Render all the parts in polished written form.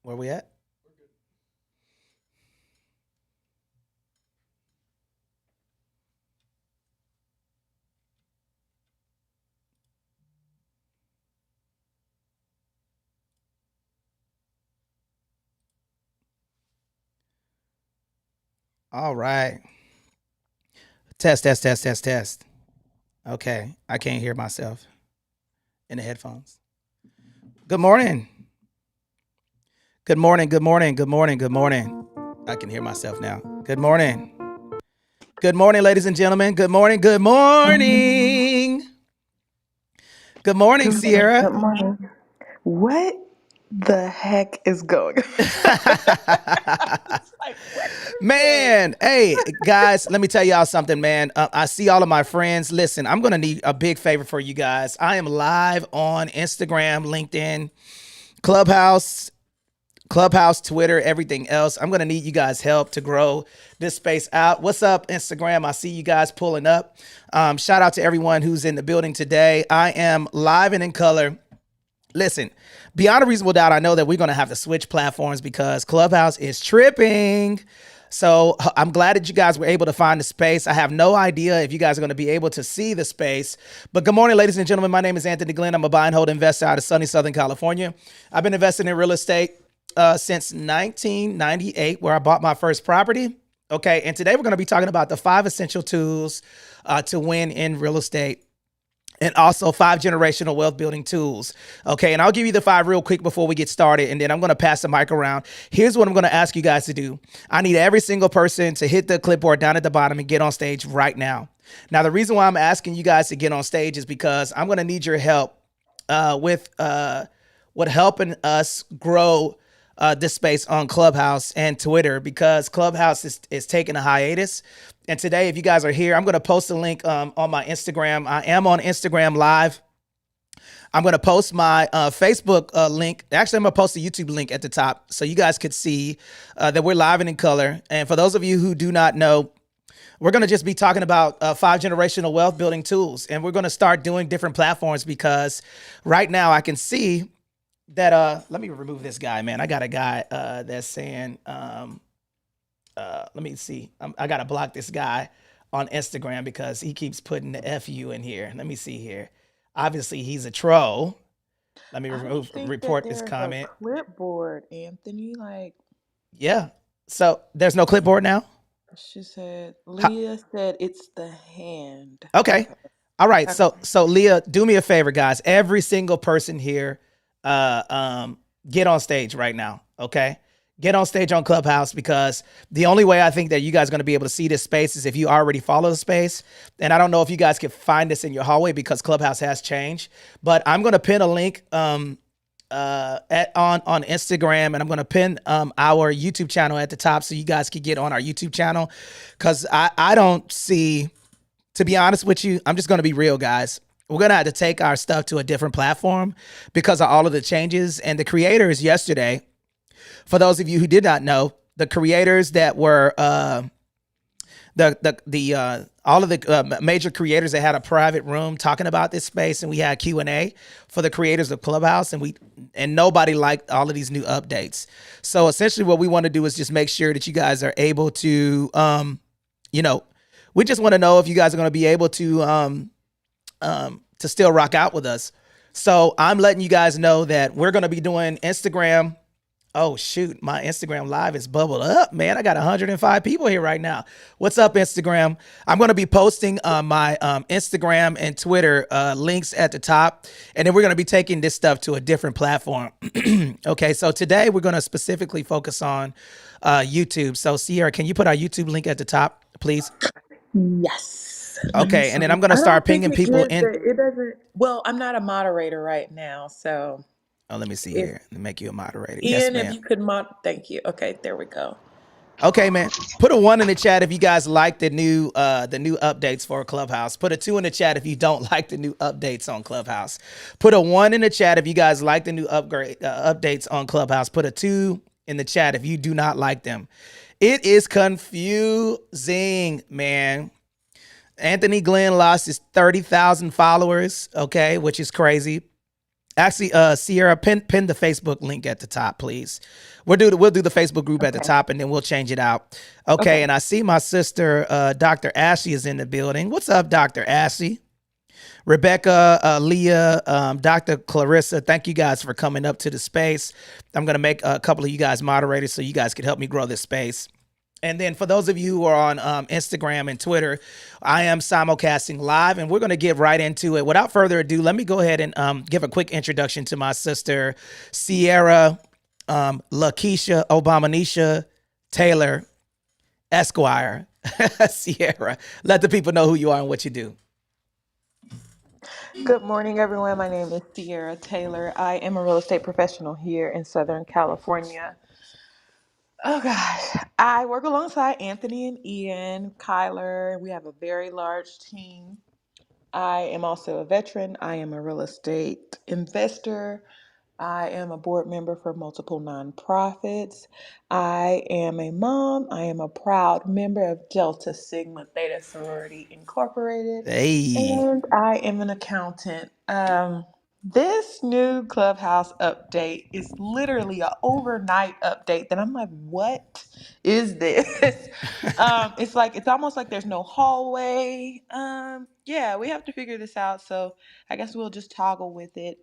Where we at? All right. Test, test, test, test, test. Okay. I can't hear myself in the headphones. Good morning. Good morning. Good morning. Good morning. Good morning. I can hear myself now. Good morning. Good morning, ladies and gentlemen. Good morning. Good morning. Good morning, Good morning. Sierra. Good morning. What the heck is going on? Like, what are you doing? Man, hey guys, let me tell y'all something, man. I see all of my friends. Listen, I'm gonna need a big favor for you guys. I am live on Instagram, LinkedIn, Clubhouse, Twitter, everything else. I'm gonna need you guys' help to grow this space out. What's up, Instagram? I see you guys pulling up. Shout out to everyone who's in the building today. I am live and in color. Listen, beyond a reasonable doubt, I know that we're going to have to switch platforms because Clubhouse is tripping. So I'm glad that you guys were able to find the space. I have no idea if you guys are going to be able to see the space. But good morning, ladies and gentlemen. My name is Anthony Glenn. I'm a buy and hold investor out of sunny Southern California. I've been investing in real estate since 1998, where I bought my first property. Okay, and today we're going to be talking about the 5 essential tools to win in real estate, and also 5 generational wealth building tools. Okay. And I'll give you the 5 real quick before we get started. And then I'm going to pass the mic around. Here's what I'm going to ask you guys to do. I need every single person to hit the clipboard down at the bottom and get on stage right now. Now, the reason why I'm asking you guys to get on stage is because I'm going to need your help with helping us grow this space on Clubhouse and Twitter, because Clubhouse is taking a hiatus. And today, if you guys are here, I'm going to post a link on my Instagram. I am on Instagram Live. I'm going to post my Facebook link. Actually, I'm going to post a YouTube link at the top so you guys could see that we're live and in color. And for those of you who do not know, we're going to just be talking about 5 generational wealth building tools. And we're going to start doing different platforms because right now I can see that let me remove this guy, man. I got a guy that's saying let me see. I gotta block this guy on Instagram because he keeps putting the FU in here. Let me see here. Obviously he's a troll. Let me I don't think that report this there's a comment. clipboard, Anthony. Like, Yeah, so there's no clipboard now. she said, How, Leah said it's the hand. okay. Okay. All right, Okay. so Leah, do me a favor, guys. Every single person here, get on stage right now, okay? Get on stage on Clubhouse, because the only way I think that you guys are going to be able to see this space is if you already follow the space. And I don't know if you guys can find this in your hallway because Clubhouse has changed, but I'm going to pin a link on Instagram, and I'm going to pin our YouTube channel at the top so you guys can get on our YouTube channel, because I don't see. To be honest with you, I'm just going to be real, guys. We're going to have to take our stuff to a different platform because of all of the changes. And the creators yesterday, for those of you who did not know, the creators that were all of the major creators that had a private room talking about this space, and we had Q&A for the creators of Clubhouse, and nobody liked all of these new updates. So essentially what we want to do is just make sure that you guys are able to, we just want to know if you guys are going to be able to still rock out with us. So I'm letting you guys know that we're going to be doing Instagram. Oh shoot, my Instagram live is bubbled up, man. I got 105 people here right now. What's up, Instagram? I'm going to be posting my Instagram and Twitter links at the top, and then we're going to be taking this stuff to a different platform. Okay, so today we're going to specifically focus on YouTube. So Sierra, can you put our YouTube link at the top, please? Yes. Let me Okay, and see. then I'm going to I start don't think pinging it people gives in. it. It doesn't. Well, I'm not a moderator right now, so Oh, let me see if here. Let me make you a moderator. Yes, Ian, if ma'am. you could thank you. Okay, there we go. Okay, man. Put a 1 in the chat if you guys like the new updates for Clubhouse. Put a 2 in the chat if you don't like the new updates on Clubhouse. Put a 1 in the chat if you guys like the new updates on Clubhouse. Put a 2 in the chat if you do not like them. It is confusing, man. Anthony Glenn lost his 30,000 followers, okay, which is crazy. Actually, Sierra, pin the Facebook link at the top, please. We'll do the Facebook group at the Okay. top, and then we'll change it out. Okay, Okay. and I see my sister, Dr. Ashley, is in the building. What's up, Dr. Ashley? Rebecca, Leah, Dr. Clarissa, thank you guys for coming up to the space. I'm going to make a couple of you guys moderators so you guys can help me grow this space. And then for those of you who are on Instagram and Twitter, I am simulcasting live, and we're going to get right into it. Without further ado, let me go ahead and give a quick introduction to my sister, Sierra Lakeisha Obamanisha Taylor Esquire. Sierra, let the people know who you are and what you do. Good morning, everyone. My name is Sierra Taylor. I am a real estate professional here in Southern California. Oh gosh, I work alongside Anthony and Ian, Kyler. We have a very large team. I am also a veteran. I am a real estate investor. I am a board member for multiple nonprofits. I am a mom. I am a proud member of Delta Sigma Theta Sorority Incorporated. Hey. And I am an accountant. This new Clubhouse update is literally an overnight update that I'm like, what is this? It's almost like there's no hallway. Yeah, we have to figure this out. So I guess we'll just toggle with it.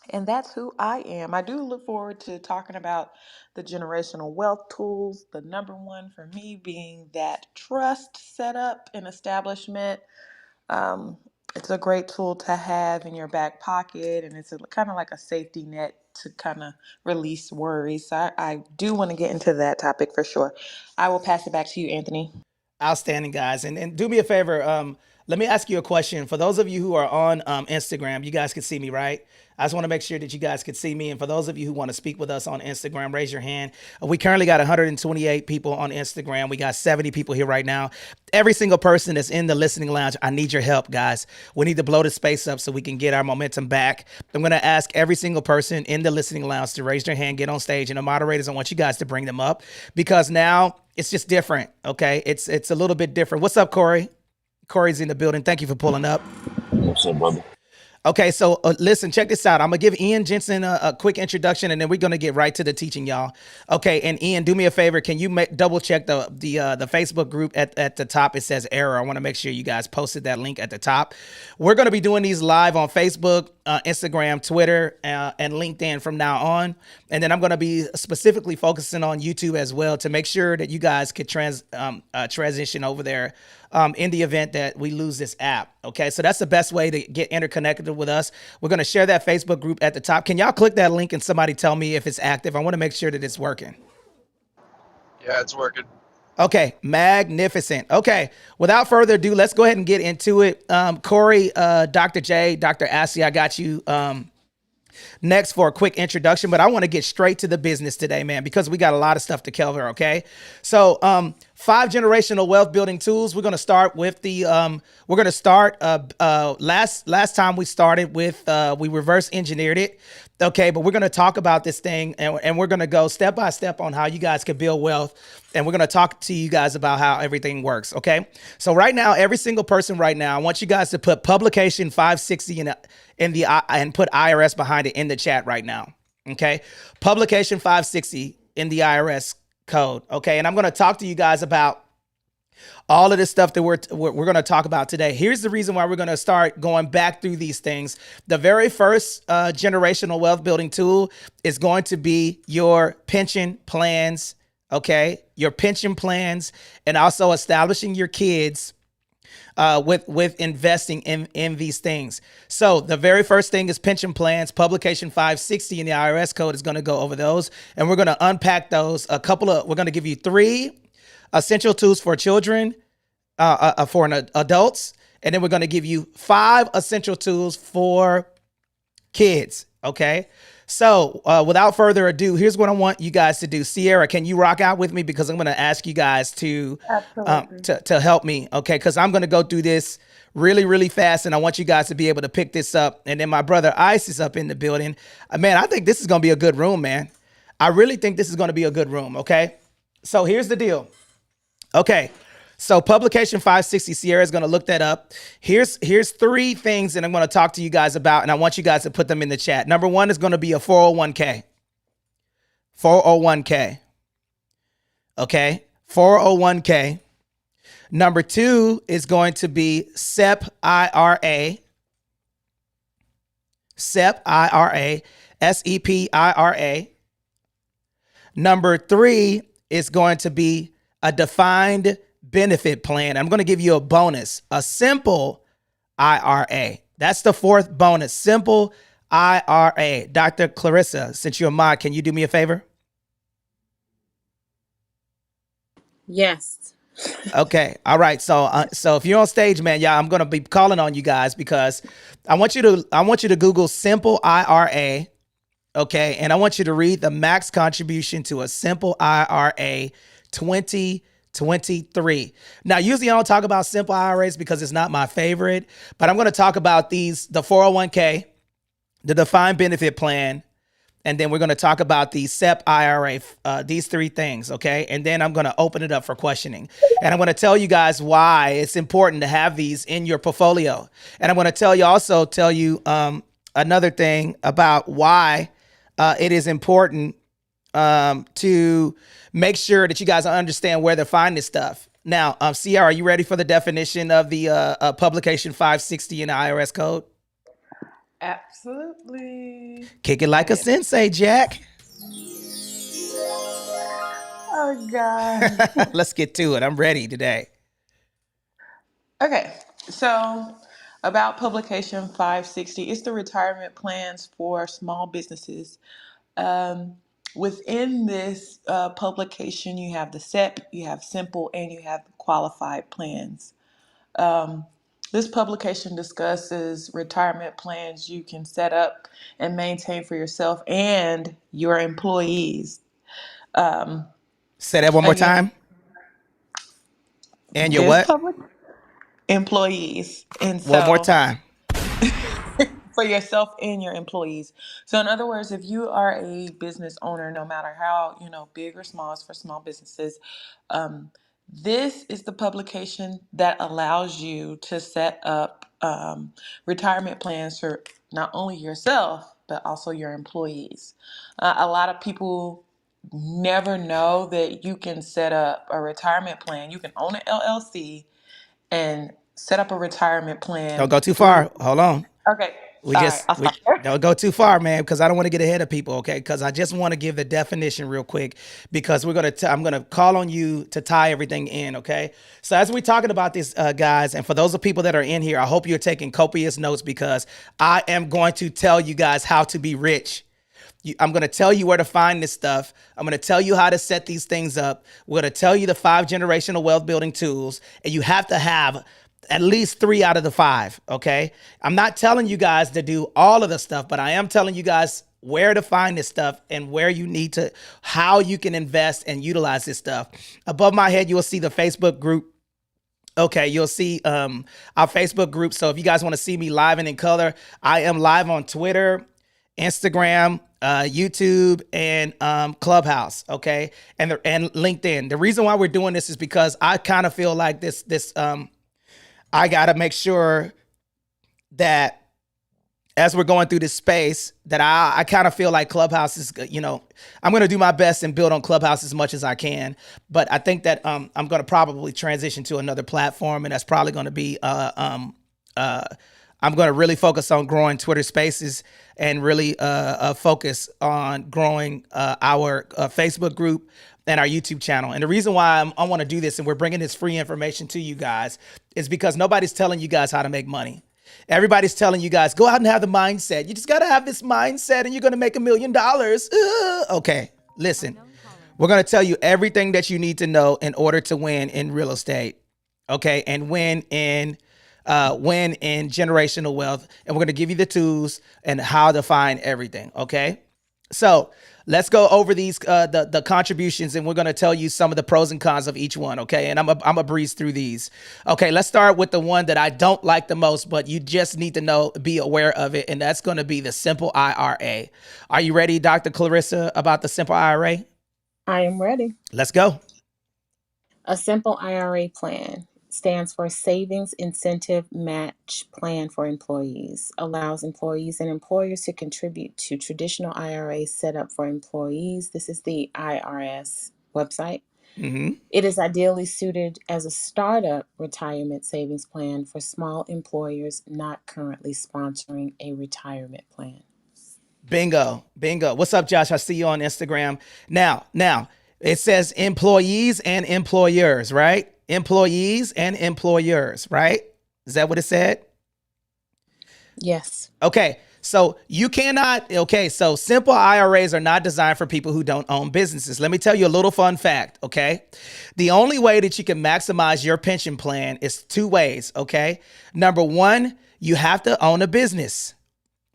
And that's who I am. I do look forward to talking about the generational wealth tools. The number one for me being that trust setup and establishment. Um, it's a great tool to have in your back pocket, and it's kind of like a safety net to kind of release worries. So I do want to get into that topic for sure. I will pass it back to you, Anthony. Outstanding, guys. And do me a favor. Let me ask you a question. For those of you who are on Instagram, you guys can see me, right? I just want to make sure that you guys can see me. And for those of you who want to speak with us on Instagram, raise your hand. We currently got 128 people on Instagram. We got 70 people here right now. Every single person that's in the listening lounge, I need your help, guys. We need to blow the space up so we can get our momentum back. I'm going to ask every single person in the listening lounge to raise their hand, get on stage. And the moderators, I want you guys to bring them up because now it's just different. Okay. It's a little bit different. What's up, Corey? Corey's in the building. Thank you for pulling up. What's up, brother? Okay, so listen, check this out. I'm gonna give Ian Jensen a quick introduction, and then we're gonna get right to the teaching, y'all. Okay, and Ian, do me a favor. Can you double check the Facebook group at the top? It says error. I want to make sure you guys posted that link at the top. We're gonna be doing these live on Facebook, Instagram, Twitter, and LinkedIn from now on, and then I'm gonna be specifically focusing on YouTube as well to make sure that you guys could transition over there. In the event that we lose this app. Okay, so that's the best way to get interconnected with us. We're going to share that Facebook group at the top. Can y'all click that link and somebody tell me if it's active? I want to make sure that it's working. Yeah, it's working. Okay, magnificent. Okay, without further ado, let's go ahead and get into it. Corey, Dr. J, Dr. Ashley, I got you next for a quick introduction, but I want to get straight to the business today, man, because we got a lot of stuff to cover. Okay, so 5 generational wealth building tools. We're going to start with the last time we started with we reverse engineered it. Okay, but we're going to talk about this thing and we're going to go step by step on how you guys can build wealth, and we're going to talk to you guys about how everything works. Okay, so right now, every single person right now, I want you guys to put publication 560 and put IRS behind it in the chat right now. Okay, publication 560 in the IRS code. Okay, and I'm going to talk to you guys about all of this stuff that we're going to talk about today. Here's the reason why we're going to start going back through these things. The very first generational wealth building tool is going to be your pension plans. Okay, your pension plans, and also establishing your kids with investing in these things. So the very first thing is pension plans. Publication 560 in the IRS code is going to go over those, and we're going to unpack those. We're going to give you 3 essential tools for children, for adults, and then we're going to give you 5 essential tools for kids. Okay. So without further ado, here's what I want you guys to do. Sierra, can you rock out with me? Because I'm going to ask you guys to help me. Okay. Because I'm going to go through this really, really fast. And I want you guys to be able to pick this up. And then my brother Ice is up in the building. Man, I think this is going to be a good room, man. I really think this is going to be a good room. Okay. So here's the deal. Okay. So publication 560, Sierra is going to look that up. Here's 3 things that I'm going to talk to you guys about, and I want you guys to put them in the chat. Number 1 is going to be a 401k. 401k. Okay? 401k. Number 2 is going to be SEP IRA. SEP IRA. SEP IRA. Number 3 is going to be a defined benefit plan. I'm going to give you a bonus, a simple IRA. That's the 4th bonus, simple IRA. Dr. Clarissa, since you're a mod, can you do me a favor? Yes. Okay. All right. So if you're on stage, man, yeah, I'm going to be calling on you guys because I want you to Google simple IRA. Okay. And I want you to read the max contribution to a simple IRA 2023. Now, usually I don't talk about simple IRAs because it's not my favorite, but I'm going to talk about the 401k, the defined benefit plan, and then we're going to talk about the SEP IRA, these 3 things, okay? And then I'm going to open it up for questioning. And I'm going to tell you guys why it's important to have these in your portfolio. And I'm going to tell you another thing about why it is important to make sure that you guys understand where to find this stuff. Now, Sierra, are you ready for the definition of the publication 560 in the IRS code? Absolutely. Kick it like a sensei, Jack. Oh, God. Let's get to it. I'm ready today. Okay, so about publication 560, it's the retirement plans for small businesses. Within this publication, you have the SEP, you have simple, and you have qualified plans. This publication discusses retirement plans you can set up and maintain for yourself and your employees. Say that one more Again, time. And your this what? public employees. And One more so time. for yourself and your employees. So in other words, if you are a business owner, no matter how, big or small, it's for small businesses, this is the publication that allows you to set up retirement plans for not only yourself, but also your employees. A lot of people never know that you can set up a retirement plan. You can own an LLC and set up a retirement Don't plan go too through. far. Hold on. Okay. We All right. I'll stop we there. don't go too far, man, because I don't want to get ahead of people, okay? Because I just want to give the definition real quick because I'm gonna call on you to tie everything in, okay? So as we're talking about this, guys, and for those of people that are in here, I hope you're taking copious notes because I am going to tell you guys how to be rich. I'm going to tell you where to find this stuff. I'm going to tell you how to set these things up. We're going to tell you the 5 generational wealth building tools, and you have to have at least 3 out of the 5, okay? I'm not telling you guys to do all of the stuff, but I am telling you guys where to find this stuff and where you need to, how you can invest and utilize this stuff. Above my head, you will see the Facebook group. Okay, you'll see our Facebook group. So if you guys want to see me live and in color, I am live on Twitter, Instagram, YouTube, and Clubhouse. Okay, and LinkedIn. The reason why we're doing this is because I kind of feel like this. I gotta make sure that as we're going through this space, that I kind of feel like Clubhouse is, I'm going to do my best and build on Clubhouse as much as I can. But I think that I'm going to probably transition to another platform, and that's probably going to be I'm going to really focus on growing Twitter Spaces and really focus on growing our Facebook group and our YouTube channel. And the reason why I want to do this and we're bringing this free information to you guys is because nobody's telling you guys how to make money. Everybody's telling you guys, go out and have the mindset. You just got to have this mindset and you're going to make $1 million. Okay, listen, we're going to tell you everything that you need to know in order to win in real estate. Okay, and win in generational wealth. And we're going to give you the tools and how to find everything. Okay, so let's go over these the contributions, and we're going to tell you some of the pros and cons of each one. Okay, and I'm a breeze through these. Okay, let's start with the one that I don't like the most, but you just need to be aware of it, and that's going to be the simple IRA. Are you ready, Dr. Clarissa, about the simple IRA? I am ready. Let's go. A simple IRA plan stands for Savings Incentive Match Plan for Employees, allows employees and employers to contribute to traditional IRAs set up for employees. This is the IRS website. Mm-hmm. It is ideally suited as a startup retirement savings plan for small employers not currently sponsoring a retirement plan. Bingo. Bingo. What's up, Josh? I see you on Instagram. Now, it says employees and employers, right? Employees and employers, right? Is that what it said? Yes. Okay. So you cannot, so simple IRAs are not designed for people who don't own businesses. Let me tell you a little fun fact, okay? The only way that you can maximize your pension plan is two ways, okay? Number one, you have to own a business.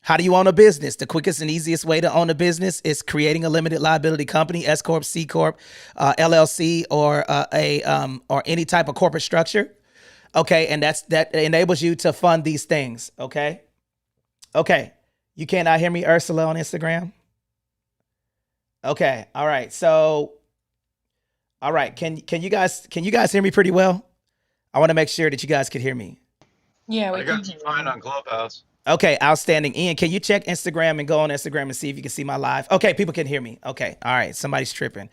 How do you own a business? The quickest and easiest way to own a business is creating a limited liability company, S corp, C corp, LLC, or or any type of corporate structure. Okay, and that enables you to fund these things. Okay, you cannot hear me, Ursula, on Instagram. Okay, all right. So, all right, can you guys hear me pretty well? I want to make sure that you guys can hear me. Yeah, we I can got you hear fine you. on Clubhouse. Okay, outstanding. Ian, can you check Instagram and go on Instagram and see if you can see my live? Okay, people can hear me. Okay, all right, somebody's tripping.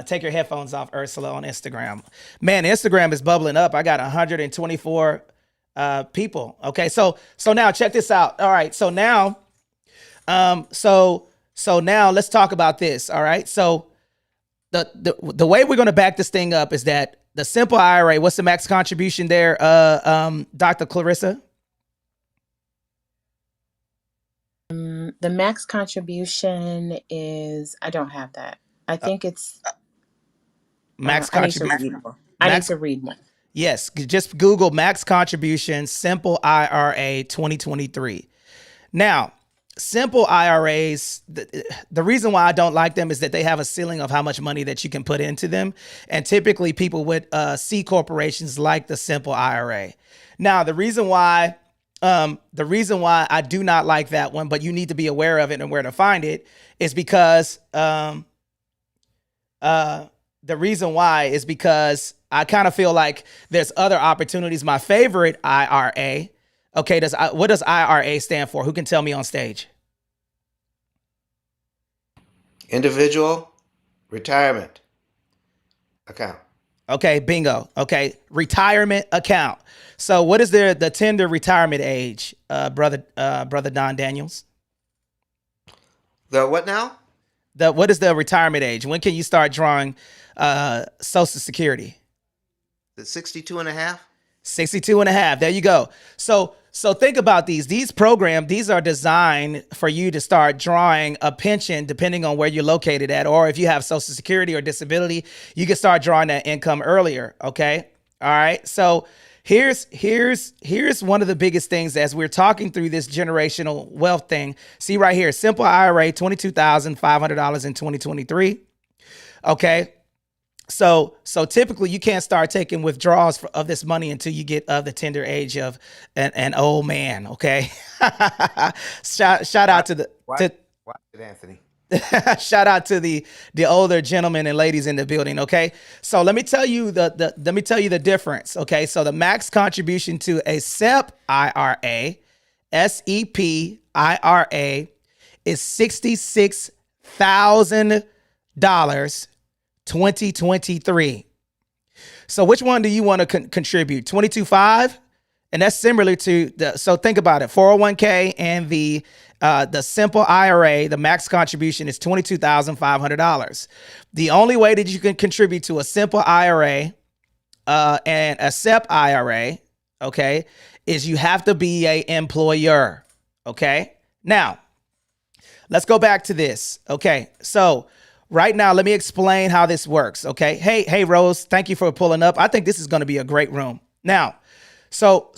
Take your headphones off, Ursula, on Instagram. Man, Instagram is bubbling up. I got 124 people. Okay, so now check this out. All right, so now, so now let's talk about this. All right, so the way we're going to back this thing up is that the simple IRA. What's the max contribution there, Dr. Clarissa? The max contribution is, I don't have that. I think it's, Max I need to contribution. read more. I need to read more. Yes, just Google max contribution simple IRA 2023. Now, simple IRAs, the reason why I don't like them is that they have a ceiling of how much money that you can put into them. And typically people with C corporations like the simple IRA. Now, the reason why I do not like that one, but you need to be aware of it and where to find it, is because the reason why is because I kind of feel like there's other opportunities. My favorite IRA. Okay, what does IRA stand for? Who can tell me on stage? Individual retirement account. Okay, bingo. Okay, retirement account. So what is the tender retirement age, brother Don Daniels? The what now? What is the retirement age? When can you start drawing Social Security? The 62 and a half? 62 and a half. There you go. So think about these programs. These are designed for you to start drawing a pension depending on where you're located at, or if you have Social Security or disability, you can start drawing that income earlier. Okay. All right. So here's one of the biggest things as we're talking through this generational wealth thing. See right here, simple IRA, $22,500 in 2023. Okay. So typically you can't start taking withdrawals of this money until you get of the tender age of an old man. Okay. shout out to the, Watch it, Anthony. shout out to the older gentlemen and ladies in the building. Okay. So let me tell you the difference. Okay. So the max contribution to a SEP IRA, SEP IRA, is $66,000. 2023. So which one do you want to contribute? 22.5, and that's similar to so think about it. 401k and the simple IRA, the max contribution is $22,500. The only way that you can contribute to a simple IRA and a SEP IRA, okay, is you have to be a employer. Okay. Now, let's go back to this. Okay. So right now, let me explain how this works, okay? Hey, Rose, thank you for pulling up. I think this is going to be a great room. Now, for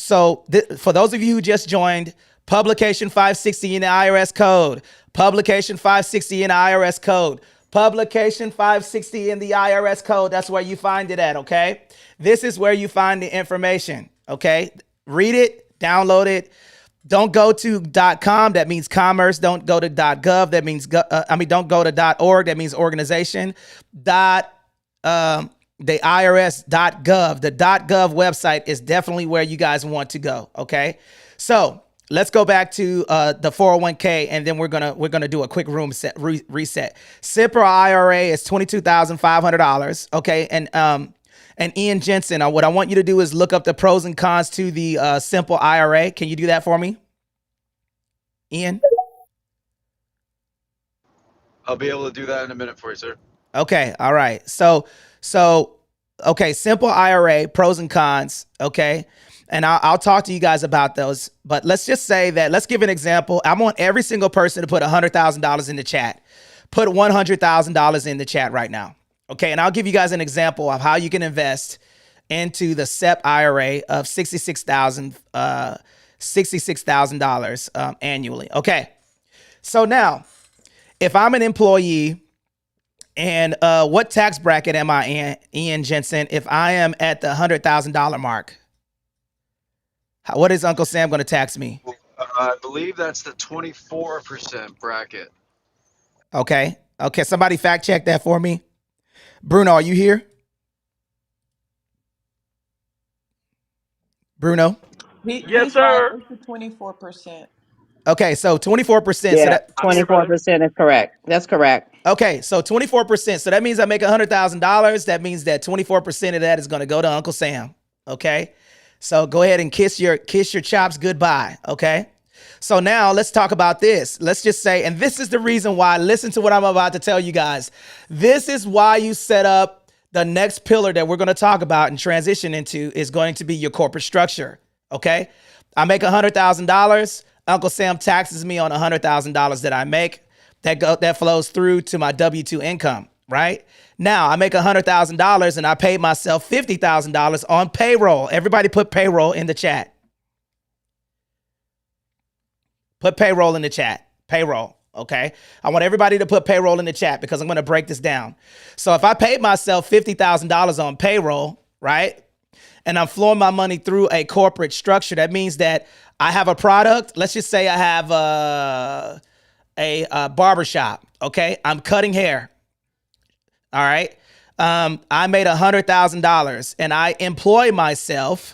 those of you who just joined, Publication 560 in the IRS code, Publication 560 in the IRS code, Publication 560 in the IRS code. That's where you find it at, okay? This is where you find the information, okay? Read it, download it. Don't go to .com. That means commerce. Don't go to .gov. That means don't go to .org. That means organization. the IRS.gov. The .gov website is definitely where you guys want to go. Okay, so let's go back to the 401k, and then we're gonna do a quick room reset. SIPRA IRA is $22,500. Okay, and Ian Jensen, what I want you to do is look up the pros and cons to the simple IRA. Can you do that for me, Ian? I'll be able to do that in a minute for you, sir. Okay, all right. So okay, simple IRA, pros and cons. Okay, and I'll talk to you guys about those. But let's just say that, let's give an example. I want every single person to put $100,000 in the chat. Put $100,000 in the chat right now. Okay, and I'll give you guys an example of how you can invest into the SEP IRA of $66,000 annually. Okay, so now if I'm an employee, and what tax bracket am I in, Ian Jensen, if I am at the $100,000 mark? What is Uncle Sam going to tax me? I believe that's the 24% bracket. Okay, somebody fact check that for me. Bruno, are you here? Bruno? Yes, sir. Right. It's the 24%. Okay, so 24%. Yeah, so that 24% is correct. That's correct. Okay, so 24%. So that means I make $100,000. That means that 24% of that is going to go to Uncle Sam. Okay, so go ahead and kiss your chops goodbye. Okay, so now let's talk about this. Let's just say, and this is the reason why. Listen to what I'm about to tell you guys. This is why you set up the next pillar that we're going to talk about and transition into is going to be your corporate structure. Okay, I make $100,000. Uncle Sam taxes me on $100,000 that I make. That flows through to my W-2 income, right? Now I make $100,000 and I paid myself $50,000 on payroll. Everybody put payroll in the chat. Put payroll in the chat. Payroll, okay? I want everybody to put payroll in the chat because I'm going to break this down. So if I paid myself $50,000 on payroll, right? And I'm flowing my money through a corporate structure, that means that I have a product. Let's just say I have a barbershop. Okay, I'm cutting hair. All right, I made $100,000 and I employ myself.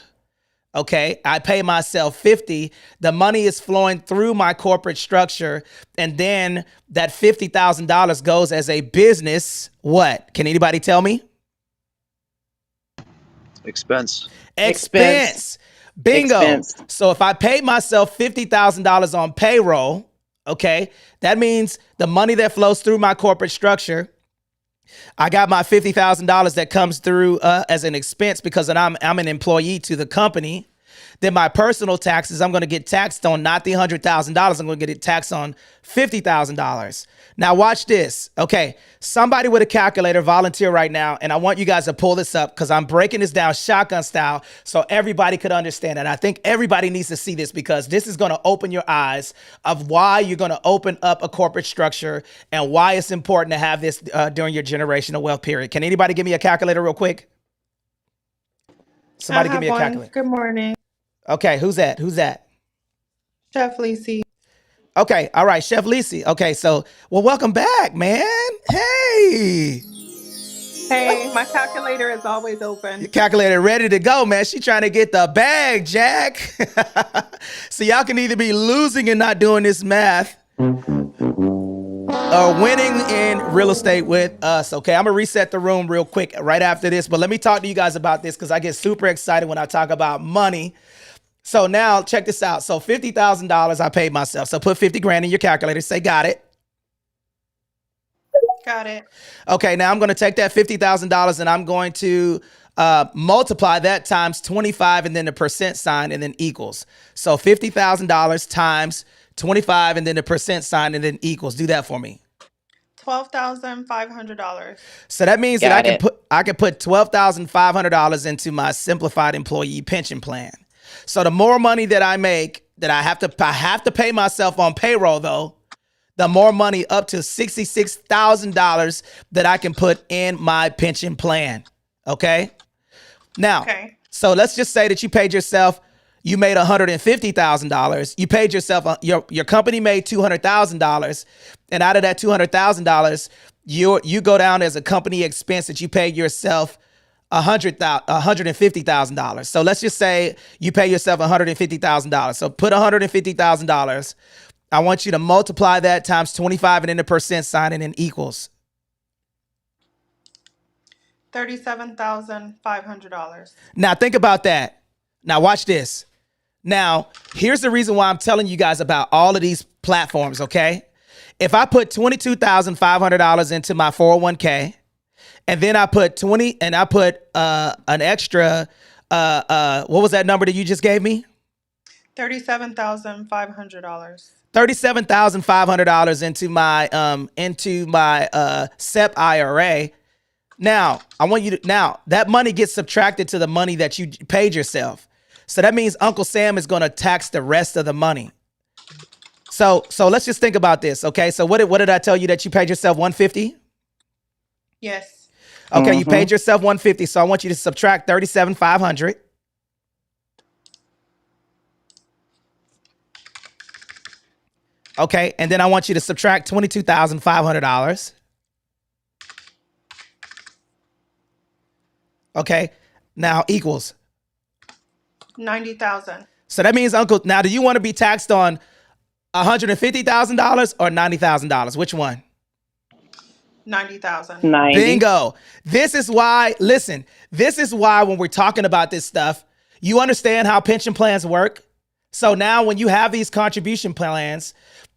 Okay, I pay myself $50,000. The money is flowing through my corporate structure, and then that $50,000 goes as a business. What? Can anybody tell me? Expense. Bingo. Expense. So if I paid myself $50,000 on payroll, okay, that means the money that flows through my corporate structure, I got my $50,000 that comes through as an expense because I'm an employee to the company. Then my personal taxes, I'm going to get taxed on not the $100,000. I'm going to get it taxed on $50,000. Now watch this. Okay, somebody with a calculator volunteer right now, and I want you guys to pull this up because I'm breaking this down shotgun style so everybody could understand it. I think everybody needs to see this because this is going to open your eyes of why you're going to open up a corporate structure and why it's important to have this during your generational wealth period. Can anybody give me a calculator real quick? Somebody give me a calculator. Good morning. Okay, who's that? Chef Lisi. Okay, all right, Chef Lisi. Okay, so, well, welcome back, man. Hey. Hey, my calculator is always open. Your calculator ready to go, man. She trying to get the bag, Jack. So y'all can either be losing and not doing this math or winning in real estate with us. Okay, I'm gonna reset the room real quick right after this, but let me talk to you guys about this because I get super excited when I talk about money. So now check this out. So $50,000 I paid myself. So put 50 grand in your calculator. Say got it. Got it. Okay, now I'm going to take that $50,000 and I'm going to multiply that times 25 and then the percent sign and then equals. So $50,000 times 25 and then the percent sign and then equals. Do that for me. $12,500. So that means that I can put $12,500 into my simplified employee pension plan. So the more money that I make, that I have to pay myself on payroll though, the more money up to $66,000 that I can put in my pension plan. Okay. Now, So let's just say that you paid yourself, you made $150,000. You paid yourself, your company made $200,000. And out of that $200,000, you go down as a company expense that you paid yourself $150,000. So let's just say you pay yourself $150,000. So put $150,000. I want you to multiply that times 25 and then the percent sign and then equals. $37,500. Now think about that. Now watch this. Now, here's the reason why I'm telling you guys about all of these platforms, okay? If I put $22,500 into my 401k, and then I put an extra what was that number that you just gave me? $37,500. $37,500 into my SEP IRA. Now, I want you to that money gets subtracted to the money that you paid yourself. So that means Uncle Sam is going to tax the rest of the money. So let's just think about this, okay? So what did I tell you that you paid yourself $150? Yes. Okay, you paid yourself $150. So I want you to subtract $37,500. Okay, and then I want you to subtract $22,500. Okay, now equals $90,000. So that means, Uncle, now do you want to be taxed on $150,000 or $90,000? Which one? $90,000. 90. Bingo. This is why when we're talking about this stuff, you understand how pension plans work. So now when you have these contribution plans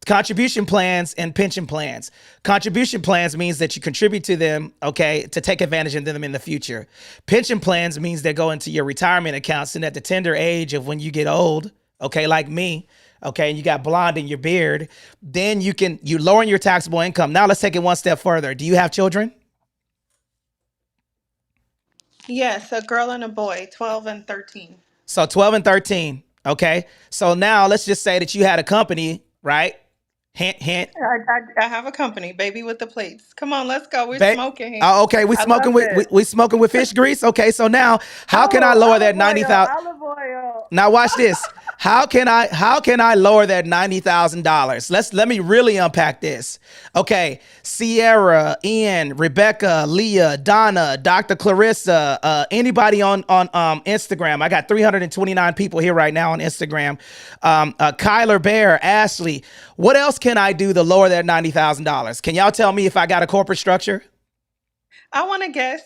and pension plans. Contribution plans means that you contribute to them, okay, to take advantage of them in the future. Pension plans means they go into your retirement accounts, and at the tender age of when you get old, okay, like me, okay, and you got blonde in your beard, then you lower your taxable income. Now let's take it one step further. Do you have children? Yes, a girl and a boy, 12 and 13. So 12 and 13, okay? So now let's just say that you had a company, right? Hint, hint. I have a company, baby with the plates. Come on, let's go. We're smoking here. Okay, we smoking with fish grease. Okay, so now how can I lower that 90,000? Olive oil. Now watch this. How can I lower that $90,000? Let me really unpack this. Okay, Sierra, Ian, Rebecca, Leah, Donna, Dr. Clarissa, anybody on Instagram. I got 329 people here right now on Instagram. Kyler Bear, Ashley. What else can I do to lower that $90,000? Can y'all tell me if I got a corporate structure? I want to guess.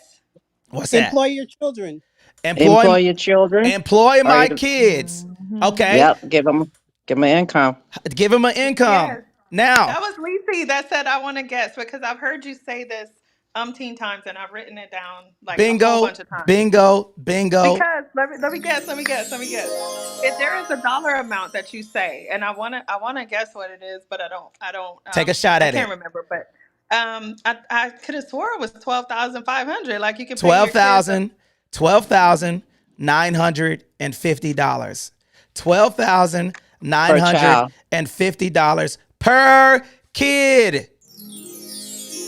What's that? Employ your children. Employ your children. Employ my kids. Okay. Yep. Give them an income. Give them an income. Yes. Now. That was Lisi that said I want to guess, because I've heard you say this umpteen times and I've written it down like a whole bunch of times. Bingo. Because let me guess. If there is a dollar amount that you say, and I wanna guess what it is, but I don't take a shot at it. I can't remember, but I could have swore it was 12,500. Like you could pay $12,950. $12,950 per kid.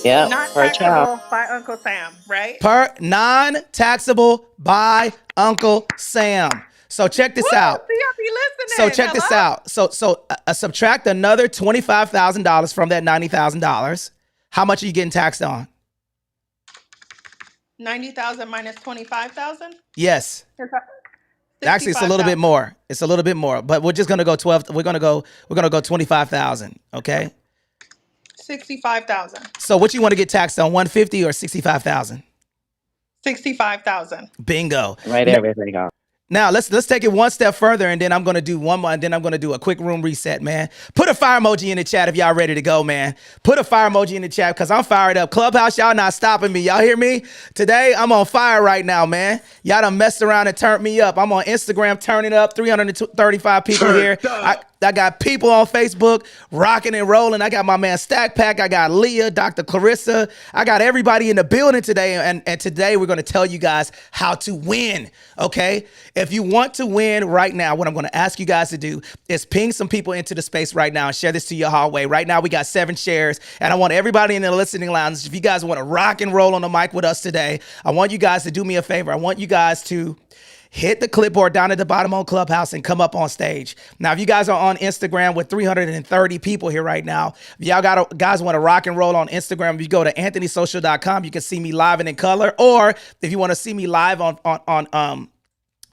Yep. Not per taxable child. by Uncle Sam, right? Non-taxable by Uncle Sam. So check this out. See, I'll be listening. So check this out. So subtract another $25,000 from that $90,000. How much are you getting taxed on? 90,000 minus 25,000. Yes. Actually, it's a little bit more. But we're just gonna go 12. We're gonna go 25,000. Okay. 65,000. So what you want to get taxed on? 150 or 65,000? 65,000. Bingo. Write everything off. Now let's take it one step further, and then I'm gonna do one more, and then I'm gonna do a quick room reset, man. Put a fire emoji in the chat if y'all ready to go, man. Put a fire emoji in the chat because I'm fired up. Clubhouse, y'all not stopping me. Y'all hear me? Today I'm on fire right now, man. Y'all done messed around and turned me up. I'm on Instagram turning up. 335 people here. I got people on Facebook rocking and rolling. I got my man Stack Pack. I got Leah, Dr. Clarissa. I got everybody in the building today. And today we're going to tell you guys how to win. Okay. If you want to win right now, what I'm going to ask you guys to do is ping some people into the space right now and share this to your hallway. Right now we got 7 shares, and I want everybody in the listening lounge, if you guys want to rock and roll on the mic with us today, I want you guys to do me a favor. I want you guys to hit the clipboard down at the bottom on Clubhouse and come up on stage. Now, if you guys are on Instagram with 330 people here right now, if y'all guys want to rock and roll on Instagram, if you go to anthonysocial.com, you can see me live and in color. Or if you want to see me live on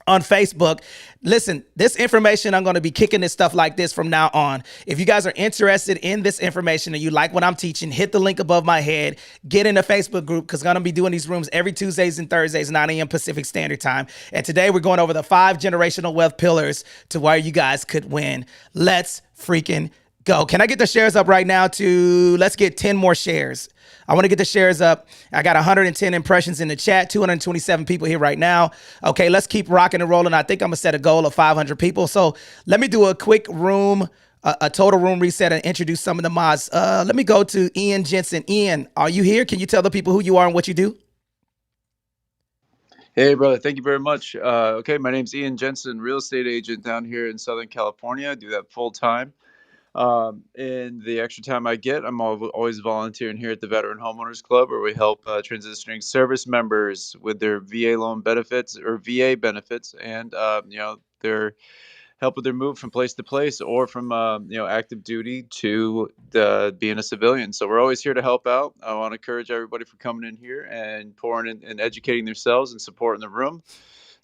Facebook, listen, this information, I'm going to be kicking this stuff like this from now on. If you guys are interested in this information and you like what I'm teaching, hit the link above my head, get in the Facebook group, because I'm going to be doing these rooms every Tuesdays and Thursdays, 9 a.m. Pacific Standard Time. And today we're going over the 5 generational wealth pillars to where you guys could win. Let's freaking go. Can I get the shares up right now let's get 10 more shares. I want to get the shares up. I got 110 impressions in the chat, 227 people here right now. Okay, let's keep rocking and rolling. I think I'm going to set a goal of 500 people. So let me do a quick a total room reset and introduce some of the mods. Let me go to Ian Jensen. Ian, are you here? Can you tell the people who you are and what you do? Hey, brother. Thank you very much. Okay, my name's Ian Jensen, real estate agent down here in Southern California. I do that full time. And the extra time I get, I'm always volunteering here at the Veteran Homeowners Club, where we help transitioning service members with their VA loan benefits or VA benefits, and their help with their move from place to place, or from active duty to being a civilian. So we're always here to help out. I want to encourage everybody for coming in here and pouring in and educating themselves and supporting the room.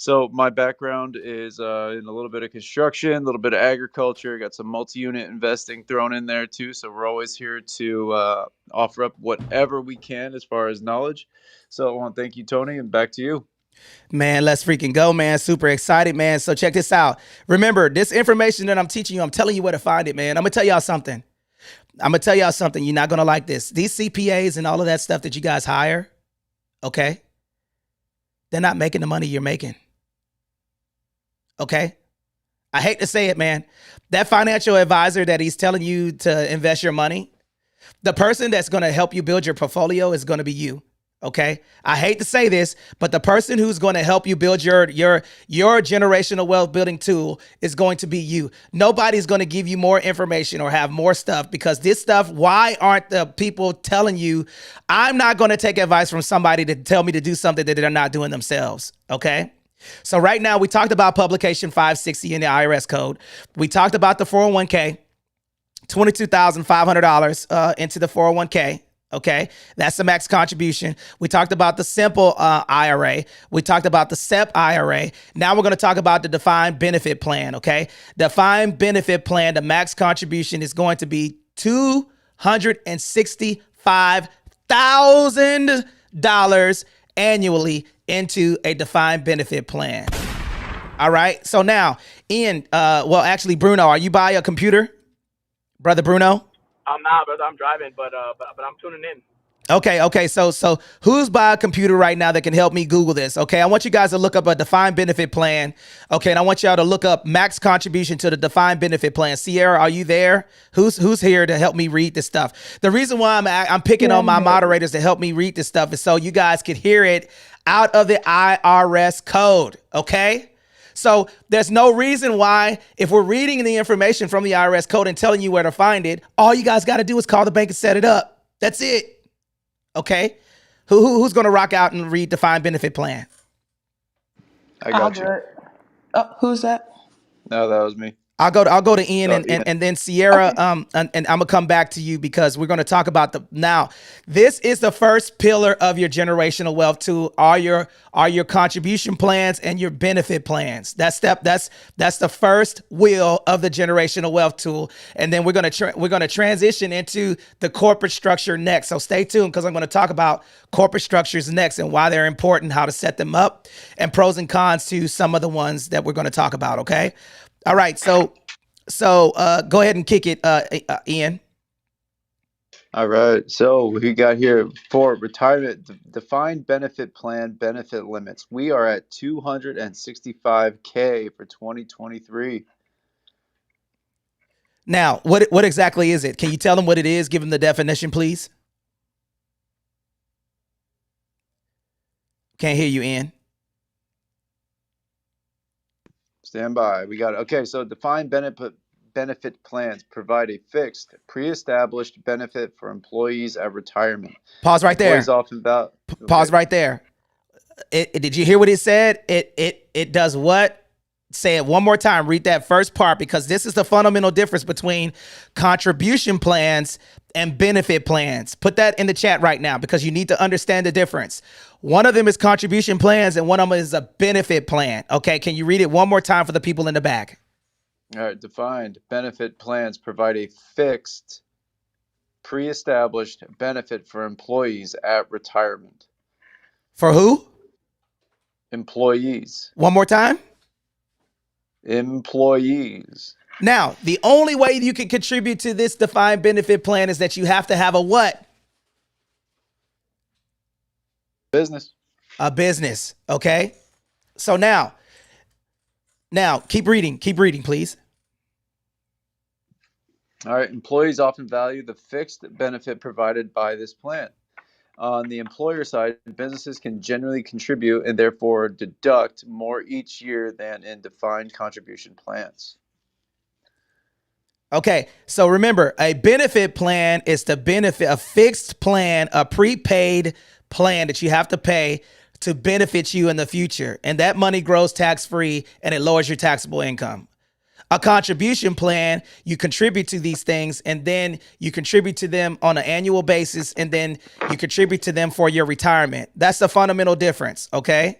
So my background is in a little bit of construction, a little bit of agriculture, got some multi-unit investing thrown in there too. So we're always here to offer up whatever we can as far as knowledge. So I want to thank you, Tony, and back to you. Man, let's freaking go, man. Super excited, man. So check this out. Remember, this information that I'm teaching you, I'm telling you where to find it, man. I'm going to tell y'all something. You're not going to like this. These CPAs and all of that stuff that you guys hire, okay, they're not making the money you're making. Okay? I hate to say it, man. That financial advisor that he's telling you to invest your money, the person that's going to help you build your portfolio is going to be you. Okay? I hate to say this, but the person who's going to help you build your generational wealth building tool is going to be you. Nobody's going to give you more information or have more stuff, because this stuff, why aren't the people telling you? I'm not going to take advice from somebody to tell me to do something that they're not doing themselves. Okay? So right now, we talked about publication 560 in the IRS code. We talked about the 401k, $22,500 into the 401k. Okay, that's the max contribution. We talked about the simple IRA. We talked about the SEP IRA. Now we're going to talk about the defined benefit plan. Okay, defined benefit plan, the max contribution is going to be $265,000 annually into a defined benefit plan. All right. So now, Ian, actually, Bruno, are you by a computer? Brother Bruno? I'm not, brother. I'm driving, but I'm tuning in. Okay. So who's by a computer right now that can help me Google this? Okay, I want you guys to look up a defined benefit plan. Okay, and I want y'all to look up max contribution to the defined benefit plan. Sierra, are you there? Who's here to help me read this stuff? The reason why I'm picking on my moderators to help me read this stuff is so you guys could hear it out of the IRS code. Okay. So there's no reason why, if we're reading the information from the IRS code and telling you where to find it, all you guys got to do is call the bank and set it up. That's it. Okay. Who's going to rock out and read defined benefit plan? I got do you. it. Oh, who's that? No, that was me. I'll go to Ian and then Sierra, okay. And I'm gonna come back to you, because we're gonna talk about now. This is the first pillar of your generational wealth tool. Are your contribution plans and your benefit plans. That's the first wheel of the generational wealth tool, and then we're gonna transition into the corporate structure next. So stay tuned, because I'm gonna talk about corporate structures next and why they're important, how to set them up, and pros and cons to some of the ones that we're gonna talk about. Okay. All right, so go ahead and kick it, Ian. All right, so we got here for retirement defined benefit plan benefit limits. We are at $265K for 2023. Now, what exactly is it? Can you tell them what it is? Give them the definition, please. Can't hear you, Ian. Stand by. We got it. Okay, so defined benefit plans provide a fixed, pre-established benefit for employees at retirement. Pause right there. Pause right there. Did you hear what it said? It does what? Say it one more time. Read that first part, because this is the fundamental difference between contribution plans and benefit plans. Put that in the chat right now, because you need to understand the difference. One of them is contribution plans and one of them is a benefit plan. Okay, can you read it one more time for the people in the back? All right, defined benefit plans provide a fixed, pre-established benefit for employees at retirement. For who? Employees. One more time. Employees. Now, the only way you can contribute to this defined benefit plan is that you have to have a what? Business. A business. Okay. So now keep reading, please. All right. Employees often value the fixed benefit provided by this plan. On the employer side, businesses can generally contribute and therefore deduct more each year than in defined contribution plans. Okay, so remember, a benefit plan is to benefit a fixed plan, a prepaid plan that you have to pay to benefit you in the future. And that money grows tax-free and it lowers your taxable income. A contribution plan, you contribute to these things and then you contribute to them on an annual basis and then you contribute to them for your retirement. That's the fundamental difference, okay?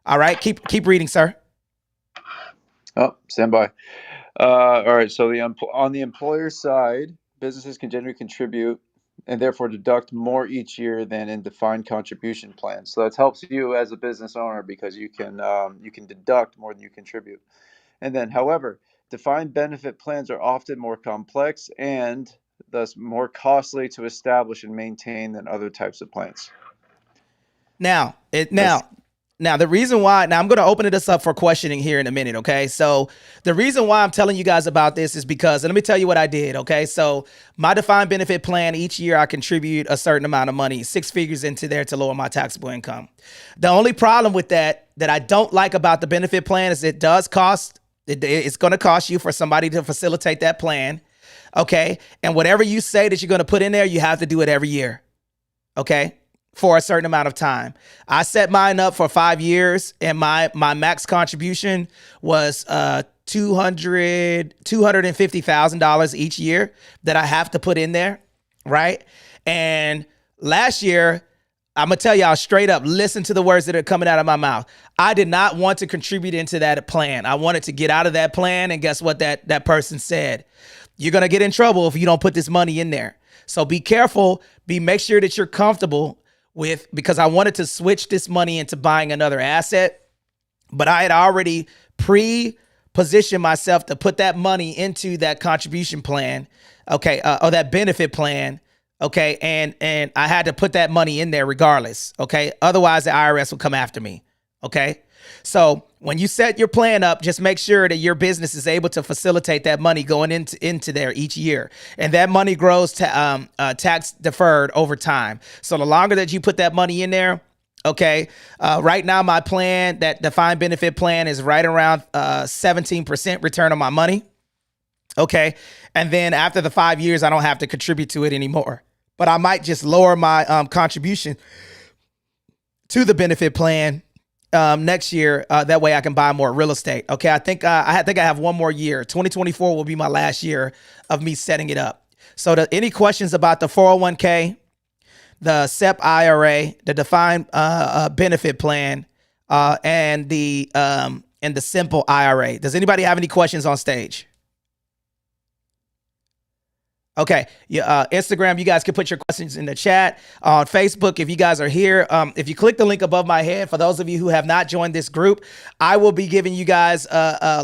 All right, keep reading, sir. Oh, stand by. All right, so on the employer side, businesses can generally contribute and therefore deduct more each year than in defined contribution plans. So that helps you as a business owner because you can deduct more than you contribute. And then, however, defined benefit plans are often more complex and thus more costly to establish and maintain than other types of plans. Now, the reason why, now I'm going to open this up for questioning here in a minute, okay? So the reason why I'm telling you guys about this is because, and let me tell you what I did, okay? So my defined benefit plan, each year I contribute a certain amount of money, 6 figures into there to lower my taxable income. The only problem with that I don't like about the benefit plan is it does cost, it's going to cost you for somebody to facilitate that plan, okay? And whatever you say that you're going to put in there, you have to do it every year, okay? For a certain amount of time. I set mine up for 5 years and my max contribution was $250,000 each year that I have to put in there, right? And last year, I'm gonna tell y'all straight up, listen to the words that are coming out of my mouth. I did not want to contribute into that plan. I wanted to get out of that plan, and guess what that person said? You're gonna get in trouble if you don't put this money in there. So be careful, make sure that you're comfortable with, because I wanted to switch this money into buying another asset, but I had already pre-positioned myself to put that money into that contribution plan, okay, or that benefit plan, okay, and I had to put that money in there regardless, okay? Otherwise, the IRS will come after me, okay? So when you set your plan up, just make sure that your business is able to facilitate that money going into there each year. And that money grows tax deferred over time. So the longer that you put that money in there, okay, right now my plan, that defined benefit plan, is right around 17% return on my money. Okay. And then after the 5 years, I don't have to contribute to it anymore. But I might just lower my contribution to the benefit plan next year. That way I can buy more real estate. Okay. I think I have one more year. 2024 will be my last year of me setting it up. So any questions about the 401k, the SEP IRA, the defined benefit plan, and the simple IRA? Does anybody have any questions on stage? Okay, Instagram, you guys can put your questions in the chat. On Facebook, if you guys are here, if you click the link above my head, for those of you who have not joined this group, I will be giving you guys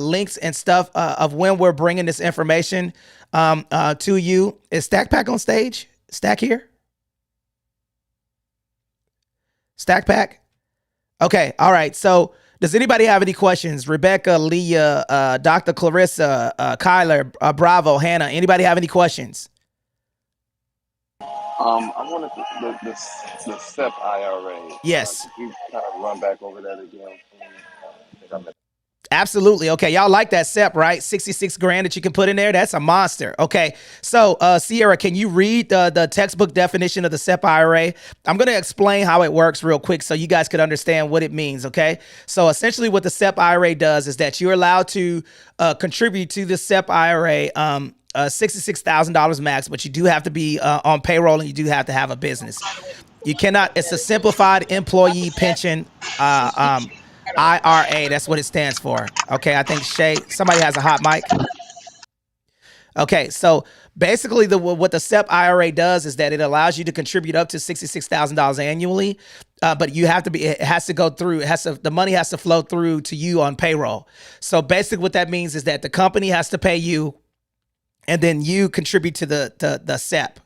links and stuff of when we're bringing this information to you. Is Stack Pack on stage? Stack here? Stack Pack? Okay, all right. So does anybody have any questions? Rebecca, Leah, Dr. Clarissa, Kyler, Bravo, Hannah, anybody have any questions? I wanted the SEP IRA. Yes. Could you kind of run back over that again? Absolutely. Okay. Y'all like that SEP, right? 66 grand that you can put in there. That's a monster. Okay. So, Sierra, can you read the textbook definition of the SEP IRA? I'm going to explain how it works real quick so you guys could understand what it means. Okay. So essentially what the SEP IRA does is that you're allowed to contribute to the SEP IRA, $66,000 max, but you do have to be on payroll and you do have to have a business. You cannot, it's a simplified employee pension, IRA, that's what it stands for. Okay, I think somebody has a hot mic. Okay, so basically what the SEP IRA does is that it allows you to contribute up to $66,000 annually, but the money has to flow through to you on payroll. So basically what that means is that the company has to pay you and then you contribute to the SEP.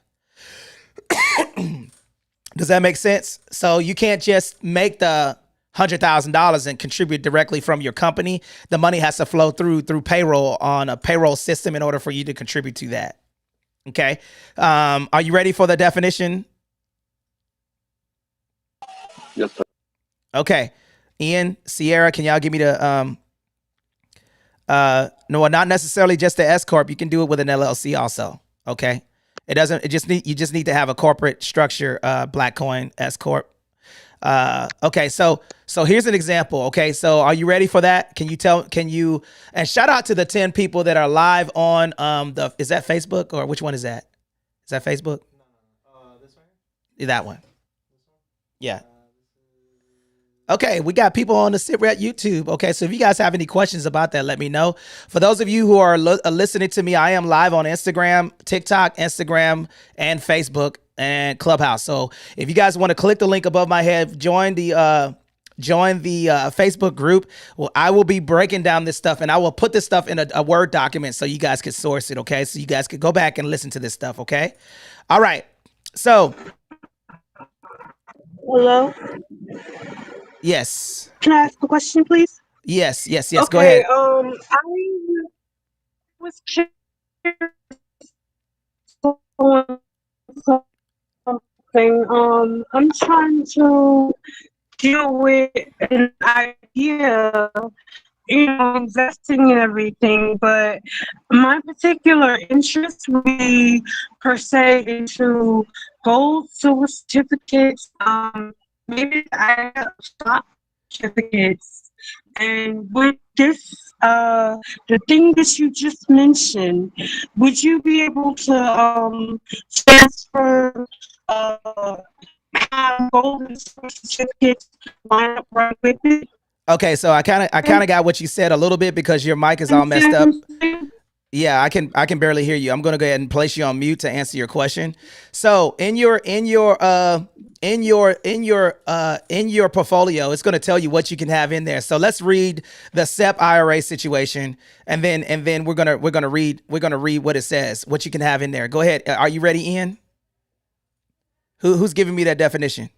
Does that make sense? So you can't just make the $100,000 and contribute directly from your company. The money has to flow through payroll on a payroll system in order for you to contribute to that. Okay. Are you ready for the definition? Yes, sir. Okay. Ian, Sierra, can y'all give me the no, not necessarily just the S corp. You can do it with an LLC also. Okay. You just need to have a corporate structure, Black Coin S corp. Okay, so here's an example. Okay, so are you ready for that? And shout out to the 10 people that are live on is that Facebook or which one is that? Is that Facebook? No, this one. That one. Yeah. Okay, we got people on the SITREP YouTube. Okay, so if you guys have any questions about that, let me know. For those of you who are listening to me, I am live on Instagram, TikTok, Instagram, and Facebook and Clubhouse. So if you guys want to click the link above my head, join the Facebook group. Well, I will be breaking down this stuff and I will put this stuff in a Word document so you guys can source it. Okay, so you guys could go back and listen to this stuff. Okay, all right. So, hello. Yes. Can I ask a question, please? Yes. Okay, Go ahead. I was curious on something. I'm trying to deal with an idea, investing and everything, but my particular interest would be per se into gold, silver certificates, maybe I have stock certificates. And with this, the thing that you just mentioned, would you be able to transfer gold and silver certificates line up right with it? Okay, so I kind of got what you said a little bit because your mic is all messed up. Yeah, I can barely hear you. I'm going to go ahead and place you on mute to answer your question. So in your portfolio, it's going to tell you what you can have in there. So let's read the SEP IRA situation, and then we're gonna read what it says, what you can have in there. Go ahead. Are you ready, Ian? Who's giving me that definition?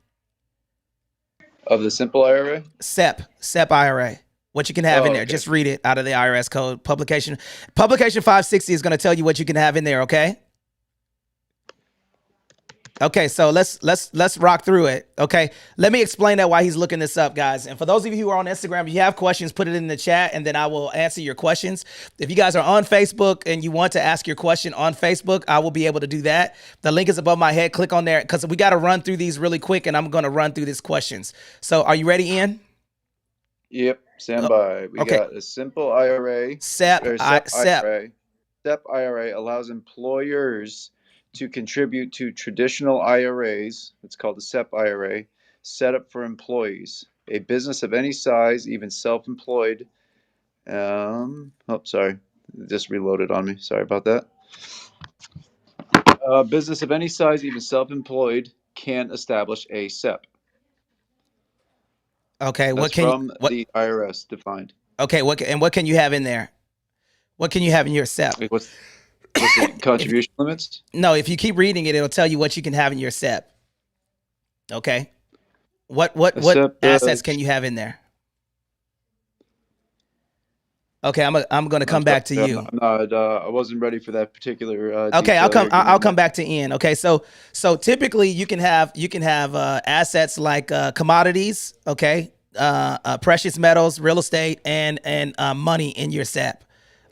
Of the simple IRA? SEP IRA. What you can have in there. Okay. Just read it out of the IRS code. Publication 560 is going to tell you what you can have in there, okay? Okay, so let's rock through it. Okay, let me explain that why he's looking this up, guys. And for those of you who are on Instagram, if you have questions, put it in the chat, and then I will answer your questions. If you guys are on Facebook and you want to ask your question on Facebook, I will be able to do that. The link is above my head. Click on there because we got to run through these really quick, and I'm going to run through these questions. So, are you ready, Ian? Yep. Stand by. We got a simple IRA. SEP IRA allows employers to contribute to traditional IRAs. It's called the SEP IRA, set up for employees. A business of any size, even self-employed. Sorry. Just reloaded on me. Sorry about that. Business of any size, even self-employed, can establish a SEP. Okay, the IRS defined. Okay, what can you have in there? What can you have in your SEP? Wait, what's the contribution limits? No, if you keep reading it, it'll tell you what you can have in your SEP. Okay. What assets can you have in there? Okay, I'm going to come back to you. I wasn't ready for that particular. Okay, I'll come back to Ian. Okay, so typically you can have assets like commodities. Okay, precious metals, real estate, and money in your SEP.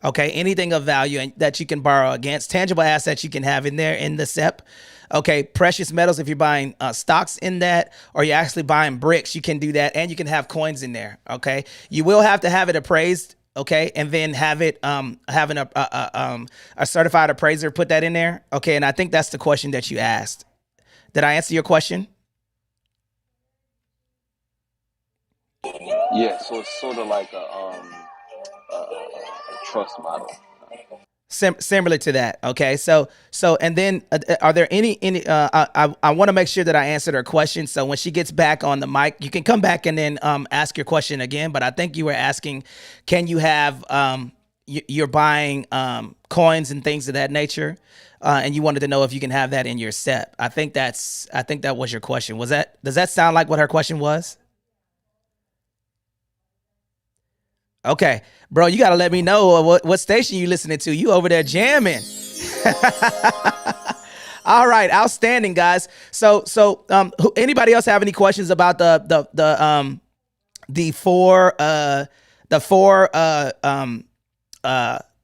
Okay, anything of value that you can borrow against, tangible assets you can have in there in the SEP. Okay, precious metals, if you're buying stocks in that, or you're actually buying bricks, you can do that, and you can have coins in there. Okay, you will have to have it appraised. Okay, and then have it having a certified appraiser put that in there. Okay, and I think that's the question that you asked. Did I answer your question? Yeah, so it's sort of like a trust model. Similar to that. Okay, and then are there any I want to make sure that I answered her question, so when she gets back on the mic you can come back and then ask your question again. But I think you were asking, can you have you're buying coins and things of that nature, and you wanted to know if you can have that in your SEP. I think that was your question. Does that sound like what her question was? Okay, bro, you got to let me know what station you listening to. You over there jamming. All right, outstanding, guys. So, anybody else have any questions about the four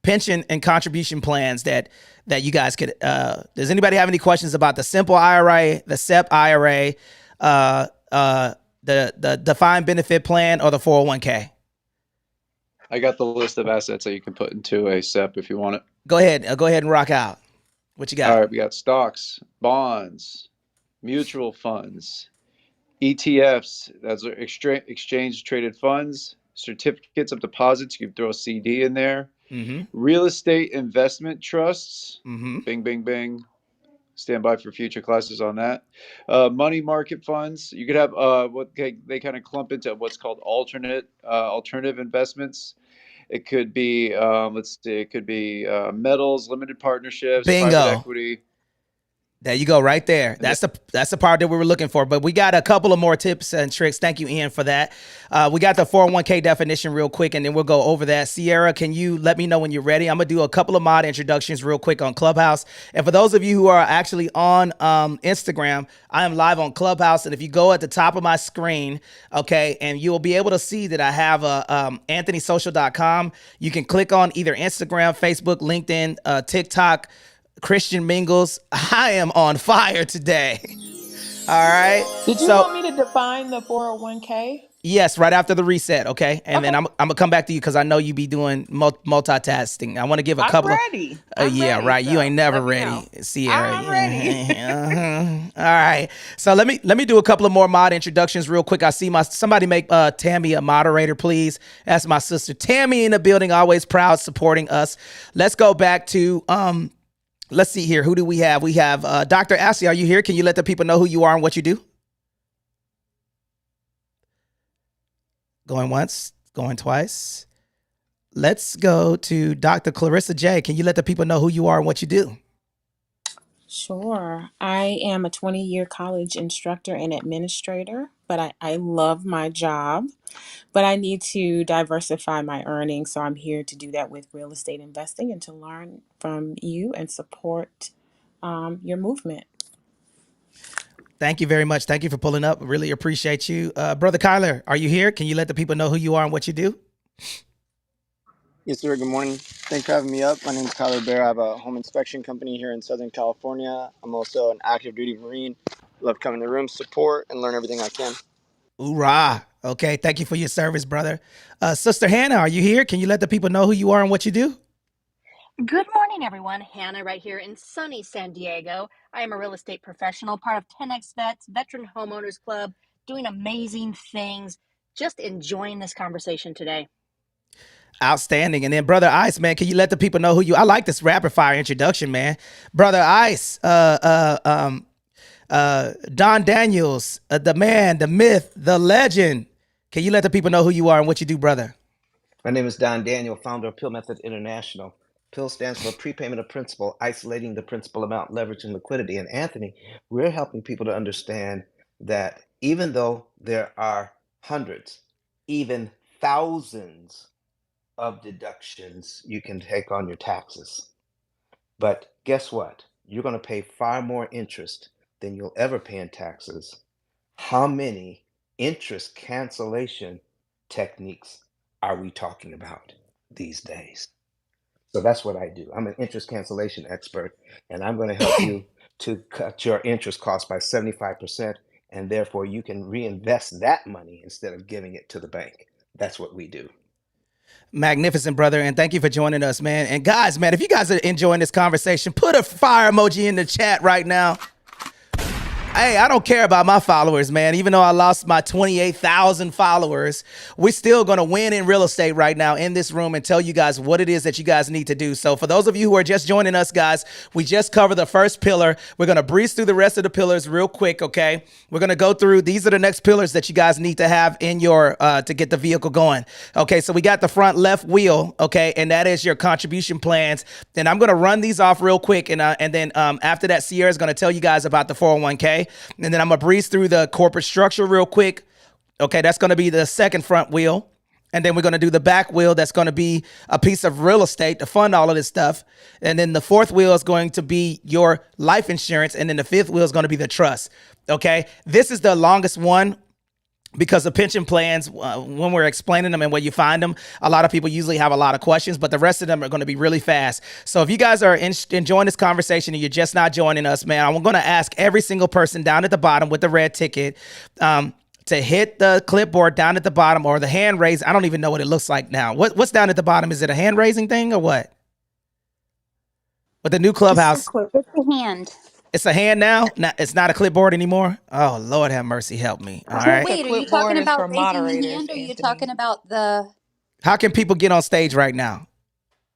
pension and contribution plans that you guys could? Does anybody have any questions about the simple IRA, the SEP IRA, the defined benefit plan, or the 401k? I got the list of assets that you can put into a SEP if you want it. Go ahead and rock out. What you got? All right, we got stocks, bonds, mutual funds, ETFs, that's exchange traded funds, certificates of deposits. You can throw a CD in there. Mm-hmm. Real estate investment trusts. Mm-hmm. Bing, bing, bing. Stand by for future classes on that. Money market funds. You could have what they kind of clump into what's called alternative investments. It could be, let's see, it could be metals, limited partnerships, Bingo. private equity. There you go, right there. That's the part that we were looking for. But we got a couple of more tips and tricks. Thank you, Ian, for that. We got the 401k definition real quick, and then we'll go over that. Sierra, can you let me know when you're ready? I'm going to do a couple of mod introductions real quick on Clubhouse. And for those of you who are actually on Instagram, I am live on Clubhouse. And if you go at the top of my screen, okay, and you will be able to see that I have anthonysocial.com. You can click on either Instagram, Facebook, LinkedIn, TikTok, Christian Mingles. I am on fire today. All right. Did you want me to define the 401k? Yes, right after the reset, okay? And then I'm gonna come back to you because I know you be doing multitasking. I want to give a couple ready. of yeah, ready, right. so You ain't never ready, Sierra. I'm ready. All right. So let me do a couple of more mod introductions real quick. I see somebody make Tammy a moderator, please. That's my sister Tammy in the building, always proud, supporting us. Let's go back to let's see here. Who do we have? We have Dr. Ashley. Are you here? Can you let the people know who you are and what you do? Going once, going twice. Let's go to Dr. Clarissa J. Can you let the people know who you are and what you do? Sure. I am a 20-year college instructor and administrator, but I love my job. But I need to diversify my earnings, so I'm here to do that with real estate investing and to learn from you and support your movement. Thank you very much. Thank you for pulling up. Really appreciate you. Brother Kyler, are you here? Can you let the people know who you are and what you do? Yes, sir. Good morning. Thanks for having me up. My name is Kyler Bear. I have a home inspection company here in Southern California. I'm also an active duty Marine. Love coming to the room, support, and learn everything I can. Hoorah. Okay. Thank you for your service, brother. Sister Hannah, are you here? Can you let the people know who you are and what you do? Good morning, everyone. Hannah right here in sunny San Diego. I am a real estate professional, part of 10X Vets, Veteran Homeowners Club, doing amazing things. Just enjoying this conversation today. Outstanding. And then Brother Ice, man, can you let the people know who you? I like this rapid fire introduction, man. Brother Ice, Don Daniels, the man, the myth, the legend. Can you let the people know who you are and what you do, brother? My name is Don Daniel, founder of Pill Method International. PIL stands for prepayment of principal, isolating the principal amount, leverage, and liquidity. And Anthony, we're helping people to understand that even though there are hundreds, even thousands of deductions you can take on your taxes, but guess what? You're going to pay far more interest than you'll ever pay in taxes. How many interest cancellation techniques are we talking about these days? So that's what I do. I'm an interest cancellation expert, and I'm going to help you to cut your interest cost by 75%, and therefore you can reinvest that money instead of giving it to the bank. That's what we do. Magnificent, brother, and thank you for joining us, man. And guys, man, if you guys are enjoying this conversation, put a fire emoji in the chat right now. Hey, I don't care about my followers, man. Even though I lost my 28,000 followers, we're still going to win in real estate right now in this room and tell you guys what it is that you guys need to do. So for those of you who are just joining us, guys, we just covered the first pillar. We're going to breeze through the rest of the pillars real quick, okay? We're going to go through. These are the next pillars that you guys need to have in your, to get the vehicle going. Okay, so we got the front left wheel, okay? And that is your contribution plans. And I'm going to run these off real quick. And then after that, Sierra's going to tell you guys about the 401k. And then I'm going to breeze through the corporate structure real quick. Okay, that's going to be the second front wheel. And then we're going to do the back wheel. That's going to be a piece of real estate to fund all of this stuff. And then the fourth wheel is going to be your life insurance. And then the fifth wheel is going to be the trust. Okay, this is the longest one, because the pension plans, when we're explaining them and where you find them, a lot of people usually have a lot of questions, but the rest of them are going to be really fast. So if you guys are enjoying this conversation and you're just not joining us, man, I'm going to ask every single person down at the bottom with the red ticket to hit the clipboard down at the bottom, or the hand raise. I don't even know what it looks like now. What's down at the bottom? Is it a hand raising thing or what? With the new Clubhouse. It's a hand. It's a hand now? It's not a clipboard anymore? Oh, Lord have mercy. Help me. All right. The Wait, are you talking clipboard is for about raising the moderators, hand, or are you Anthony. talking about the How can people get on stage right now?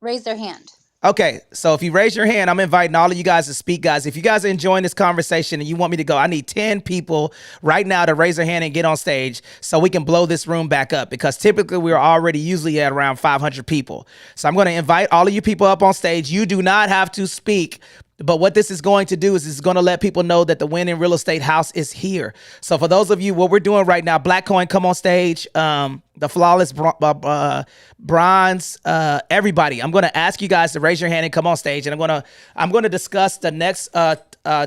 raise their hand? Okay, so if you raise your hand, I'm inviting all of you guys to speak, guys. If you guys are enjoying this conversation and you want me to go, I need 10 people right now to raise their hand and get on stage so we can blow this room back up, because typically we're already usually at around 500 people. So I'm going to invite all of you people up on stage. You do not have to speak. But what this is going to do is it's going to let people know that the Win in Real Estate House is here. So for those of you, what we're doing right now, Black Coin, come on stage. The Flawless Bronze, everybody. I'm going to ask you guys to raise your hand and come on stage. And I'm going to discuss the next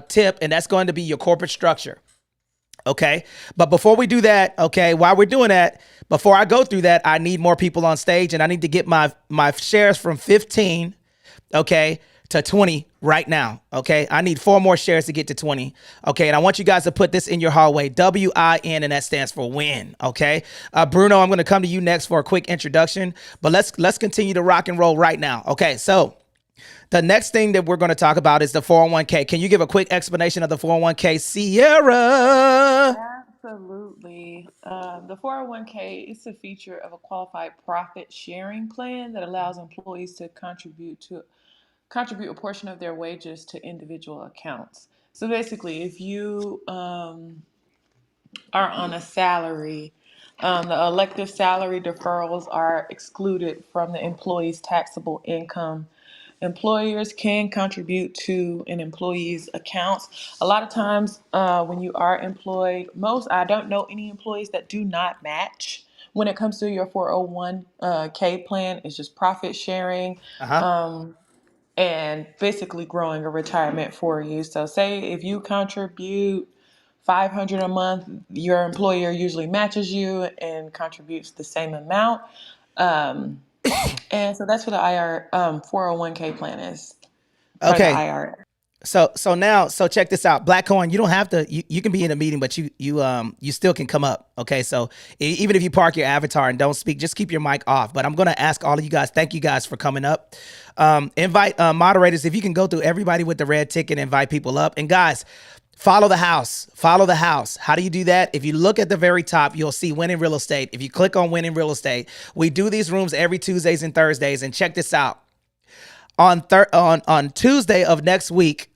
tip, and that's going to be your corporate structure. Okay. But before we do that, okay, while we're doing that, before I go through that, I need more people on stage, and I need to get my shares from 15, okay, to 20 right now. Okay. I need 4 more shares to get to 20. Okay. And I want you guys to put this in your hallway, WIN, and that stands for win. Okay. Bruno, I'm going to come to you next for a quick introduction, but let's continue to rock and roll right now. Okay. So the next thing that we're going to talk about is the 401k. Can you give a quick explanation of the 401k, Sierra? Absolutely. The 401k is a feature of a qualified profit sharing plan that allows employees to contribute a portion of their wages to individual accounts. So basically, if you are on a salary, the elective salary deferrals are excluded from the employee's taxable income. Employers can contribute to an employee's accounts. A lot of times when you are employed, I don't know any employees that do not match. When it comes to your 401k plan, it's just profit sharing. And basically growing a retirement for you. So say if you contribute $500 a month, your employer usually matches you and contributes the same amount. And so that's what the 401k plan is. Part of the Okay. IRA. So check this out. Black Coin, you don't have to, you can be in a meeting, but you still can come up. Okay. So even if you park your avatar and don't speak, just keep your mic off. But I'm going to ask all of you guys, thank you guys for coming up. Invite moderators, if you can go through everybody with the red ticket, invite people up. And guys, follow the house. Follow the house. How do you do that? If you look at the very top, you'll see Win in Real Estate. If you click on Win in Real Estate, we do these rooms every Tuesdays and Thursdays. And check this out. On Tuesday of next week,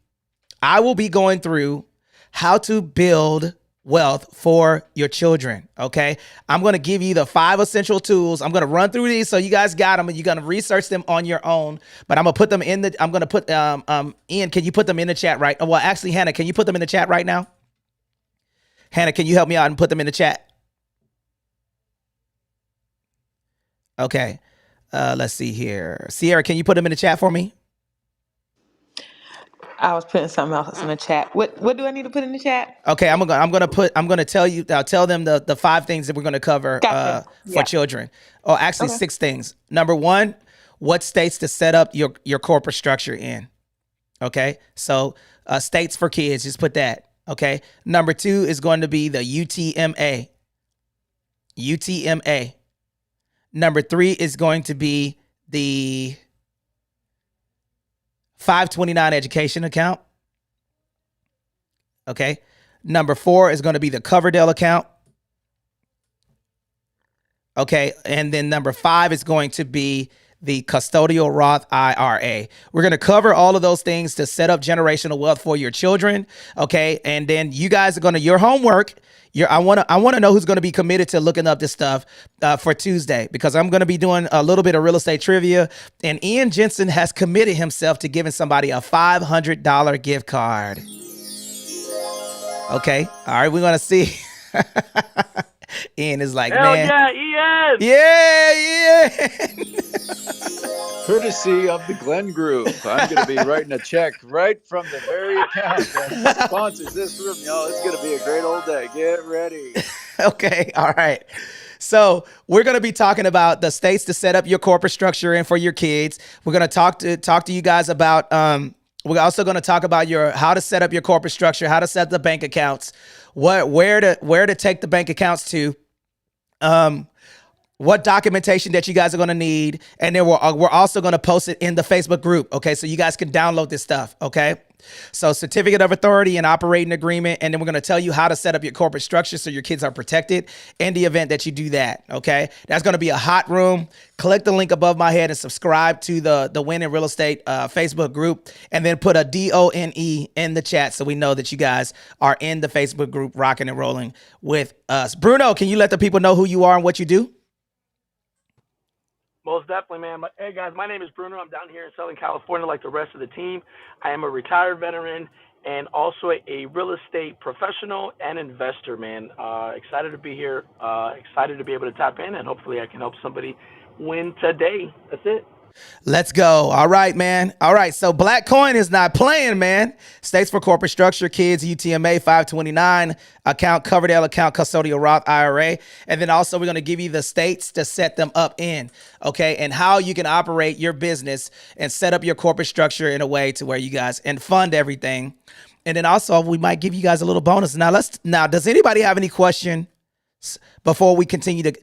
I will be going through how to build wealth for your children. Okay. I'm going to give you the 5 essential tools. I'm going to run through these so you guys got them and you're going to research them on your own, but I'm going to put them I'm going to put, Ian, can you put them in the chat right? Well, actually, Hannah, can you put them in the chat right now? Hannah, can you help me out and put them in the chat? Okay. Let's see here. Sierra, can you put them in the chat for me? I was putting something else in the chat. What do I need to put in the chat? Okay, I'm gonna tell you. I'll tell them the 5 things that we're gonna cover Gotcha. for Yeah. children. Oh, actually Okay. 6 things. Number one, what states to set up your corporate structure in. Okay, so states for kids, just put that. Okay. Number 2 is going to be the UTMA. UTMA. Number 3 is going to be the 529 education account. Okay. Number 4 is going to be the Coverdell account. Okay. And then number 5 is going to be the custodial Roth IRA. We're going to cover all of those things to set up generational wealth for your children. Okay. And then you guys are going to, your homework, I want to know who's going to be committed to looking up this stuff for Tuesday, because I'm going to be doing a little bit of real estate trivia, and Ian Jensen has committed himself to giving somebody a $500 gift card. Okay. All right. We're going to see. Ian is like, Hell man. yeah, Ian! Yeah. Courtesy of the Glenn Group, I'm going to be writing a check right from the very account that sponsors this room, y'all. It's going to be a great old day. Get ready. Okay. All right. So we're going to be talking about the states to set up your corporate structure in for your kids. We're going to talk to you guys about, we're also going to talk about how to set up your corporate structure, how to set the bank accounts, where to take the bank accounts to, what documentation that you guys are going to need. And then we're also going to post it in the Facebook group. Okay. So you guys can download this stuff. Okay. So certificate of authority and operating agreement. And then we're going to tell you how to set up your corporate structure so your kids are protected in the event that you do that. Okay. That's going to be a hot room. Click the link above my head and subscribe to the Win in Real Estate Facebook group, and then put a DONE in the chat so we know that you guys are in the Facebook group rocking and rolling with us. Bruno, can you let the people know who you are and what you do? Most definitely, man. Hey, guys, my name is Bruno. I'm down here in Southern California like the rest of the team. I am a retired veteran and also a real estate professional and investor, man. Excited to be here. Excited to be able to tap in, and hopefully I can help somebody win today. That's it. Let's go. All right, man. All right. So Black Coin is not playing, man. States for corporate structure, kids, UTMA, 529 account, Coverdell account, custodial Roth IRA. And then also we're going to give you the states to set them up in, okay, and how you can operate your business and set up your corporate structure in a way to where you guys and fund everything. And then also we might give you guys a little bonus. Now, does anybody have any question before we continue to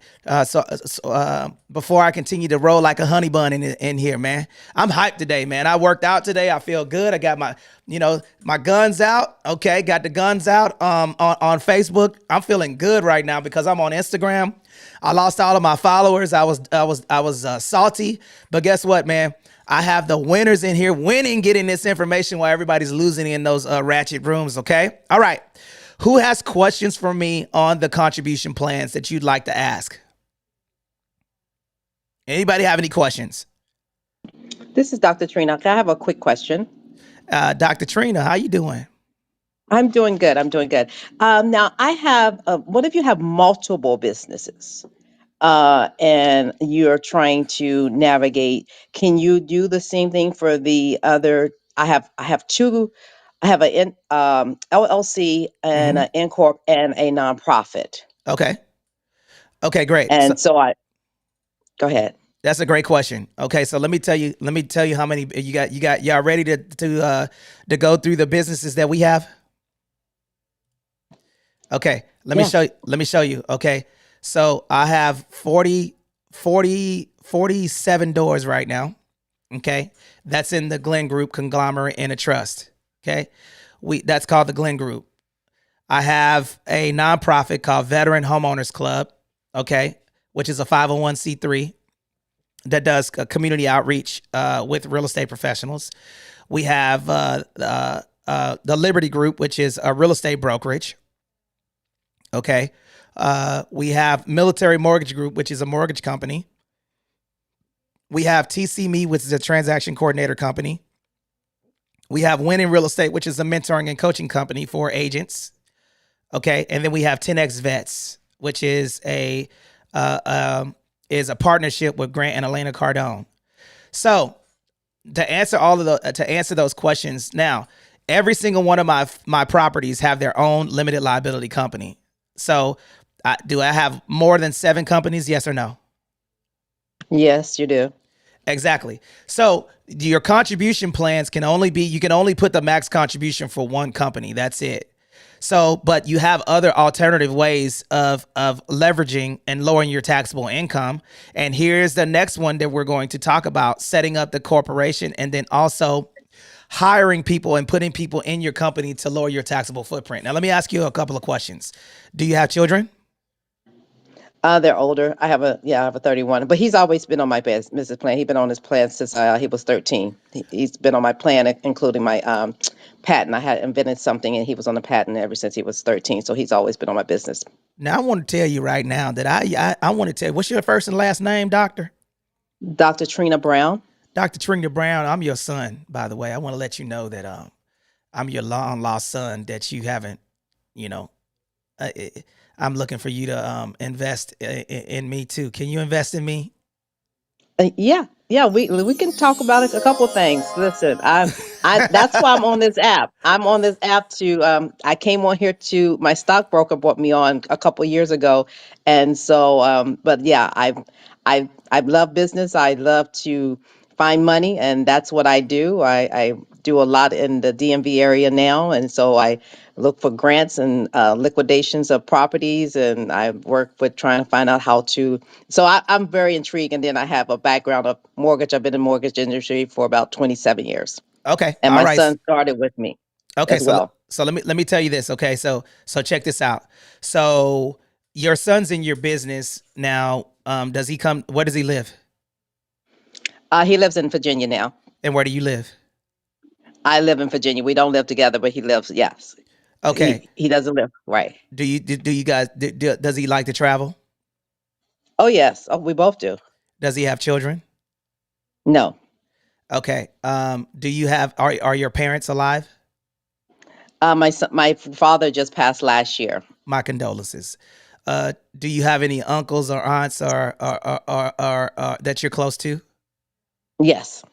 before I continue to roll like a honey bun in here, man? I'm hyped today, man. I worked out today. I feel good. I got my guns out. Okay, got the guns out on Facebook. I'm feeling good right now because I'm on Instagram. I lost all of my followers. I was salty, but guess what, man? I have the winners in here winning, getting this information while everybody's losing in those ratchet rooms. Okay, all right. Who has questions for me on the contribution plans that you'd like to ask? Anybody have any questions? This is Dr. Trina. I have a quick question. Dr. Trina, how you doing? I'm doing good. Now, I have, what if you have multiple businesses and you're trying to navigate? Can you do the same thing for the other? I have two. I have an LLC and an N Corp and a nonprofit. Okay, great. And so go ahead. That's a great question. Okay, so let me tell you how many you got. Y'all ready to go through the businesses that we have? Okay, let me show you. Okay, so I have 47 doors right now. Okay, that's in the Glenn Group conglomerate and a trust. Okay, that's called the Glenn Group. I have a nonprofit called Veteran Homeowners Club. Okay, which is a 501c3 that does community outreach with real estate professionals. We have the Liberty Group, which is a real estate brokerage. Okay. We have Military Mortgage Group, which is a mortgage company. We have TC Me, which is a transaction coordinator company. We have Win in Real Estate, which is a mentoring and coaching company for agents. Okay. And then we have 10X Vets, which is a partnership with Grant and Elena Cardone. So to answer those questions now, Every single one of my properties have their own limited liability company. So, do I have more than 7 companies? Yes or no? Yes, you do. Exactly. So your contribution plans can only be, you can only put the max contribution for one company. That's it. So, but you have other alternative ways of leveraging and lowering your taxable income. And here's the next one that we're going to talk about: setting up the corporation, and then also hiring people and putting people in your company to lower your taxable footprint. Now, let me ask you a couple of questions. Do you have children? They're older. I have a 31, but he's always been on my business plan. He's been on his plan since he was 13. He's been on my plan, including my patent. I had invented something, and he was on the patent ever since he was 13. So he's always been on my business. Now, I want to tell you right now that I want to tell you, what's your first and last name, doctor? Dr. Trina Brown. Dr. Trina Brown, I'm your son, by the way. I want to let you know that I'm your long lost son that you haven't, you know, uh, I'm looking for you to invest in me too. Can you invest in me? Yeah, we can talk about it, a couple of things. Listen, I that's why I'm on this app. I'm on this app to I came on here to my stockbroker brought me on a couple of years ago, and so but yeah, I love business. I love to find money, and that's what I do. I do a lot in the DMV area now, and so I look for grants and liquidations of properties, and I work with trying to find out how to. So I'm very intrigued, and then I have a background of mortgage. I've been in the mortgage industry for about 27 years, Okay. and All my right. son started with me Okay. as well. So let me tell you this. Okay. So check this out. So your son's in your business now. Does he come? Where does he live? He lives in Virginia now. And where do you live? I live in Virginia. We don't live together, but he lives. Yes, Okay. he doesn't live right. Do you guys does he like to travel? Oh yes. Oh, we both do. Does he have children? No. Okay. Do you have are your parents alive? My father just passed last year. My condolences. Do you have any uncles or aunts or that you're close to? Yes.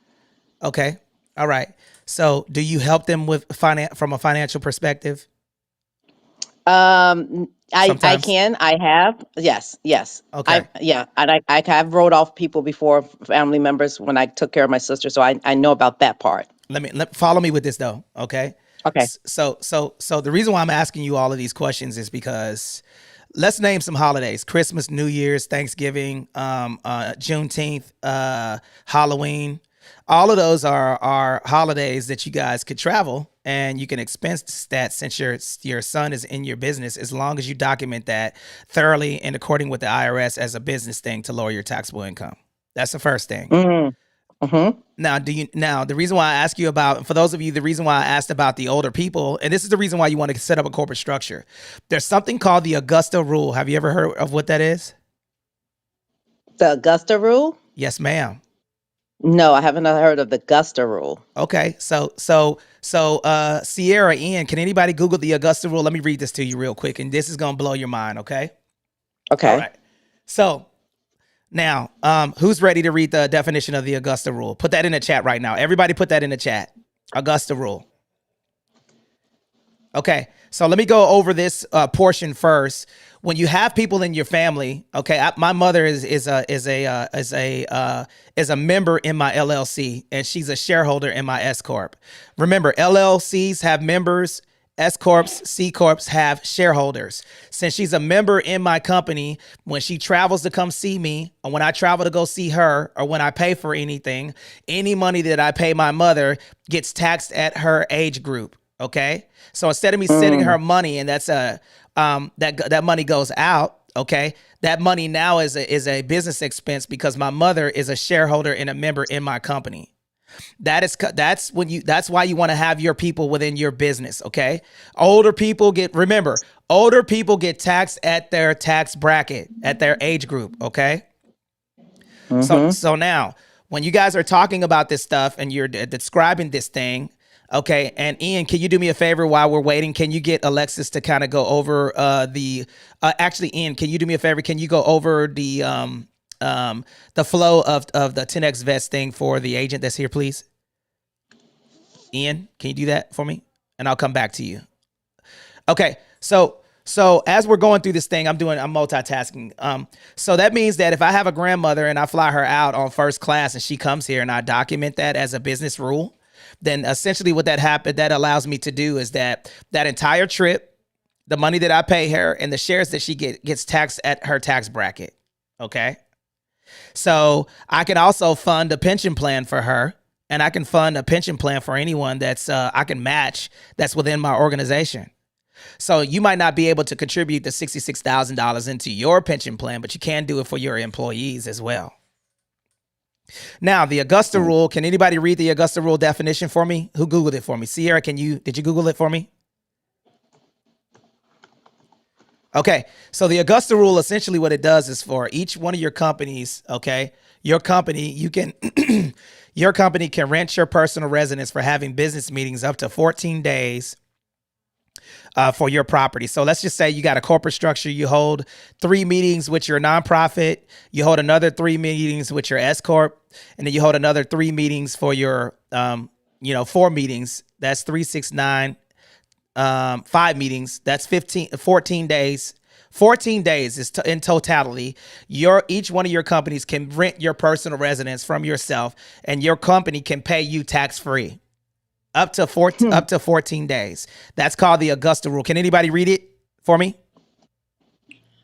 Okay. All right. So, do you help them with from a financial perspective I sometimes? can. I have. Yes. Okay. And I have wrote off people before, family members, when I took care of my sister, so I know about that part. Follow me with this though. Okay. Okay. So the reason why I'm asking you all of these questions is because let's name some holidays: Christmas, New Year's, Thanksgiving, Juneteenth, Halloween. All of those are holidays that you guys could travel and you can expense that, since your son is in your business, as long as you document that thoroughly and according with the IRS as a business thing to lower your taxable income. That's the first thing. Mm-hmm. Mm-hmm. Now the reason why I ask you about, for those of you, the reason why I asked about the older people, and this is the reason why you want to set up a corporate structure. There's something called the Augusta rule. Have you ever heard of what that is? The Augusta rule? Yes, ma'am. No, I haven't heard of the Augusta rule. Okay. Sierra, Ian, can anybody Google the Augusta rule? Let me read this to you real quick, and this is going to blow your mind. Okay. All Okay. right. So now, who's ready to read the definition of the Augusta rule? Put that in the chat right now. Everybody put that in the chat. Augusta rule. Okay, so let me go over this portion first. When you have people in your family, okay, my mother is a member in my LLC, and she's a shareholder in my S corp. Remember, LLCs have members. S corps, C corps have shareholders. Since she's a member in my company, when she travels to come see me, or when I travel to go see her, or when I pay for anything, any money that I pay my mother gets taxed at her age group. Okay, so instead of me sending her money, and that's that money goes out. Okay, that money now is a business expense because my mother is a shareholder and a member in my company. That's why you want to have your people within your business. Okay, older people get taxed at their tax bracket, at their age group. Okay, Mm-hmm. so now when you guys are talking about this stuff and you're describing this thing. Okay, and Ian, can you do me a favor while we're waiting? Can you get Alexis to kind of go over actually, Ian, can you do me a favor? Can you go over the flow of the 10X Vets thing for the agent that's here, please? Ian, can you do that for me? and I'll come back to you. Okay, so as we're going through this thing, I'm multitasking. So that means that if I have a grandmother and I fly her out on first class and she comes here and I document that as a business rule, then essentially what that allows me to do is that entire trip, the money that I pay her and the shares that she gets taxed at her tax bracket. Okay. So I can also fund a pension plan for her, and I can fund a pension plan for anyone that's I can match that's within my organization. So you might not be able to contribute the $66,000 into your pension plan, but you can do it for your employees as well. Now, the Augusta rule, can anybody read the Augusta rule definition for me? Who Googled it for me? Sierra, did you Google it for me? Okay, so the Augusta rule, essentially what it does is for each one of your companies, okay, your company can rent your personal residence for having business meetings up to 14 days for your property. So let's just say you got a corporate structure. You hold 3 meetings with your nonprofit. You hold another 3 meetings with your S corp, and then you hold another 3 meetings for your, 4 meetings. That's 3, 6, 9, 5 meetings. That's 14 days. 14 days is in totality. Each one of your companies can rent your personal residence from yourself, and your company can pay you tax free. Up to 14 days. That's called the Augusta rule. Can anybody read it for me?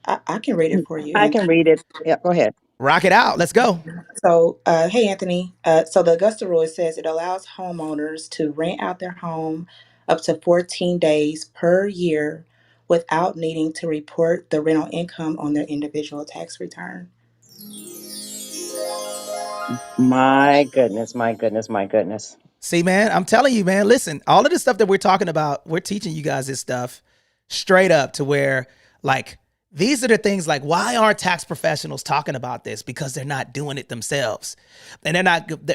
I can read it for you. I can read it. Yeah, go ahead. Rock it out. Let's go. So, hey, Anthony. So the Augusta rule, it says it allows homeowners to rent out their home up to 14 days per year without needing to report the rental income on their individual tax return. My goodness, my goodness, my goodness. See, man, I'm telling you, man, listen, all of the stuff that we're talking about, we're teaching you guys this stuff straight up to where, like, these are the things like, why aren't tax professionals talking about this? Because they're not doing it themselves. And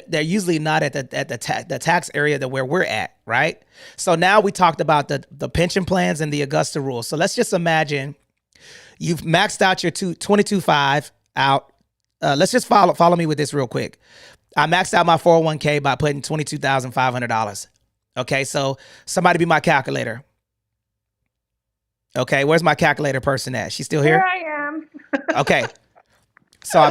they're usually not at the tax area that where we're at, right? So now we talked about the pension plans and the Augusta rule. So let's just imagine you've maxed out your 22.5 out. Let's just follow me with this real quick. I maxed out my 401k by putting $22,500. Okay, so somebody be my calculator. Okay, where's my calculator person at? She's still here? Here I am. Okay, so I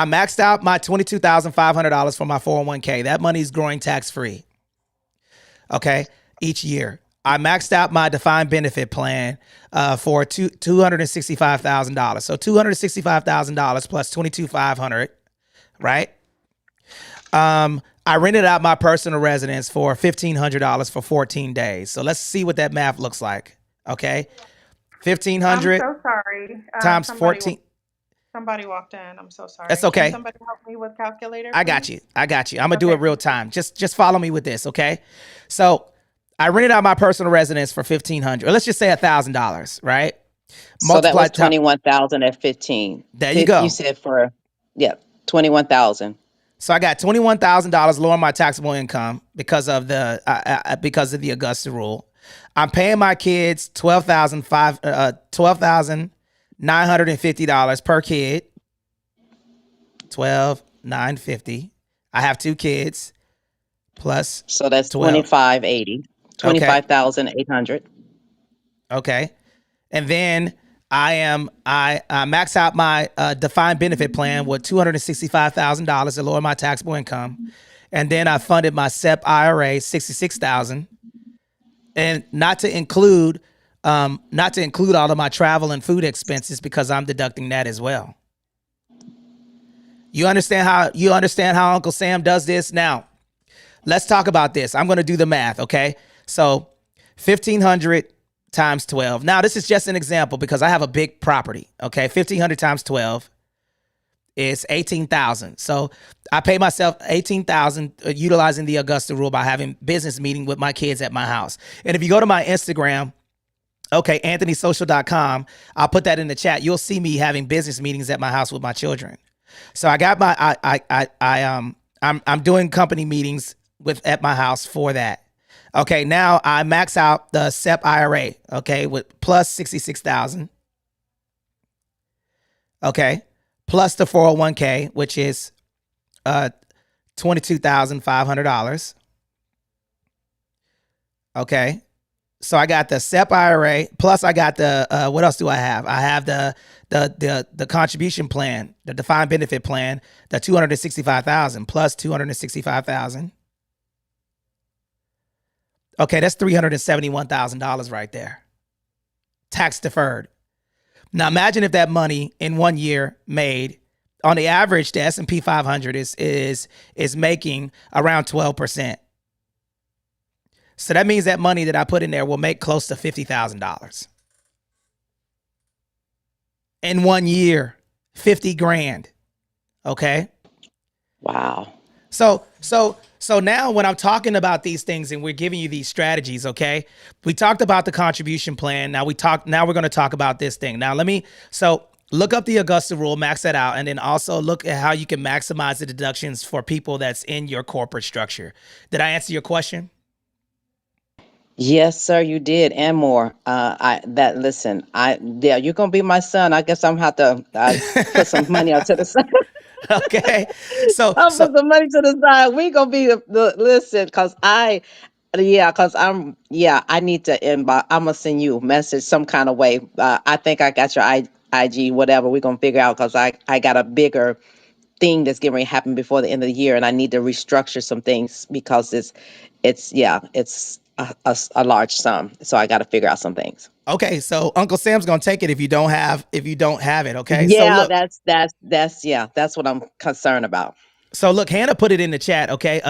maxed out my $22,500 for my 401k. That money's growing tax free. Okay, each year. I maxed out my defined benefit plan for $265,000. So $265,000 plus $22,500, right? I rented out my personal residence for $1,500 for 14 days. So let's see what that math looks like. Okay. 1,500 I'm so sorry. times 14. Somebody walked in. I'm so sorry. That's okay. Can somebody help me with calculator? I got please? you. I'm gonna do it real time. Just follow me with this. Okay. So I rented out my personal residence for $1,500, or let's just say $1,000, right? So that was 21,000 at 15. There you go. You said 21,000. So I got $21,000 lower my taxable income because of the Augusta rule. I'm paying my kids $12,950 per kid. $12,950. I have 2 kids plus. So that's 12. 25,80. 25,800. Okay, and then I max out my defined benefit plan with $265,000 to lower my taxable income, and then I funded my SEP IRA $66,000, and not to include all of my travel and food expenses because I'm deducting that as well. You understand how Uncle Sam does this? Now, let's talk about this. I'm going to do the math. Okay, so 1,500 times 12. Now, this is just an example because I have a big property. Okay, 1,500 times 12 is 18,000. So I pay myself 18,000 utilizing the Augusta rule by having business meeting with my kids at my house. And if you go to my Instagram, okay, anthonysocial.com, I'll put that in the chat. You'll see me having business meetings at my house with my children. So I got I'm doing company meetings at my house for that. Okay, now I max out the SEP IRA, okay, with plus 66,000. Okay, plus the 401k, which is $22,500. Okay, So I got the SEP IRA, plus I got the what else do I have? I have the contribution plan, the defined benefit plan, the 265,000 plus 265,000. Okay, that's $371,000 right there. Tax deferred. Now imagine if that money in 1 year made, on the average, the S&P 500 is making around 12%. So that means that money that I put in there will make close to $50,000 in 1 year. 50 grand. Okay. Wow. So now when I'm talking about these things and we're giving you these strategies, okay, we talked about the contribution plan. Now we're going to talk about this thing. Now look up the Augusta rule, max that out, and then also look at how you can maximize the deductions for people that's in your corporate structure. Did I answer your question? Yes, sir, you did, and more. Yeah, you're gonna be my son. I guess I'm gonna have to put some money out to the side. Okay. So I'll so put some money to the side. We gonna be listen, I need to inbox. I'm gonna send you a message some kind of way. I think I got your IG, whatever. We're gonna figure out because I got a bigger thing that's getting ready to happen before the end of the year, and I need to restructure some things because it's a large sum. So I got to figure out some things. okay, so Uncle Sam's gonna take it if you don't have it. Okay. So Yeah, look, that's what I'm concerned about. Hannah put it in the chat. Okay,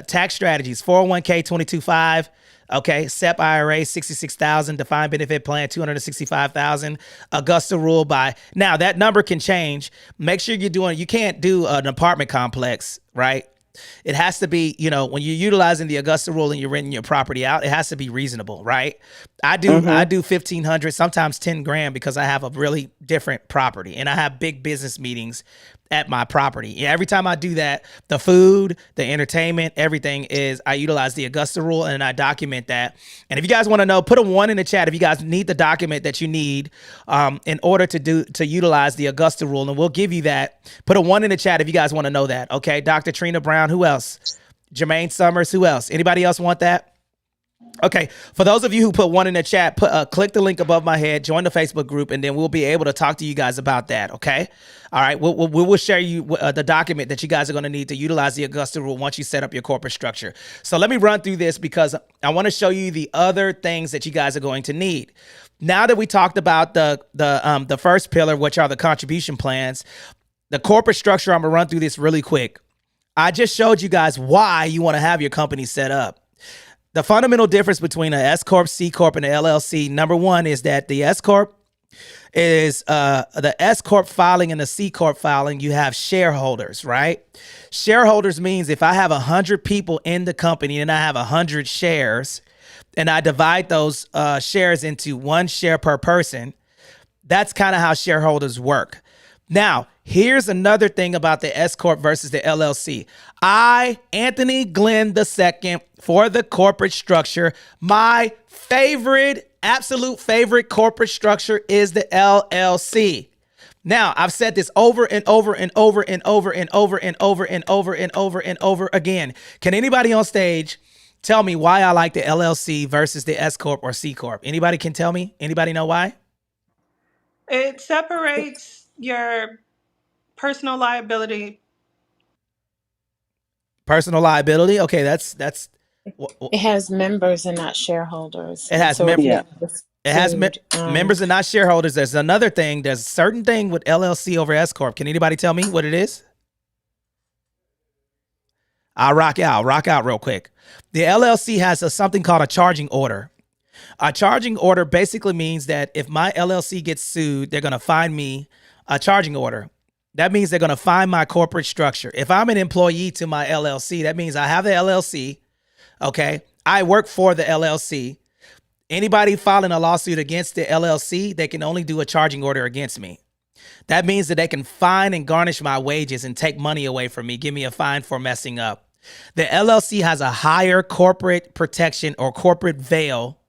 tax strategies: 401k 22.5. Okay, SEP IRA 66,000, defined benefit plan 265,000. Augusta rule by now that number can change. Make sure you're doing. You can't do an apartment complex, right? It has to be, when you're utilizing the Augusta rule and you're renting your property out, it has to be reasonable, right? I do 1,500, sometimes 10 grand because I have a really different property and I have big business meetings at my property. Yeah, every time I do that, the food, the entertainment, everything is, I utilize the Augusta rule and I document that. And if you guys want to know, put a 1 in the chat if you guys need the document that you need in order to utilize the Augusta rule, and we'll give you that. Put a 1 in the chat if you guys want to know that. Okay, Dr. Trina Brown, who else? Jermaine Summers, who else? Anybody else want that? Okay, for those of you who put 1 in the chat, click the link above my head, join the Facebook group, and then we'll be able to talk to you guys about that, okay? All right, we'll share you the document that you guys are going to need to utilize the Augusta rule once you set up your corporate structure. So let me run through this because I want to show you the other things that you guys are going to need. Now that we talked about the first pillar, which are the contribution plans, the corporate structure, I'm going to run through this really quick. I just showed you guys why you want to have your company set up. The fundamental difference between an S Corp, C Corp, and an LLC, number one, is that the S Corp is the S Corp filing and the C Corp filing, you have shareholders, right? Shareholders means if I have 100 people in the company and I have 100 shares and I divide those shares into 1 share per person, that's kind of how shareholders work. Now, here's another thing about the S Corp versus the LLC. I, Anthony Glenn II, for the corporate structure, my absolute favorite corporate structure is the LLC. Now, I've said this over and over and over and over and over and over and over and over and over again. Can anybody on stage tell me why I like the LLC versus the S Corp or C Corp? Anybody can tell me? Anybody know why? It separates your personal liability. Personal liability. Okay, that's It has members and not shareholders. it has So if Yeah. you're it has sued, members and not shareholders. There's another thing. There's a certain thing with LLC over S Corp. Can anybody tell me what it is? I'll rock out real quick. The LLC has something called a charging order. A charging order basically means that if my LLC gets sued, they're going to find me a charging order. That means they're going to find my corporate structure. If I'm an employee to my LLC, that means I have the LLC. Okay. I work for the LLC. Anybody filing a lawsuit against the LLC, they can only do a charging order against me. That means that they can fine and garnish my wages and take money away from me, give me a fine for messing up. The LLC has a higher corporate protection or corporate veil,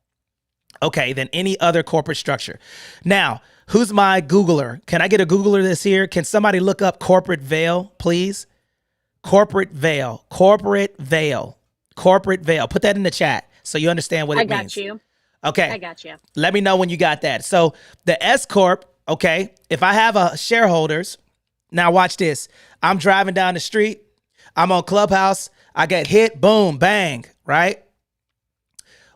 okay, than any other corporate structure. Now, who's my Googler? Can I get a Googler this here? Can somebody look up corporate veil, please? Corporate veil. Put that in the chat so you understand what it I means. got you. I Okay. got you. Let me know when you got that. So the S Corp, okay, if I have a shareholders, now watch this. I'm driving down the street. I'm on Clubhouse. I get hit, boom, bang, right?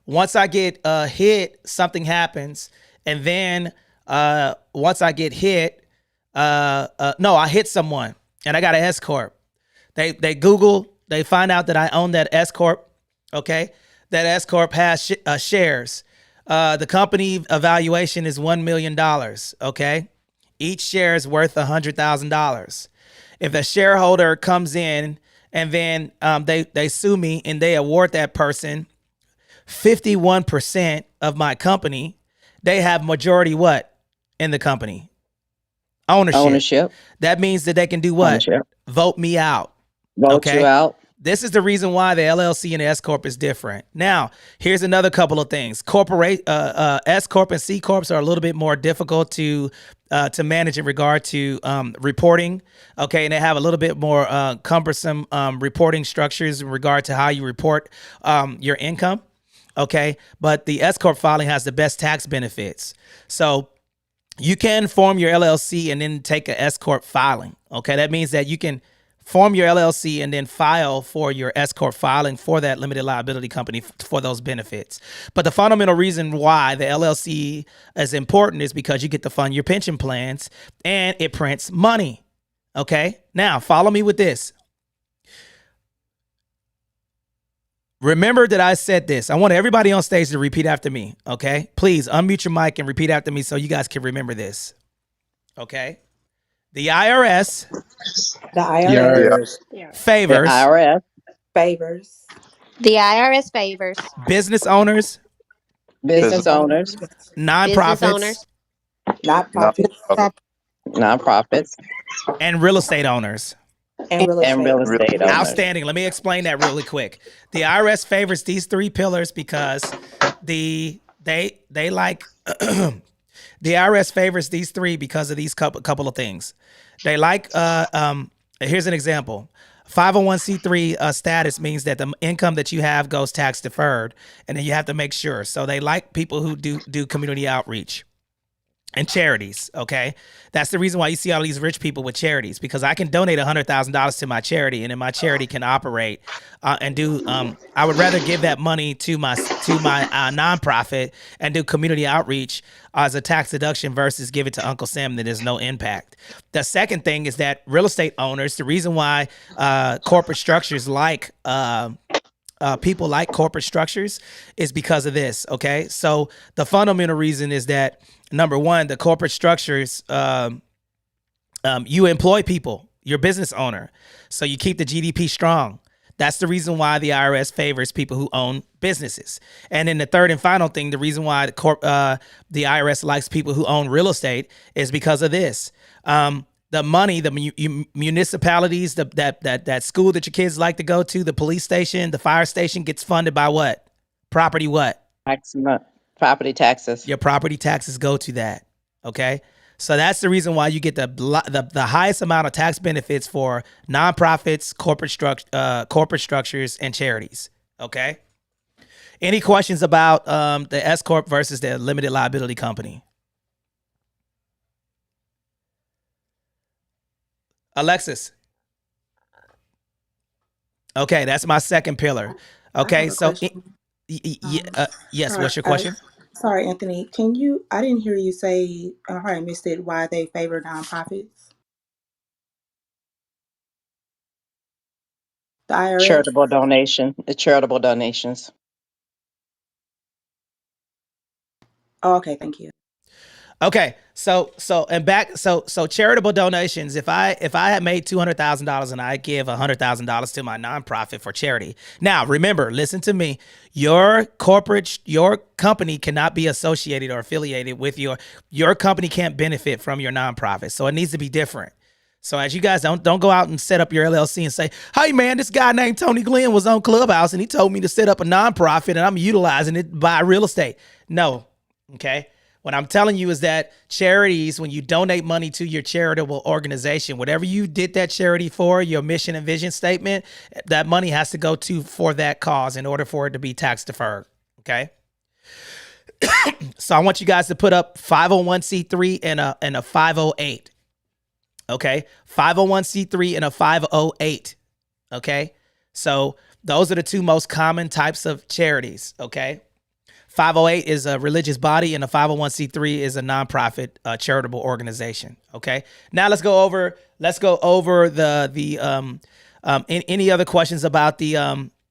Once I get hit, something happens. And then once I get hit, no, I hit someone and I got an S Corp. They Google, they find out that I own that S Corp, okay? That S Corp has shares. The company evaluation is $1 million, okay? Each share is worth $100,000. If a shareholder comes in and then they sue me and they award that person 51% of my company, they have majority what in the company? Ownership. Ownership. That means that they can do what? Ownership. Vote me out. Vote you Okay. out. This is the reason why the LLC and the S Corp is different. Now, here's another couple of things. S Corp and C Corps are a little bit more difficult to manage in regard to reporting. Okay, and they have a little bit more cumbersome reporting structures in regard to how you report your income. Okay, but the S Corp filing has the best tax benefits. So you can form your LLC and then take a S Corp filing. Okay, that means that you can form your LLC and then file for your S Corp filing for that limited liability company for those benefits. But the fundamental reason why the LLC is important is because you get to fund your pension plans and it prints money. Okay, now follow me with this. Remember that I said this. I want everybody on stage to repeat after me, okay? Please unmute your mic and repeat after me so you guys can remember this, okay? The IRS The The IRS IRS Yeah. The favors IRS. favors The IRS favors business owners, Business business owners. owners, business nonprofits, owners, not nonprofits, Nonprofits. and real estate owners. and real And estate real estate owners. owners. Outstanding. Let me explain that really quick. The IRS favors these three pillars because they like the IRS favors these three because of these couple of things. They like here's an example. 501c3 status means that the income that you have goes tax deferred, and then you have to make sure. So they like people who do community outreach and charities. Okay, that's the reason why you see all these rich people with charities, because I can donate $100,000 to my charity, and then my charity can operate and do. I would rather give that money to my nonprofit and do community outreach as a tax deduction versus give it to Uncle Sam that there's no impact. The second thing is that real estate owners. The reason why corporate structures like people like corporate structures is because of this. Okay, so the fundamental reason is that number one, the corporate structures, you employ people, you're a business owner, so you keep the GDP strong. That's the reason why the IRS favors people who own businesses. And then the third and final thing, the reason why the IRS likes people who own real estate is because of this. The money, the municipalities, that school that your kids like to go to, the police station, the fire station gets funded by what? Property what? Property taxes. Your property taxes go to that. Okay? So that's the reason why you get the highest amount of tax benefits for nonprofits, corporate structures, and charities. Okay? Any questions about the S Corp versus the limited liability company? Alexis. Okay, that's my second pillar. I have Okay, a so question. yes, Sorry, what's your question? sorry, Anthony. Can you? I didn't hear you say. I probably missed it. Why they favor nonprofits? The IRS. Charitable donation. The charitable donations. Oh, okay, thank you. Okay, so charitable donations. If I had made $200,000 and I give $100,000 to my nonprofit for charity. Now, remember, listen to me. Your company cannot be associated or affiliated with your company can't benefit from your nonprofit. So it needs to be different. So as you guys don't go out and set up your LLC and say, hey man, this guy named Tony Glenn was on Clubhouse and he told me to set up a nonprofit and I'm utilizing it to buy real estate. No, okay? What I'm telling you is that charities, when you donate money to your charitable organization, whatever you did that charity for, your mission and vision statement, that money has to go for that cause in order for it to be tax deferred, okay? So I want you guys to put up 501c3 and a 508. Okay, 501c3 and a 508. Okay, so those are the two most common types of charities. Okay, 508 is a religious body, and a 501c3 is a nonprofit charitable organization. Okay, now let's go over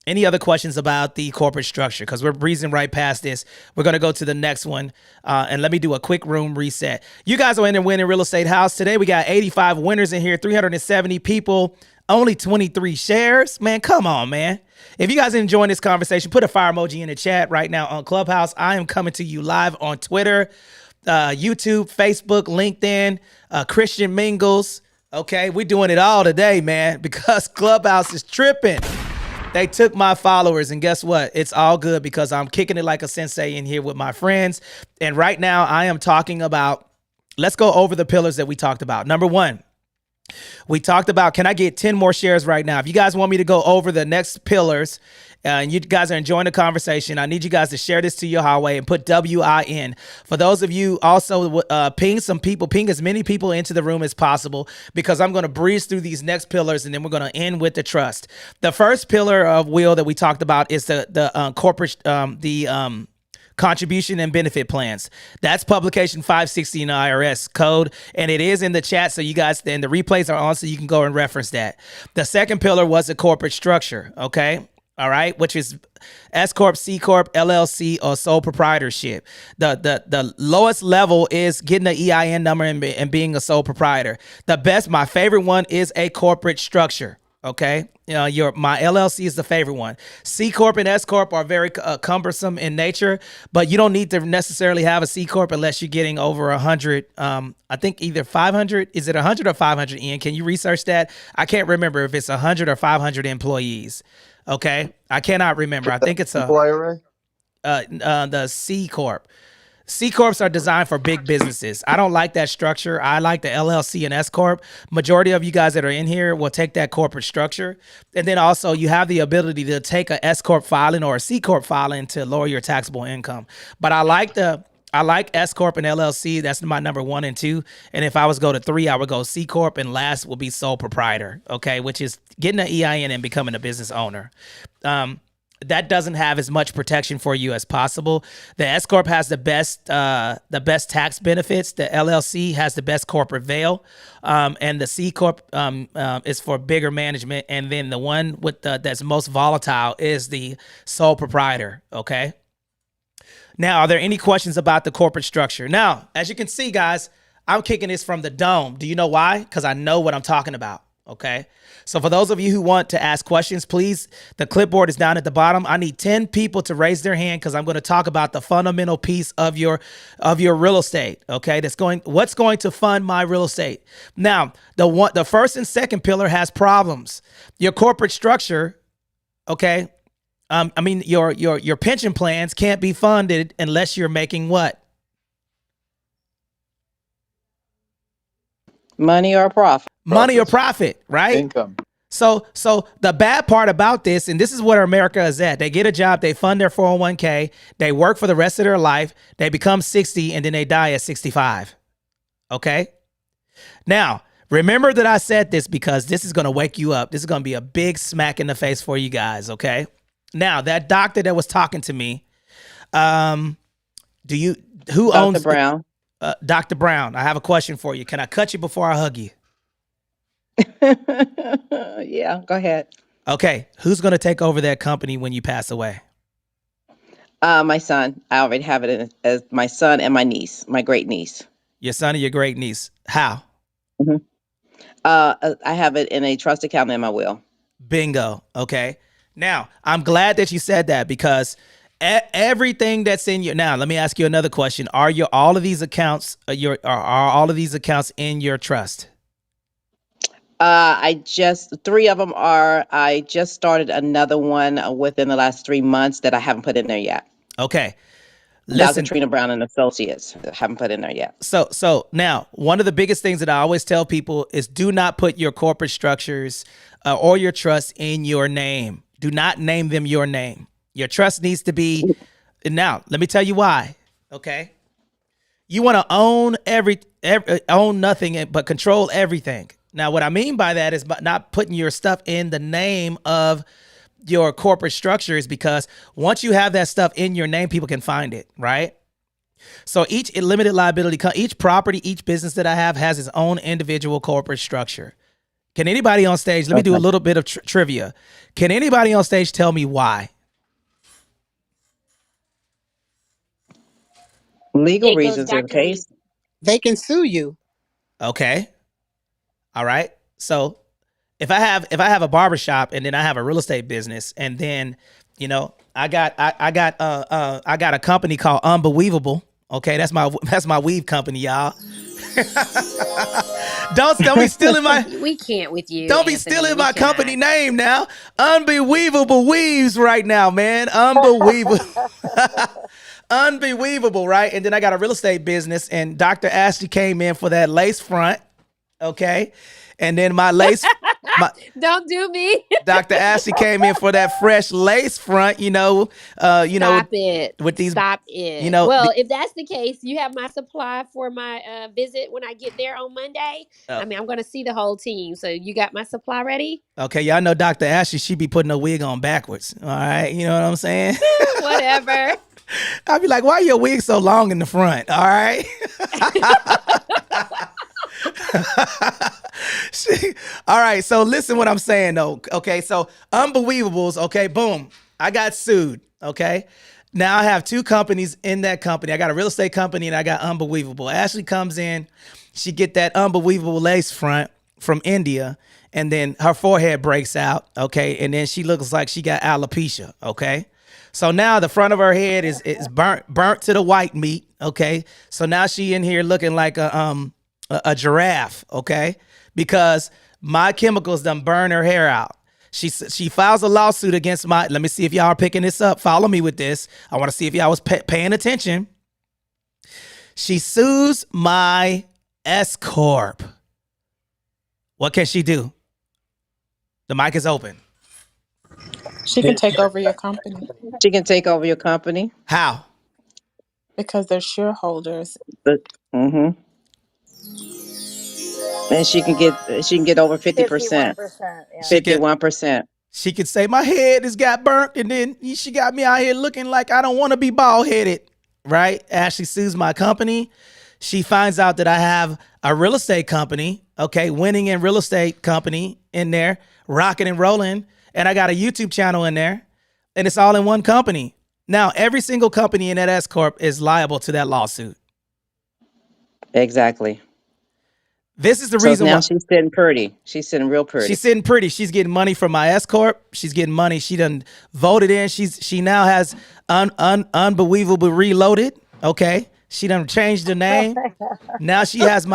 any other questions about the corporate structure, because we're breezing right past this. We're going to go to the next one. And let me do a quick room reset. You guys are in the Winning Real Estate House. Today we got 85 winners in here, 370 people, only 23 shares. Man, come on, man. If you guys are enjoying this conversation, put a fire emoji in the chat right now on Clubhouse. I am coming to you live on Twitter, YouTube, Facebook, LinkedIn, Christian Mingles. Okay, we're doing it all today, man, because Clubhouse is tripping. They took my followers, and guess what? It's all good because I'm kicking it like a sensei in here with my friends. And right now I am talking about, let's go over the pillars that we talked about. Number one, we talked about, can I get 10 more shares right now? If you guys want me to go over the next pillars, and you guys are enjoying the conversation, I need you guys to share this to your hallway and put WIN. For those of you also, ping as many people into the room as possible, because I'm going to breeze through these next pillars and then we're going to end with the trust. The first pillar of Will that we talked about is the corporate, contribution and benefit plans. That's publication 560 in the IRS code, and it is in the chat, so you guys, and the replays are on, so you can go and reference that. The second pillar was the corporate structure, okay? All right, which is S Corp, C Corp, LLC, or sole proprietorship. The lowest level is getting an EIN number and being a sole proprietor. My favorite one is a corporate structure. Okay, my LLC is the favorite one. C Corp and S Corp are very cumbersome in nature, but you don't need to necessarily have a C Corp unless you're getting over 100. I think either 500. Is it 100 or 500? Ian, can you research that? I can't remember if it's 100 or 500 employees. Okay, I cannot remember. I think it's the C Corp. C Corps are designed for big businesses. I don't like that structure. I like the LLC and S Corp. Majority of you guys that are in here will take that corporate structure. And then also you have the ability to take a S Corp filing or a C Corp filing to lower your taxable income. But I like S Corp and LLC. That's my number 1 and 2. And if I was go to 3, I would go C Corp, and last will be sole proprietor. Okay, which is getting an EIN and becoming a business owner. That doesn't have as much protection for you as possible. The S Corp has the best tax benefits. The LLC has the best corporate veil, and the C Corp is for bigger management. And then the one with that's most volatile is the sole proprietor. Okay. Now, are there any questions about the corporate structure? Now, as you can see, guys, I'm kicking this from the dome. Do you know why? Because I know what I'm talking about. Okay. So for those of you who want to ask questions, please, the clipboard is down at the bottom. I need 10 people to raise their hand because I'm going to talk about the fundamental piece of your real estate. Okay. What's going to fund my real estate? Now, the first and second pillar has problems. Your corporate structure. Okay. Your pension plans can't be funded unless you're making what? Money or profit. Money or profit, right? Income. So the bad part about this, and this is where America is at. They get a job, they fund their 401k, they work for the rest of their life, they become 60, and then they die at 65. Okay? Now, remember that I said this because this is going to wake you up. This is going to be a big smack in the face for you guys, okay? Now, that doctor that was talking to me, who owns Dr. Brown? Dr. Brown, I have a question for you. Can I cut you before I hug you? Yeah, go ahead. Okay, who's going to take over that company when you pass away? My son. I already have it as my son and my niece, my great niece. Your son and your great niece. How? Mm-hmm. I have it in a trust account in my will. Bingo. Okay. Now, I'm glad that you said that because everything that's in your, now let me ask you another question. Are all of these accounts in your trust? Three of them are. I just started another one within the last 3 months that I haven't put in there yet. Okay. Dr. Trina Brown and Associates. Haven't put in there yet. So now, one of the biggest things that I always tell people is do not put your corporate structures or your trust in your name. Do not name them your name. Your trust needs to be, now, let me tell you why. Okay. You want to own own nothing but control everything. Now, what I mean by that is not putting your stuff in the name of your corporate structure is because once you have that stuff in your name, people can find it, right? So each limited liability, each property, each business that I have has its own individual corporate structure. Can anybody on stage, let me do a little bit of trivia. Can anybody on stage tell me why? Legal It goes reasons in back the to the case. They can sue you. Okay. All right. So if I have a barbershop and then I have a real estate business and then, I got a company called Unbelievable. Okay, that's my weave company, y'all. Don't be stealing my We can't with you, don't be Anthony. stealing We my company cannot. name now. Unbelievable weaves right now, man. Unbelievable. Unbelievable, right? And then I got a real estate business and Dr. Ashley came in for that lace front. Okay. And then my Don't do me. Dr. Ashley came in for that fresh lace front, Stop it. with these, Stop you it. know, Well, the, if that's the case, you have my supply for my visit when I get there on Monday. uh, I mean, I'm going to see the whole team. So you got my supply ready? okay, y'all know Dr. Ashley, she be putting a wig on backwards. All right. You know what I'm saying? Whatever. I'd be like, why are your wig so long in the front? All right. All right. So listen what I'm saying though. Okay. So Unbelievables. Okay. Boom. I got sued. Okay. Now I have two companies in that company. I got a real estate company and I got Unbelievable. Ashley comes in. She get that unbelievable lace front from India. And then her forehead breaks out. Okay. And then she looks like she got alopecia. Okay. So now the front of her head is burnt to the white meat. Okay. So now she in here looking like a giraffe. Okay. Because my chemicals done burn her hair out. She files a lawsuit against let me see if y'all are picking this up. Follow me with this. I want to see if y'all was paying attention. She sues my S Corp. What can she do? The mic is open. She can take over your company She can take over your company. How? because they're shareholders. But, and she can get over 50%, 51%. Yeah. She can 51%. she could say my head has got burnt and then she got me out here looking like I don't want to be bald headed. Right? Ashley sues my company. She finds out that I have a real estate company, okay, winning in real estate company in there, rocking and rolling. And I got a YouTube channel in there and it's all in one company. Now, every single company in that S Corp is liable to that lawsuit. Exactly. This is the So reason now why she's sitting pretty. She's sitting real pretty. she's sitting pretty. She's getting money from my S Corp. She's getting money. She done voted in. She now has Unbelievable Reloaded. Okay. She done changed the name. Now she has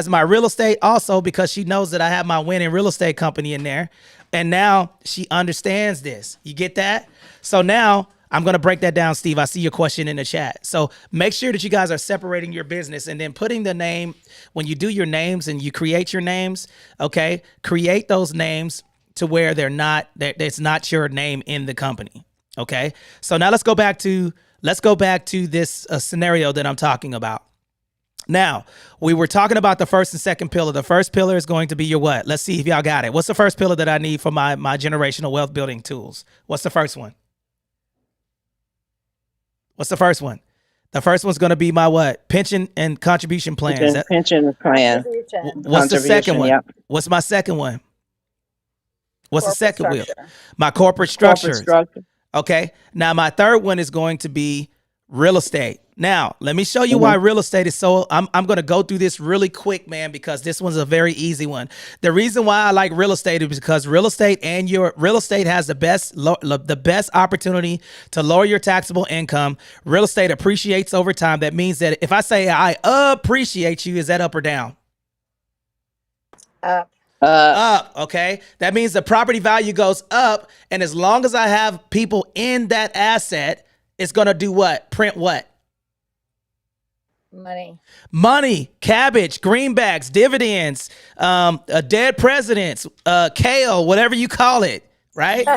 my real estate also because she knows that I have my winning real estate company in there. And now she understands this. You get that? So now I'm going to break that down, Steve. I see your question in the chat. So make sure that you guys are separating your business and then putting the name, when you do your names and you create your names, okay, create those names to where it's not your name in the company. Okay. So now let's go back to this scenario that I'm talking about. Now, we were talking about the first and second pillar. The first pillar is going to be your what? Let's see if y'all got it. What's the first pillar that I need for my generational wealth building tools? What's the first one? What's the first one? The first one's going to be my what? Pension and contribution plans. Pension plan. What's the second one? Yep. What's my second one? What's the Corporate second wheel? structure. My corporate structure. Corporate structure. Okay. Now my third one is going to be real estate. Now, let me show you why real estate is so, I'm going to go through this really quick, man, because this one's a very easy one. The reason why I like real estate is because real estate has the best opportunity to lower your taxable income. Real estate appreciates over time. That means that if I say I appreciate you, is that up or down? Up, okay? That means the property value goes up, and as long as I have people in that asset, it's going to do what? Print what? Money, cabbage, greenbacks, dividends, dead presidents, kale, whatever you call it, right?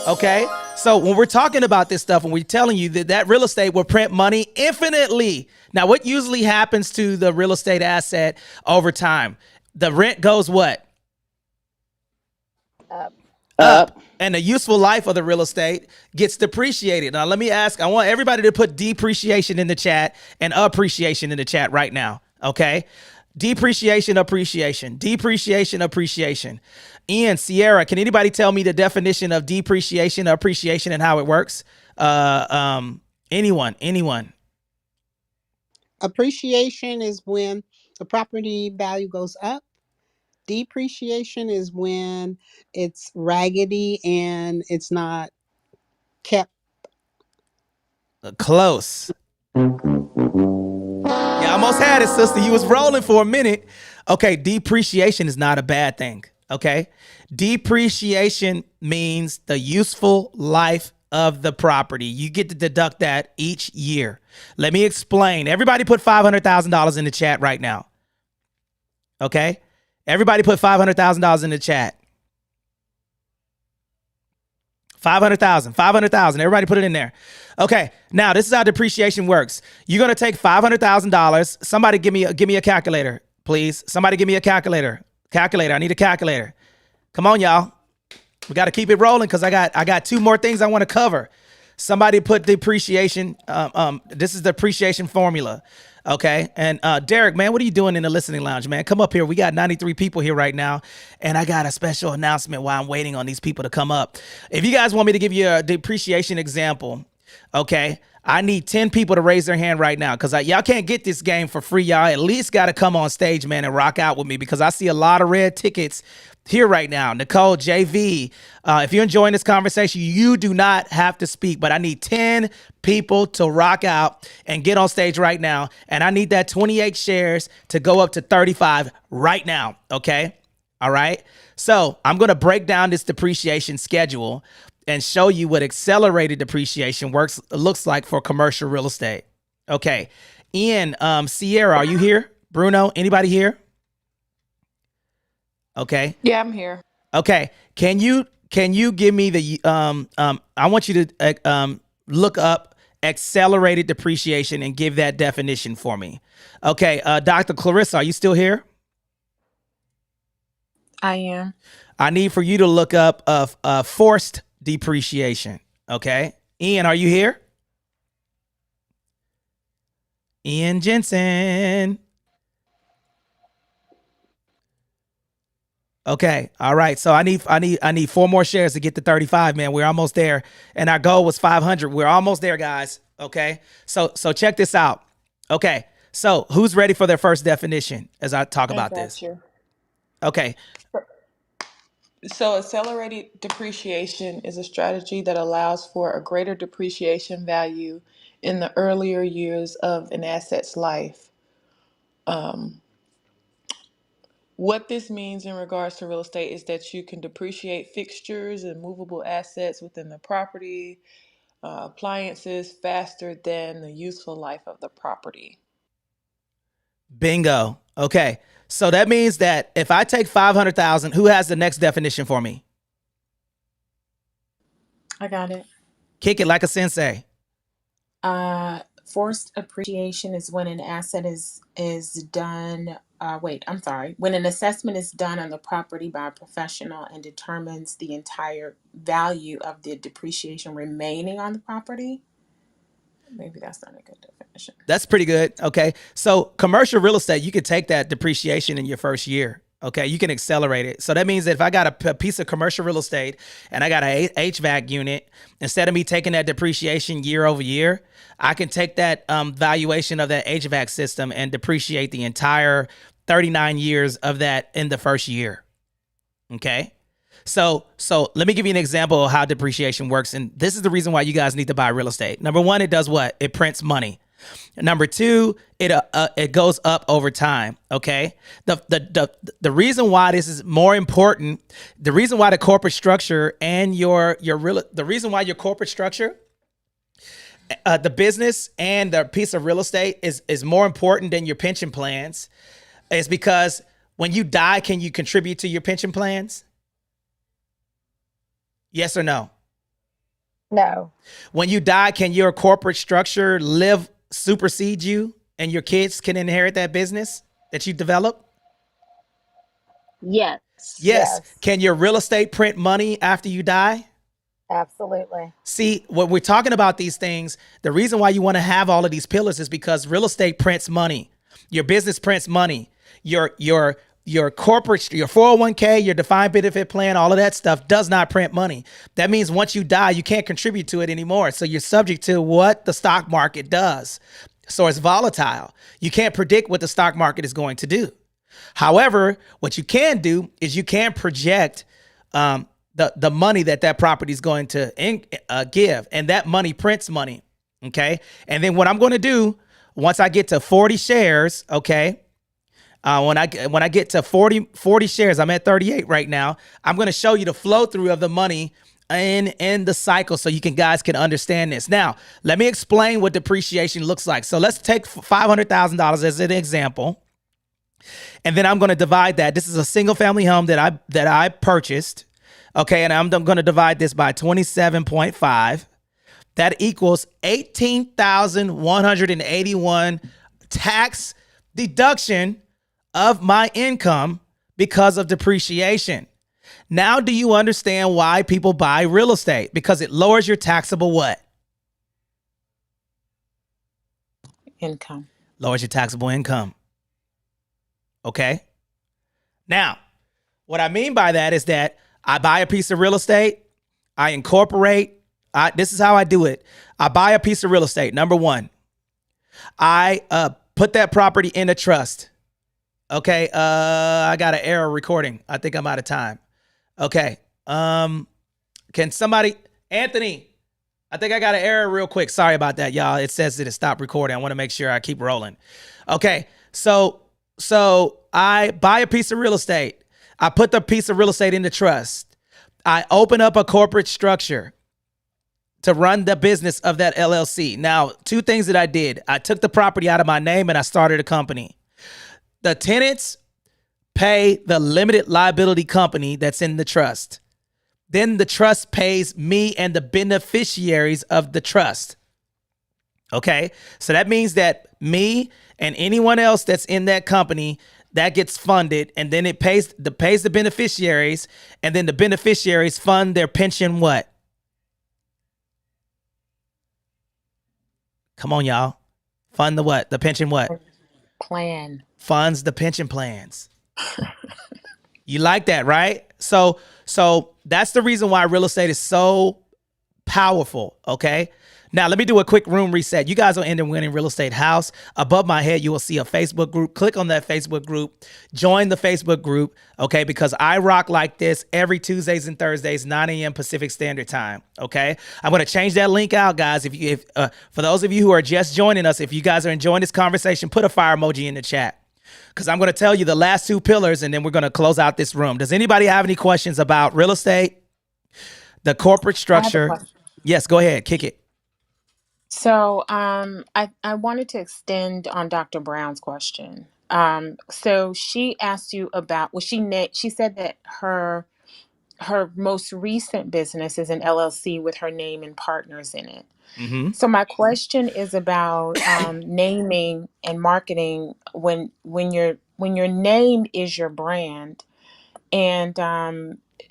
Okay. So when we're talking about this stuff and we're telling you that real estate will print money infinitely. Now, what usually happens to the real estate asset over time? The rent goes what? Up. Up. And the useful life of the real estate gets depreciated. Now, let me ask, I want everybody to put depreciation in the chat and appreciation in the chat right now. Okay. Depreciation, appreciation, depreciation, appreciation. Ian, Sierra, can anybody tell me the definition of depreciation, appreciation, and how it works? Anyone? Appreciation is when the property value goes up. Depreciation is when it's raggedy and it's not kept. Close. Yeah, almost had it, sister. You was rolling for a minute. Okay, depreciation is not a bad thing. Okay, depreciation means the useful life of the property. You get to deduct that each year. Let me explain. Everybody put $500,000 in the chat right now. Okay, everybody put $500,000 in the chat. 500,000. Everybody put it in there. Okay. Now this is how depreciation works. You're going to take $500,000. Somebody give me a calculator, please. Somebody give me a calculator. I need a calculator. Come on, y'all. We got to keep it rolling because I got two more things I want to cover. Somebody put depreciation. This is the depreciation formula. Okay. And Derek, man, what are you doing in the listening lounge, man? Come up here. We got 93 people here right now. And I got a special announcement while I'm waiting on these people to come up. If you guys want me to give you a depreciation example, okay, I need 10 people to raise their hand right now because y'all can't get this game for free. Y'all at least got to come on stage, man, and rock out with me because I see a lot of red tickets here right now. Nicole, JV, if you're enjoying this conversation, you do not have to speak, but I need 10 people to rock out and get on stage right now. And I need that 28 shares to go up to 35 right now. Okay. All right. So I'm going to break down this depreciation schedule and show you what accelerated depreciation looks like for commercial real estate. Okay. Ian, Sierra, are you here? Bruno, anybody here? Okay. Yeah, I'm here. Okay. Can you give me the I want you to look up accelerated depreciation and give that definition for me. Okay. Dr. Clarissa, are you still here? I am. I need for you to look up forced depreciation. Okay. Ian, are you here? Ian Jensen. Okay. All right. So I need 4 more shares to get to 35, man. We're almost there. And our goal was 500. We're almost there, guys. Okay. So check this out. Okay. So who's ready for their first definition as I talk about this? You. Okay. So, accelerated depreciation is a strategy that allows for a greater depreciation value in the earlier years of an asset's life. What this means in regards to real estate is that you can depreciate fixtures and movable assets within the property, appliances faster than the useful life of the property. Bingo. Okay. So that means that if I take 500,000, who has the next definition for me? I got it. Kick it like a sensei. Forced appreciation is when an asset is done. When an assessment is done on the property by a professional and determines the entire value of the depreciation remaining on the property. Maybe that's not a good definition. That's pretty good. Okay. So commercial real estate, you could take that depreciation in your first year. Okay. You can accelerate it. So that means that if I got a piece of commercial real estate and I got a HVAC unit, instead of me taking that depreciation year over year, I can take that valuation of that HVAC system and depreciate the entire 39 years of that in the first year. Okay. So let me give you an example of how depreciation works. And this is the reason why you guys need to buy real estate. Number one, it does what? It prints money. Number two, it goes up over time. Okay. The reason why this is more important, the reason why the corporate structure and the reason why your corporate structure, the business and the piece of real estate is more important than your pension plans is because when you die, can you contribute to your pension plans? Yes or no? No. When you die, can your corporate structure supersede you and your kids can inherit that business that you develop? Yes. Yes. Yes. Can your real estate print money after you die? Absolutely. See, when we're talking about these things, the reason why you want to have all of these pillars is because real estate prints money. Your business prints money. Your corporate, your 401k, your defined benefit plan, all of that stuff does not print money. That means once you die, you can't contribute to it anymore. So you're subject to what the stock market does. So it's volatile. You can't predict what the stock market is going to do. However, what you can do is you can project the money that property is going to give, and that money prints money. Okay, and then what I'm going to do once I get to 40 shares, okay, when I get to 40 shares, I'm at 38 right now. I'm going to show you the flow through of the money in the cycle so you guys can understand this. Now, let me explain what depreciation looks like. So let's take $500,000 as an example. And then I'm going to divide that. This is a single family home that I purchased. Okay, and I'm going to divide this by 27.5. That equals 18,181 tax deduction of my income because of depreciation. Now, do you understand why people buy real estate? Because it lowers your taxable what? Income. Lowers your taxable income. Okay. Now, what I mean by that is that I buy a piece of real estate, I incorporate. This is how I do it. I buy a piece of real estate. Number one, I put that property in a trust. Okay. I got an error recording. I think I'm out of time. Okay. Can somebody, Anthony? I think I got an error real quick. Sorry about that, y'all. It says that it stopped recording. I want to make sure I keep rolling. Okay. So I buy a piece of real estate. I put the piece of real estate in the trust. I open up a corporate structure to run the business of that LLC. Now, two things that I did. I took the property out of my name and I started a company. The tenants pay the limited liability company that's in the trust. Then the trust pays me and the beneficiaries of the trust. Okay, so that means that me and anyone else that's in that company, that gets funded, and then it pays the beneficiaries, and then the beneficiaries fund their pension what? Come on, y'all. Fund the what? The pension what? Plan. Funds the pension plans. You like that, right? So that's the reason why real estate is so powerful, okay? Now, let me do a quick room reset. You guys are in the Winning Real Estate House. Above my head, you will see a Facebook group. Click on that Facebook group. Join the Facebook group, okay? Because I rock like this every Tuesdays and Thursdays, 9 a.m. Pacific Standard Time, okay? I'm going to change that link out, guys. If for those of you who are just joining us, if you guys are enjoying this conversation, put a fire emoji in the chat. Because I'm going to tell you the last two pillars, and then we're going to close out this room. Does anybody have any questions about real estate, the corporate I have a structure? question. Yes, go ahead. Kick it. So, I wanted to extend on Dr. Brown's question. So she asked you about, well, she said that her most recent business is an LLC with her name and partners in it. Mm-hmm. So my question is about naming and marketing when your name is your brand. And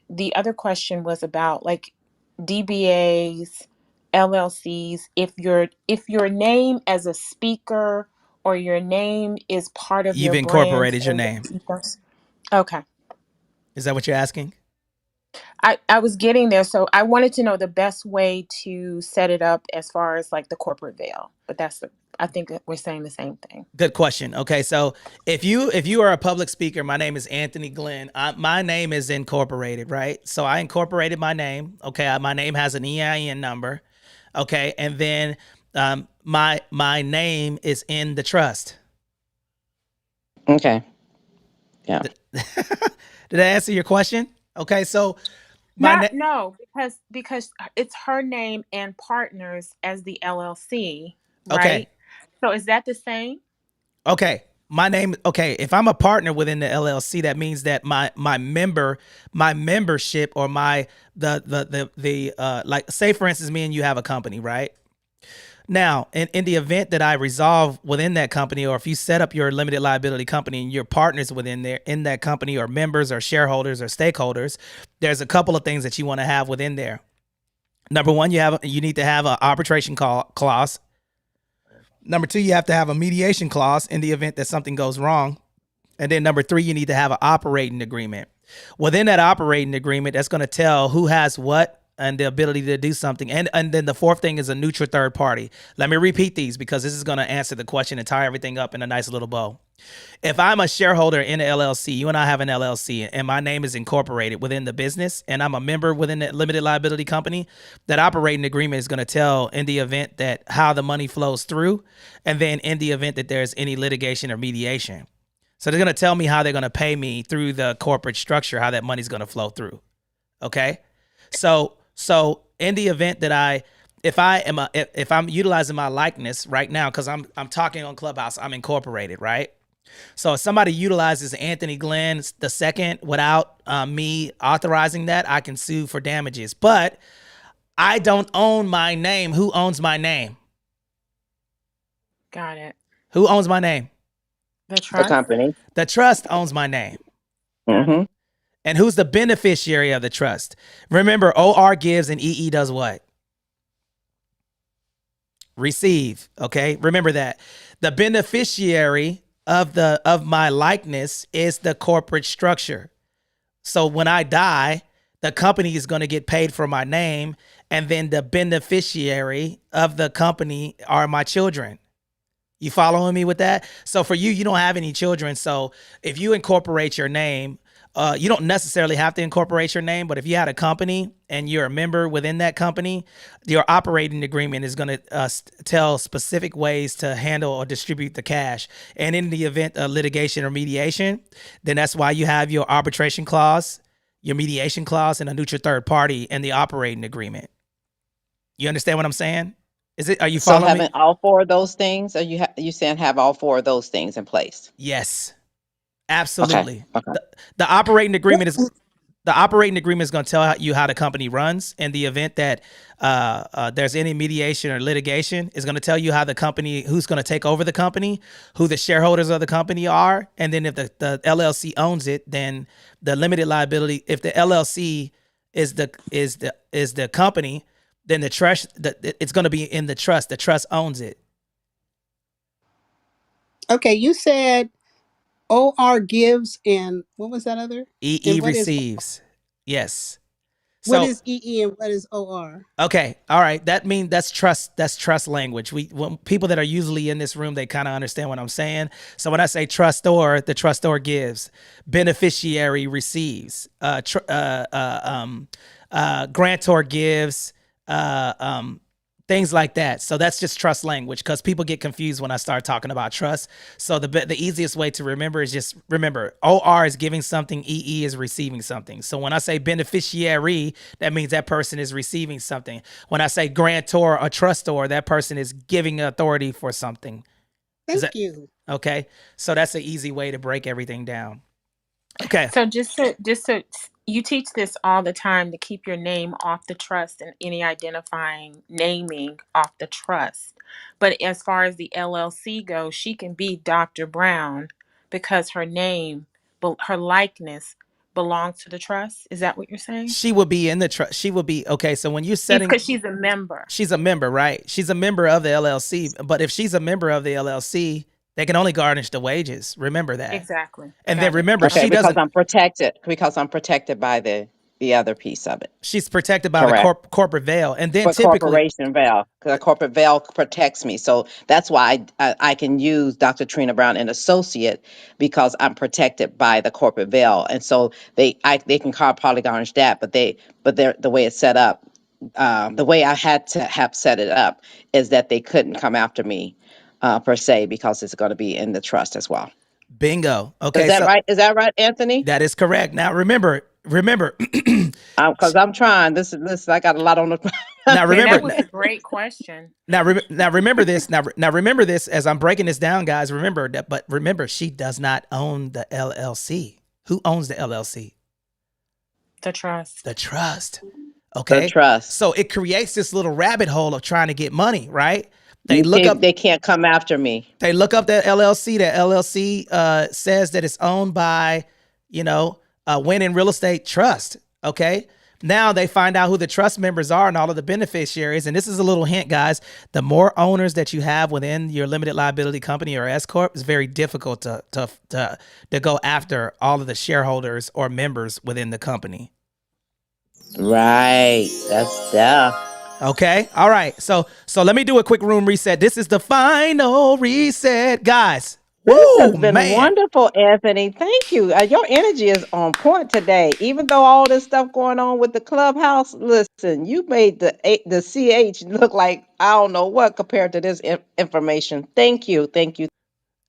the other question was about like DBAs, LLCs. If your name as a speaker or your name is part of You've your brand incorporated your and name. your ethos. Okay. Is that what you're asking? I was getting there. So I wanted to know the best way to set it up as far as like the corporate veil. But I think that we're saying the same thing. Good question. Okay, so if you are a public speaker, my name is Anthony Glenn. My name is incorporated, right? So I incorporated my name. Okay, my name has an EIN number. Okay, and then my name is in the trust. Okay. Yeah. Did I answer your question? Okay, so my Not name. no, because it's her name and partners as the LLC, Okay, right? So is that the same? okay. My name, okay, if I'm a partner within the LLC, that means that my membership, or like, say for instance, me and you have a company, right? Now, in the event that I resolve within that company, or if you set up your limited liability company and your partners within there in that company, or members or shareholders or stakeholders, there's a couple of things that you want to have within there. Number one, you need to have an arbitration clause. Number two, you have to have a mediation clause in the event that something goes wrong. And then number three, you need to have an operating agreement. Within that operating agreement, that's going to tell who has what and the ability to do something. And then the fourth thing is a neutral third party. Let me repeat these, because this is going to answer the question and tie everything up in a nice little bow. If I'm a shareholder in an LLC, you and I have an LLC, and my name is incorporated within the business, and I'm a member within the limited liability company, that operating agreement is going to tell, in the event that, how the money flows through, and then in the event that there's any litigation or mediation. So they're going to tell me how they're going to pay me through the corporate structure, how that money's going to flow through. Okay? So in the event that if I'm utilizing my likeness right now, because I'm talking on Clubhouse, I'm incorporated, right? So if somebody utilizes Anthony Glenn II without me authorizing that, I can sue for damages. But I don't own my name. Who owns my name? Got it. Who owns my name? The The trust. company. The trust owns my name. Got it. Mm-hmm. And who's the beneficiary of the trust? Remember, OR gives and EE does what? Receive. Okay? Remember that. The beneficiary of my likeness is the corporate structure. So when I die, the company is going to get paid for my name, and then the beneficiary of the company are my children. You following me with that? So for you, you don't have any children. So if you incorporate your name, you don't necessarily have to incorporate your name, but if you had a company and you're a member within that company, your operating agreement is going to tell specific ways to handle or distribute the cash. And in the event of litigation or mediation, then that's why you have your arbitration clause, your mediation clause, and a neutral third party and the operating agreement. You understand what I'm saying? Are you So following me? having all four of those things, or you saying have all four of those things in place? Yes, Okay. absolutely. Okay. The operating agreement is going to tell you how the company runs. In the event that there's any mediation or litigation, is going to tell you how the company, who's going to take over the company, who the shareholders of the company are, and then if the LLC owns it, then the limited liability. If the LLC is the company, then the trust, it's going to be in the trust. The trust owns it. Okay, you said OR gives and what was that other? EE And receives. Yes. what So is EE and what is OR? okay, all right. That means that's trust. That's trust language. When people that are usually in this room, they kind of understand what I'm saying. So when I say trustor, the trustor gives. Beneficiary receives. Grantor gives. Things like that. So that's just trust language, because people get confused when I start talking about trust. So the easiest way to remember is just remember OR is giving something, EE is receiving something. So when I say beneficiary, that means that person is receiving something. When I say grantor or trustor, that person is giving authority for something. Thank you. Okay? So that's an easy way to break everything down. Okay. So just so you teach this all the time, to keep your name off the trust and any identifying naming off the trust. But as far as the LLC goes, she can be Dr. Brown because her name, her likeness belongs to the trust. Is that what you're saying? She would be in the trust. She would be, okay, so when you're setting, Because she's a member. she's a member, right? She's a member of the LLC. But if she's a member of the LLC, they can only garnish the wages. Remember that. Exactly. And Got then it. remember, Okay, she because doesn't, I'm protected. Because I'm protected by the other piece of it. she's protected by the Correct. corporate veil. And then For typically, corporation veil, because a corporate veil protects me. So that's why I can use Dr. Trina Brown and Associate, because I'm protected by the corporate veil. And so they can probably garnish that, but the way it's set up, the way I had to have set it up is that they couldn't come after me per se, because it's going to be in the trust as well. bingo. Is Okay, that so right? Is that right, Anthony? that is correct. Now remember, remember, Because I'm trying. This. I got a lot on the. now And remember, that was a great question. now remember this. Now remember this as I'm breaking this down, guys. Remember that, but remember, she does not own the LLC. Who owns the LLC? The trust. The trust. The Okay. trust. So it creates this little rabbit hole of trying to get money, right? They look up They can't come after me. they look up that LLC. That LLC says that it's owned by, Win in Real Estate Trust. Okay. Now they find out who the trust members are and all of the beneficiaries. And this is a little hint, guys. The more owners that you have within your limited liability company or S corp, it's very difficult to go after all of the shareholders or members within the company. Right. That's that. Okay. All right. So let me do a quick room reset. This is the final reset, guys. This Woo, has been man. wonderful, Anthony. Thank you. Your energy is on point today. Even though all this stuff going on with the clubhouse, listen, you made the CH look like I don't know what compared to this information. Thank you. Thank you.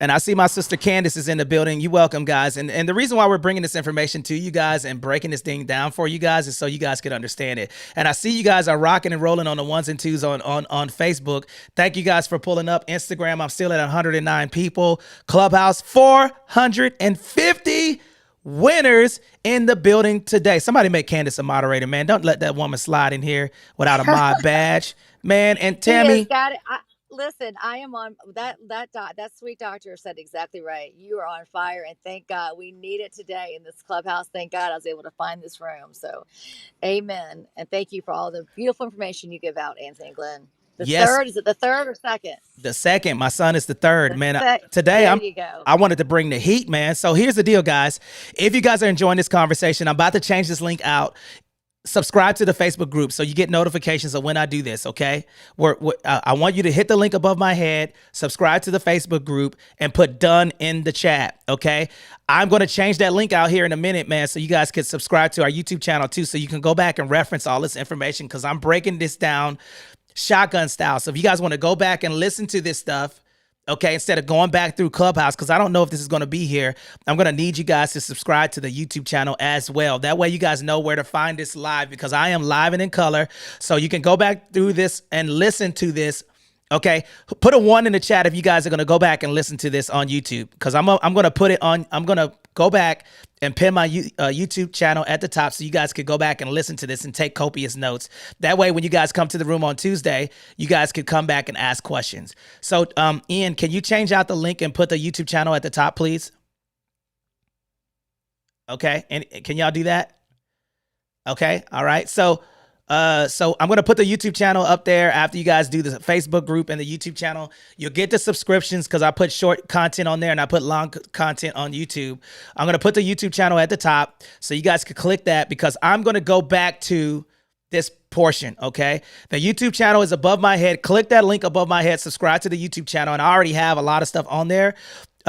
And I see my sister Candace is in the building. You welcome, guys. And the reason why we're bringing this information to you guys and breaking this thing down for you guys is so you guys can understand it. And I see you guys are rocking and rolling on the ones and twos on Facebook. Thank you guys for pulling up. Instagram, I'm still at 109 people. Clubhouse, 450 winners in the building today. Somebody make Candace a moderator, man. Don't let that woman slide in here without a mod badge, man. And He has Tammy, got it. Listen, I am on that sweet doctor said exactly right. You are on fire, and thank God we need it today in this clubhouse. Thank God I was able to find this room. So, amen, and thank you for all the beautiful information you give out, Anthony and Glenn. The yes, third, is it the third or second? the second. My son is the third, man. Today There you go. I wanted to bring the heat, man. So here's the deal, guys. If you guys are enjoying this conversation, I'm about to change this link out. Subscribe to the Facebook group so you get notifications of when I do this, okay? I want you to hit the link above my head, subscribe to the Facebook group, and put done in the chat, okay? I'm going to change that link out here in a minute, man, so you guys can subscribe to our YouTube channel too, so you can go back and reference all this information because I'm breaking this down shotgun style. So if you guys want to go back and listen to this stuff, okay, instead of going back through Clubhouse, because I don't know if this is going to be here, I'm going to need you guys to subscribe to the YouTube channel as well. That way you guys know where to find this live because I am live and in color. So you can go back through this and listen to this. Okay, put a 1 in the chat if you guys are going to go back and listen to this on YouTube because I'm going to put it on. I'm going to go back and pin my YouTube channel at the top so you guys could go back and listen to this and take copious notes. That way, when you guys come to the room on Tuesday, you guys could come back and ask questions. So, Ian, can you change out the link and put the YouTube channel at the top, please? Okay, and can y'all do that? Okay, all right. So I'm going to put the YouTube channel up there after you guys do the Facebook group and the YouTube channel. You'll get the subscriptions because I put short content on there and I put long content on YouTube. I'm going to put the YouTube channel at the top so you guys can click that because I'm going to go back to this portion, okay? The YouTube channel is above my head. Click that link above my head. Subscribe to the YouTube channel. And I already have a lot of stuff on there.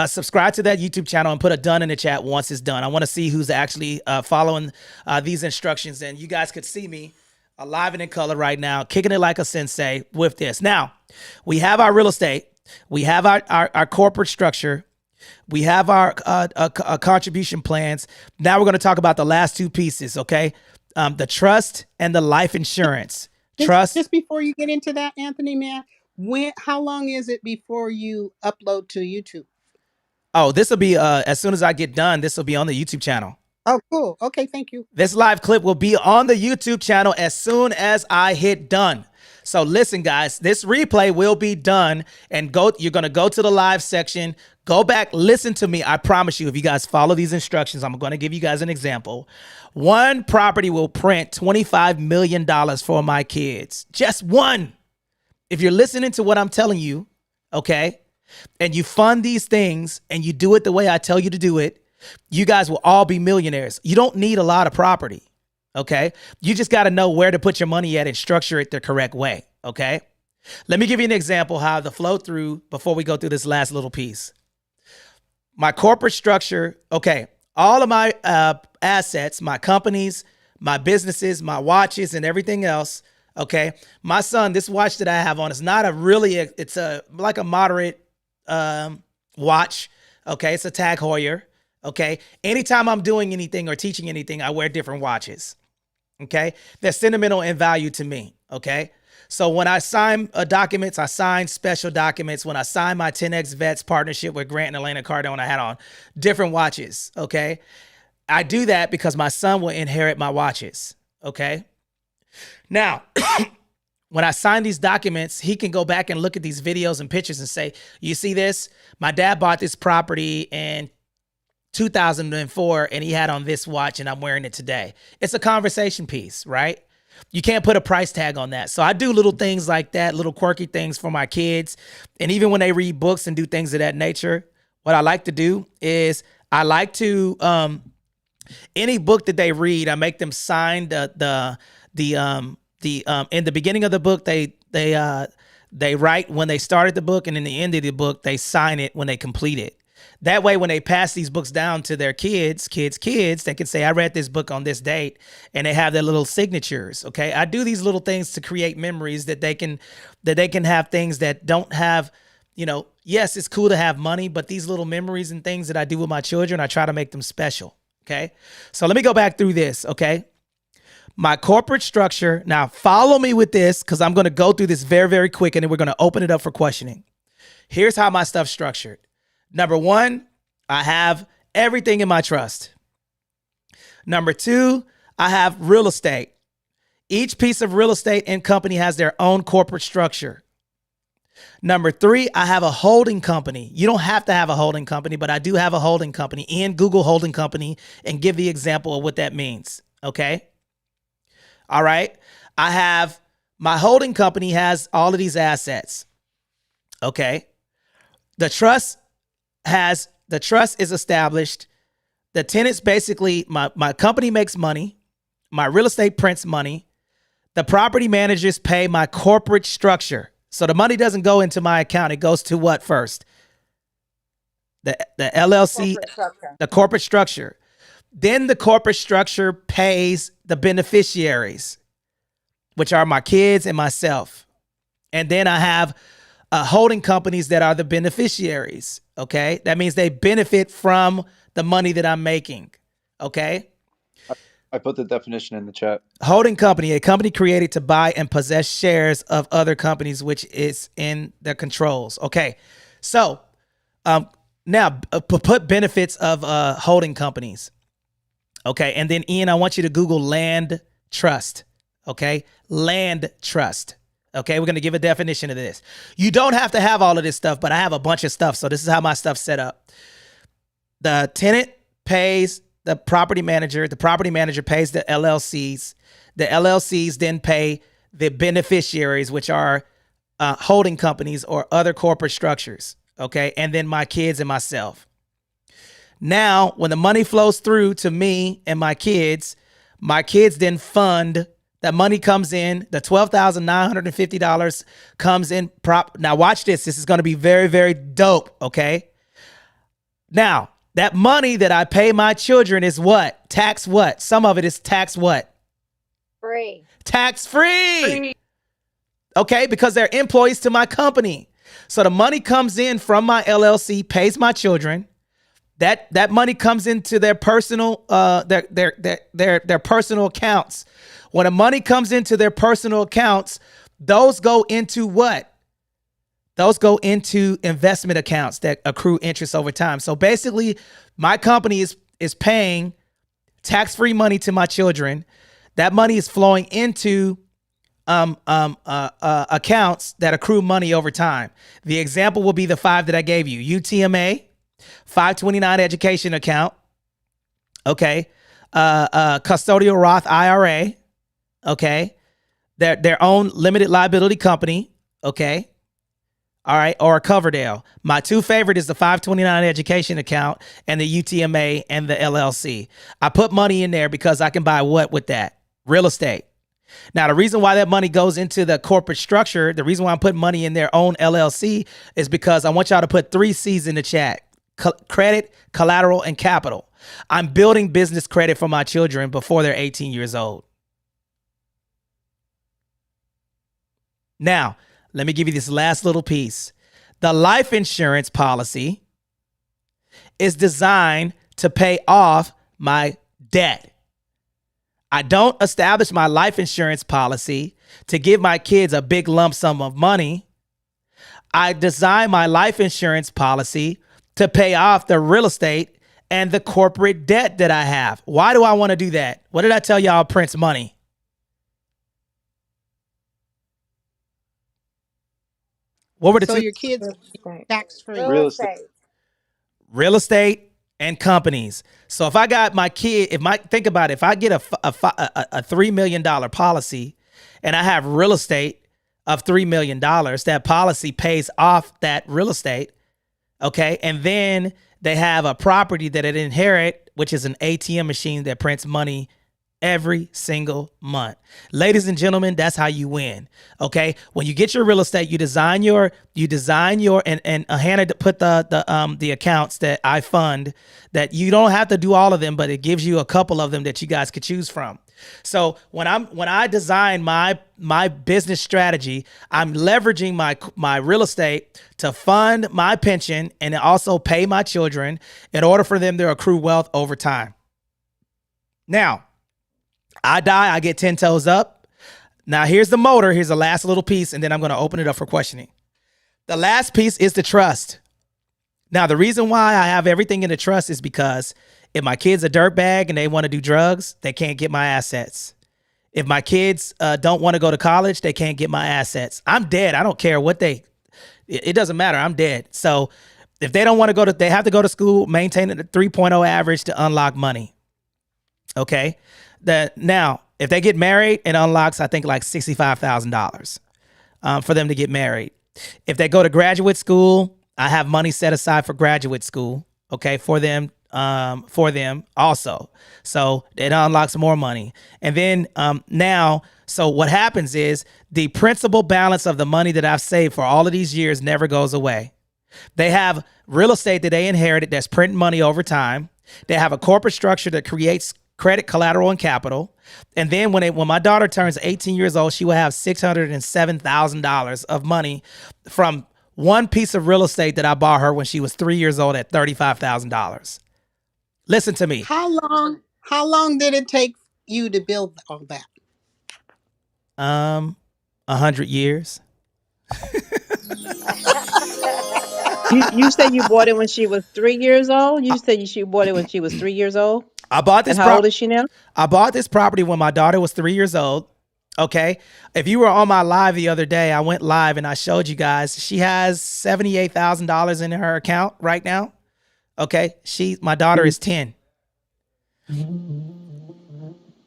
Subscribe to that YouTube channel and put a done in the chat once it's done. I want to see who's actually following these instructions. And you guys could see me alive and in color right now, kicking it like a sensei with this. Now, we have our real estate. We have our corporate structure. We have our contribution plans. Now we're going to talk about the last two pieces, okay? The trust and the life insurance. Trust. Just before you get into that, Anthony, man, how long is it before you upload to YouTube? Oh, this will be, as soon as I get done, this will be on the YouTube channel. Oh, cool. Okay, thank you. This live clip will be on the YouTube channel as soon as I hit done. So listen, guys, this replay will be done and you're going to go to the live section, go back, listen to me. I promise you, if you guys follow these instructions, I'm going to give you guys an example. One property will print $25 million for my kids. Just one. If you're listening to what I'm telling you, okay, and you fund these things and you do it the way I tell you to do it, you guys will all be millionaires. You don't need a lot of property, okay? You just got to know where to put your money at and structure it the correct way, okay? Let me give you an example how the flow through before we go through this last little piece. My corporate structure, okay, all of my assets, my companies, my businesses, my watches, and everything else, okay? My son, this watch that I have on is not it's like a moderate watch, okay? It's a Tag Heuer. Okay. Anytime I'm doing anything or teaching anything, I wear different watches. Okay. They're sentimental in value to me. Okay. So when I sign documents, I sign special documents. When I signed my 10X Vets partnership with Grant and Elena Cardone, I had on different watches. Okay. I do that because my son will inherit my watches. Okay. Now, when I sign these documents, he can go back and look at these videos and pictures and say, you see this? My dad bought this property in 2004 and he had on this watch and I'm wearing it today. It's a conversation piece, right? You can't put a price tag on that. So I do little things like that, little quirky things for my kids. And even when they read books and do things of that nature, what I like to do is I like to, any book that they read, I make them sign the in the beginning of the book, they write when they started the book, and in the end of the book, they sign it when they complete it. That way, when they pass these books down to their kids, they can say, I read this book on this date, and they have their little signatures. Okay. I do these little things to create memories that they can have things that don't have, yes, it's cool to have money, but these little memories and things that I do with my children, I try to make them special. Okay. So let me go back through this. Okay. My corporate structure. Now follow me with this because I'm going to go through this very, very quick and then we're going to open it up for questioning. Here's how my stuff's structured. Number one, I have everything in my trust. Number two, I have real estate. Each piece of real estate and company has their own corporate structure. Number three, I have a holding company. You don't have to have a holding company, but I do have a holding company. Google holding company and give the example of what that means. Okay. All right. I have my holding company has all of these assets. Okay. The trust is established. The tenants basically, my company makes money. My real estate prints money. The property managers pay my corporate structure. So the money doesn't go into my account. It goes to what first? The LLC, the corporate structure. Then the corporate structure pays the beneficiaries, which are my kids and myself. And then I have holding companies that are the beneficiaries. Okay. That means they benefit from the money that I'm making. Okay. I put the definition in the chat. Holding company, a company created to buy and possess shares of other companies, which is in their controls. Okay. So now put benefits of holding companies. Okay. And then Ian, I want you to Google land trust. Okay. Land trust. Okay. We're going to give a definition of this. You don't have to have all of this stuff, but I have a bunch of stuff. So this is how my stuff's set up. The tenant pays the property manager pays the LLCs. The LLCs then pay the beneficiaries, which are holding companies or other corporate structures. Okay. And then my kids and myself. Now, when the money flows through to me and my kids then fund, that money comes in, the $12,950 comes in. Now watch this. This is going to be very, very dope. Okay. Now, that money that I pay my children is what? Tax what? Some of it is tax what? Free. Tax free. Okay, because they're employees to my company. So the money comes in from my LLC, pays my children. That money comes into their personal their personal accounts. When the money comes into their personal accounts, those go into what? Those go into investment accounts that accrue interest over time. So basically, my company is paying tax-free money to my children. That money is flowing into accounts that accrue money over time. The example will be the 5 that I gave you: UTMA, 529 education account, okay, custodial Roth IRA, okay, their own limited liability company, okay. All right. Or a Coverdale. My two favorite is the 529 education account and the UTMA and the LLC. I put money in there because I can buy what with that? Real estate. Now, the reason why that money goes into the corporate structure, the reason why I'm putting money in their own LLC is because I want y'all to put 3 C's in the chat: credit, collateral, and capital. I'm building business credit for my children before they're 18 years old. Now, let me give you this last little piece. The life insurance policy is designed to pay off my debt. I don't establish my life insurance policy to give my kids a big lump sum of money. I design my life insurance policy to pay off the real estate and the corporate debt that I have. Why do I want to do that? What did I tell y'all prints money? What were the So two? your kids Real estate. tax free. Real Real estate. estate. Real estate and companies. So if I got my kid, think about it, if I get a $3 million policy and I have real estate of $3 million, that policy pays off that real estate. Okay. And then they have a property that it inherit, which is an ATM machine that prints money every single month. Ladies and gentlemen, that's how you win. Okay. When you get your real estate, you design your, and Hannah put the accounts that I fund that you don't have to do all of them, but it gives you a couple of them that you guys could choose from. So when I design my business strategy, I'm leveraging my real estate to fund my pension and also pay my children in order for them to accrue wealth over time. Now, I die, I get 10 toes up. Now here's the motor. Here's the last little piece, and then I'm going to open it up for questioning. The last piece is the trust. Now, the reason why I have everything in the trust is because if my kid's a dirtbag and they want to do drugs, they can't get my assets. If my kids don't want to go to college, they can't get my assets. I'm dead. I don't care what it doesn't matter. I'm dead. So if they don't want to they have to go to school, maintain a 3.0 average to unlock money. Okay. Now, if they get married, it unlocks, I think, like $65,000 for them to get married. If they go to graduate school, I have money set aside for graduate school, okay, for them also. So it unlocks more money. And then so what happens is the principal balance of the money that I've saved for all of these years never goes away. They have real estate that they inherited that's printing money over time. They have a corporate structure that creates credit, collateral, and capital. And then when my daughter turns 18 years old, she will have $607,000 of money from one piece of real estate that I bought her when she was 3 years old at $35,000. Listen to me. How long did it take you to build all that? 100 years. You said you bought it when she was 3 years old? You said you bought it when she was 3 years old? I bought this. And how old is she now? I bought this property when my daughter was 3 years old. Okay. If you were on my live the other day, I went live and I showed you guys, she has $78,000 in her account right now. Okay. My daughter is 10.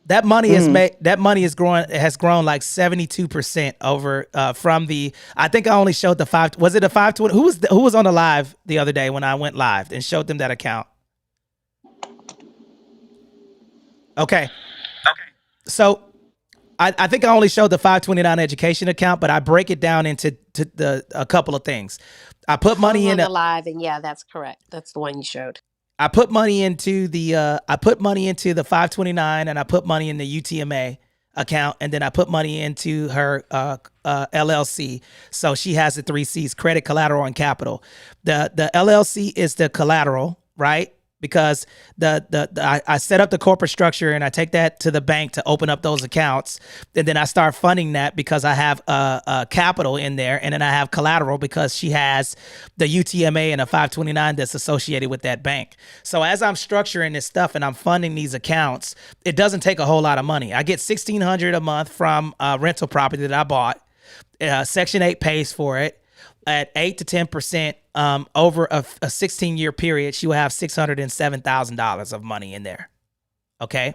That money has grown like 72% over from I think I only showed the 5. Was it a 520? Who was on the live the other day when I went live and showed them that account? Okay. So I think I only showed the 529 education account, but I break it down into a couple of things. I put money in the live, and yeah, that's correct. That's the one you showed. I put money into the 529, and I put money in the UTMA account, and then I put money into her LLC. So she has the 3 C's: credit, collateral, and capital. The LLC is the collateral, right? Because I set up the corporate structure and I take that to the bank to open up those accounts. And then I start funding that because I have capital in there. And then I have collateral because she has the UTMA and a 529 that's associated with that bank. So as I'm structuring this stuff and I'm funding these accounts, it doesn't take a whole lot of money. I get $1,600 a month from a rental property that I bought. Section 8 pays for it. At 8 to 10% over a 16-year period, she will have $607,000 of money in there. Okay.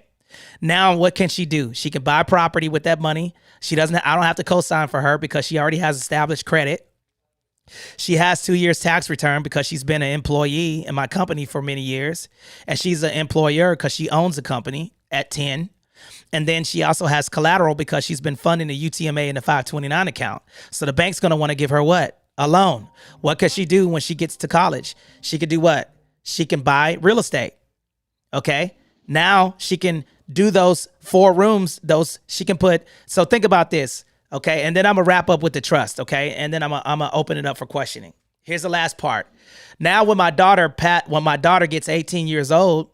Now, what can she do? She can buy property with that money. I don't have to co-sign for her because she already has established credit. She has 2 years tax return because she's been an employee in my company for many years. And she's an employer because she owns the company at 10. And then she also has collateral because she's been funding the UTMA and the 529 account. So the bank's going to want to give her what? A loan. What could she do when she gets to college? She could do what? She can buy real estate. Okay. Now she can do those 4 rooms. So think about this. Okay. And then I'm going to wrap up with the trust. Okay. And then I'm going to open it up for questioning. Here's the last part. Now, when my daughter gets 18 years old,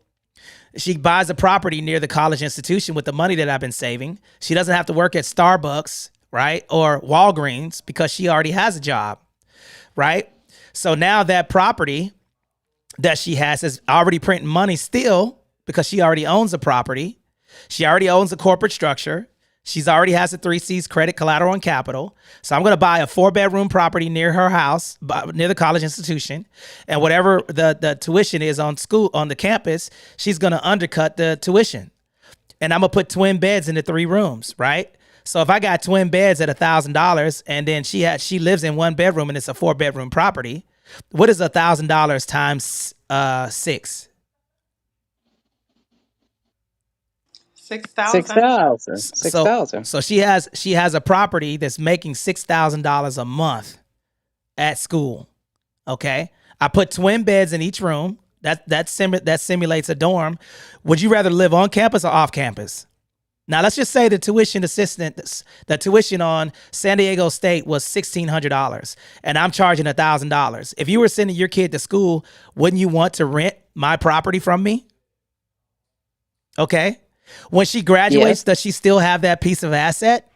she buys a property near the college institution with the money that I've been saving. She doesn't have to work at Starbucks, right? Or Walgreens because she already has a job, right? So now that property that she has is already printing money still because she already owns a property. She already owns a corporate structure. She's already has a 3C's credit, collateral, and capital. So I'm going to buy a 4-bedroom property near her house, near the college institution. And whatever the tuition is on the campus, she's going to undercut the tuition. And I'm going to put twin beds in the 3 rooms, right? So if I got twin beds at $1,000 and then she lives in 1 bedroom and it's a 4-bedroom property, what is $1,000 times 6? 6,000. 6,000. So 6,000. so she has a property that's making $6,000 a month at school. Okay, I put twin beds in each room. That simulates a dorm. Would you rather live on campus or off campus? Now let's just say the tuition on San Diego State was $1,600, and I'm charging $1,000. If you were sending your kid to school, wouldn't you want to rent my property from me? Okay. When she graduates, Yes. does she still have that piece of asset?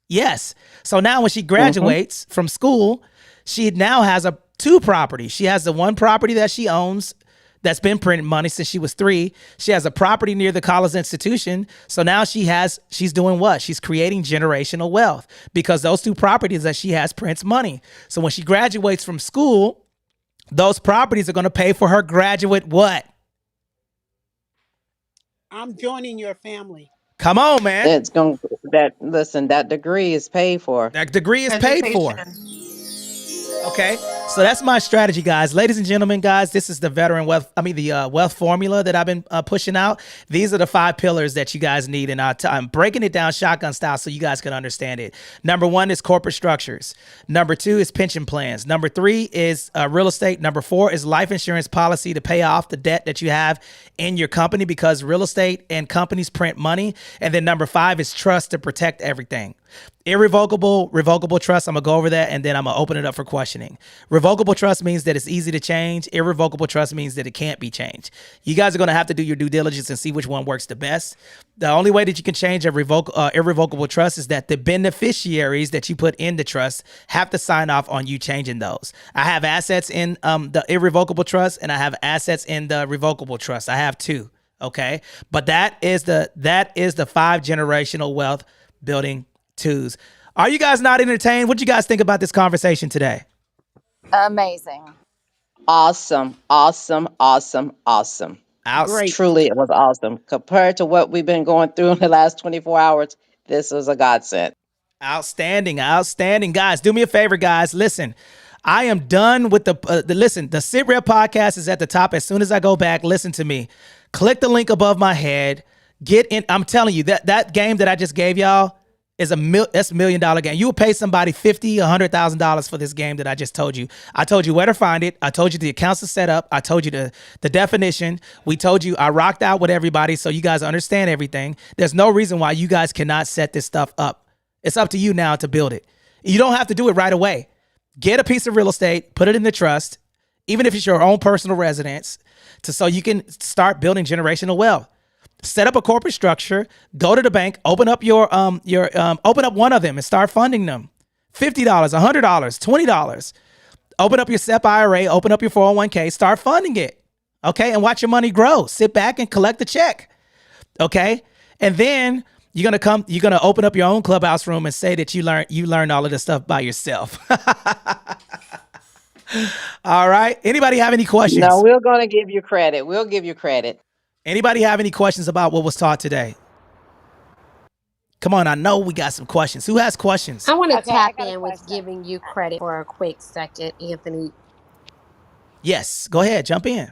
Yes. So now when she graduates from school, she now has 2 properties. She has the one property that she owns that's been printing money since she was 3. She has a property near the college institution. So now she's doing what? She's creating generational wealth because those 2 properties that she has prints money. So when she graduates from school, those properties are going to pay for her graduate what? I'm joining your family. Come on, man. It's going that degree is paid for. That degree is paid for. Education. Okay, so that's my strategy, guys. Ladies and gentlemen, guys, this is the wealth formula that I've been pushing out. These are the 5 pillars that you guys need, and I'm breaking it down shotgun style so you guys can understand it. Number 1 is corporate structures. Number 2 is pension plans. Number 3 is real estate. Number 4 is life insurance policy to pay off the debt that you have in your company because real estate and companies print money. And then number 5 is trust to protect everything. Irrevocable, revocable trust. I'm going to go over that and then I'm going to open it up for questioning. Revocable trust means that it's easy to change. Irrevocable trust means that it can't be changed. You guys are going to have to do your due diligence and see which one works the best. The only way that you can change a irrevocable trust is that the beneficiaries that you put in the trust have to sign off on you changing those. I have assets in the irrevocable trust and I have assets in the revocable trust. I have 2. Okay. But that is the 5 generational wealth building 2s. Are you guys not entertained? What do you guys think about this conversation today? Amazing. Awesome. Awesome. Awesome. Awesome. Outs- Great. Truly, it was awesome. Compared to what we've been going through in the last 24 hours, this was a godsend. Outstanding. Guys, do me a favor, guys. Listen, I am done with the SITREP podcast is at the top. As soon as I go back, listen to me. Click the link above my head. Get in. I'm telling you that game that I just gave y'all is that's $1 million game. You will pay somebody $50,000, $100,000 for this game that I just told you. I told you where to find it. I told you the accounts are set up. I told you the definition. We told you I rocked out with everybody so you guys understand everything. There's no reason why you guys cannot set this stuff up. It's up to you now to build it. You don't have to do it right away. Get a piece of real estate, put it in the trust, even if it's your own personal residence, so you can start building generational wealth. Set up a corporate structure, go to the bank, open up open up one of them and start funding them. $50, $100, $20. Open up your SEP IRA, open up your 401k, start funding it. Okay. And watch your money grow. Sit back and collect the check. Okay. And then you're going to open up your own clubhouse room and say that you learned all of this stuff by yourself. All right. Anybody have any questions? No, we're going to give you credit. We'll give you credit. Anybody have any questions about what was taught today? Come on, I know we got some questions. Who has questions? I want to Okay, I tap got a in with question. giving you credit for a quick second, Anthony. Yes, go ahead, jump in.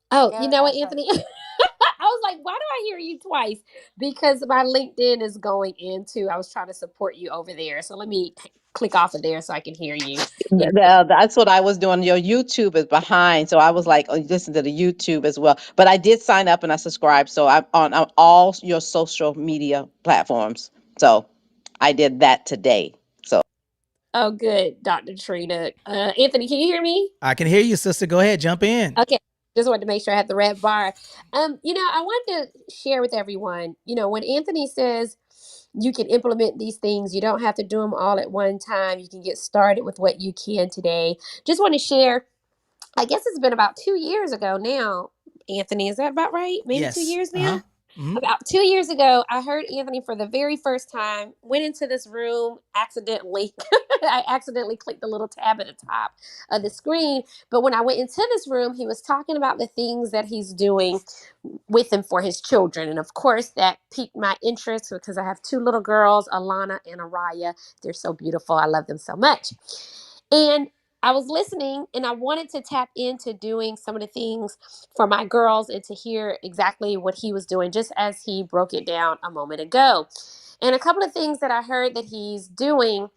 Oh, Go you know what, ahead, Anthony? I was like, why do I hear you twice? Because my LinkedIn is going into, I was trying to support you over there. So let me click off of there so I can hear you. That's what I was doing. Your YouTube is behind. So I was like, oh, listen to the YouTube as well. But I did sign up and I subscribed. So I'm on all your social media platforms. So I did that today. So Oh, good, Dr. Trina. Anthony, can you hear me? I can hear you, sister. Go ahead, jump in. Okay. Just wanted to make sure I had the red bar. I wanted to share with everyone, when Anthony says you can implement these things, you don't have to do them all at one time. You can get started with what you can today. Just want to share, I guess it's been about 2 years ago now. Anthony, is that about right? Maybe 2 Yes. years Uh-huh. now? Hmm. About 2 years ago, I heard Anthony for the very first time, went into this room accidentally. I accidentally clicked the little tab at the top of the screen. But when I went into this room, he was talking about the things that he's doing with and for his children. And of course, that piqued my interest because I have two little girls, Alana and Araya. They're so beautiful. I love them so much. And I was listening and I wanted to tap into doing some of the things for my girls and to hear exactly what he was doing, just as he broke it down a moment ago. And a couple of things that I heard that he's doing,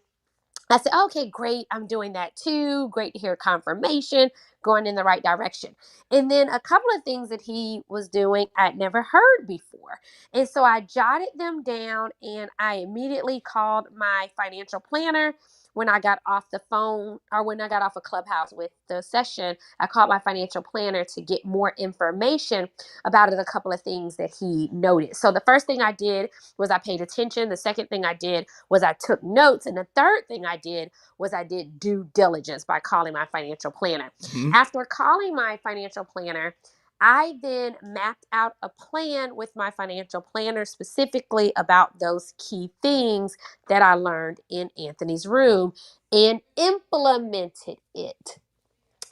I said, okay, great. I'm doing that too. Great to hear confirmation, going in the right direction. And then a couple of things that he was doing I'd never heard before. And so I jotted them down and I immediately called my financial planner when I got off the phone or when I got off a Clubhouse with the session. I called my financial planner to get more information about it, a couple of things that he noted. So the first thing I did was I paid attention. The second thing I did was I took notes. And the third thing I did was I did due diligence by calling my financial planner. Hmm. After calling my financial planner, I then mapped out a plan with my financial planner specifically about those key things that I learned in Anthony's room and implemented it.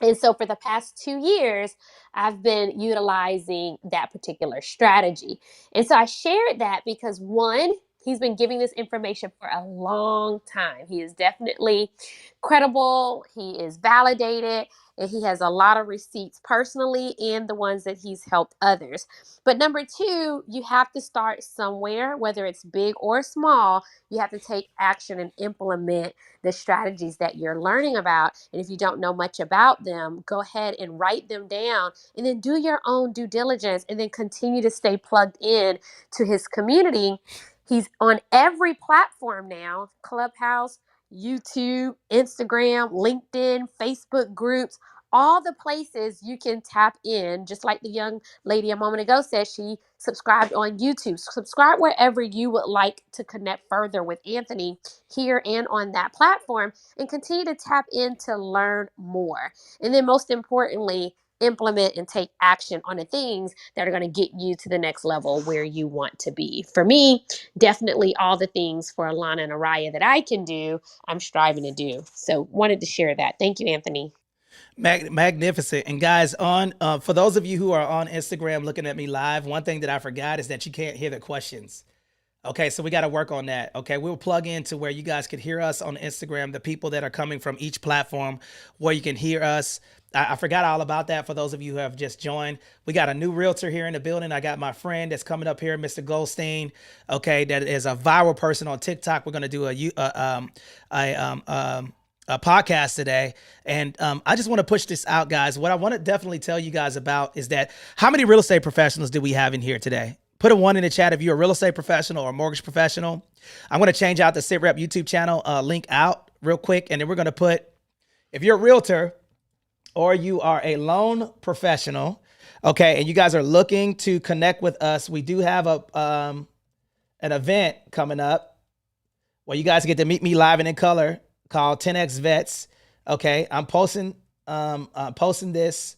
And so for the past 2 years, I've been utilizing that particular strategy. And so I shared that because one, he's been giving this information for a long time. He is definitely credible, he is validated, and he has a lot of receipts personally and the ones that he's helped others. But number two, you have to start somewhere, whether it's big or small. You have to take action and implement the strategies that you're learning about. And if you don't know much about them, go ahead and write them down and then do your own due diligence and then continue to stay plugged in to his community. He's on every platform now: Clubhouse, YouTube, Instagram, LinkedIn, Facebook groups, all the places you can tap in. Just like the young lady a moment ago said, she subscribed on YouTube. Subscribe wherever you would like to connect further with Anthony, here and on that platform, and continue to tap in to learn more. And then most importantly, implement and take action on the things that are going to get you to the next level where you want to be. For me, definitely all the things for Alana and Araya that I can do, I'm striving to do. So wanted to share that. Thank you, Anthony. Magnificent. And guys, on for those of you who are on Instagram looking at me live, one thing that I forgot is that you can't hear the questions. Okay, so we got to work on that. Okay, we'll plug into where you guys could hear us on Instagram, the people that are coming from each platform where you can hear us. I forgot all about that for those of you who have just joined. We got a new realtor here in the building. I got my friend that's coming up here, Mr. Goldstein. Okay, that is a viral person on TikTok. We're gonna do a podcast today, and I just want to push this out, guys. What I want to definitely tell you guys about is that how many real estate professionals do we have in here today? Put a 1 in the chat if you're a real estate professional or a mortgage professional. I'm going to change out the SITREP YouTube channel link out real quick. And then we're going to put, if you're a realtor or you are a loan professional, okay, and you guys are looking to connect with us, we do have an event coming up where you guys get to meet me live and in color called 10X Vets. Okay, I'm posting this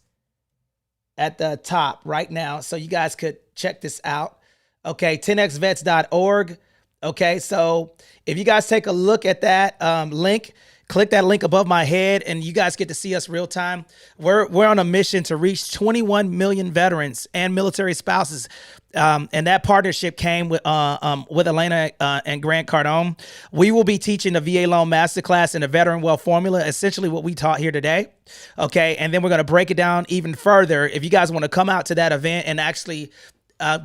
at the top right now, so you guys could check this out. Okay, 10xvets.org. Okay, so if you guys take a look at that link, click that link above my head, and you guys get to see us real time. We're on a mission to reach 21 million veterans and military spouses. And that partnership came with Elena and Grant Cardone. We will be teaching the VA Loan Masterclass and the Veteran Wealth Formula, essentially what we taught here today. Okay, and then we're going to break it down even further. If you guys want to come out to that event and actually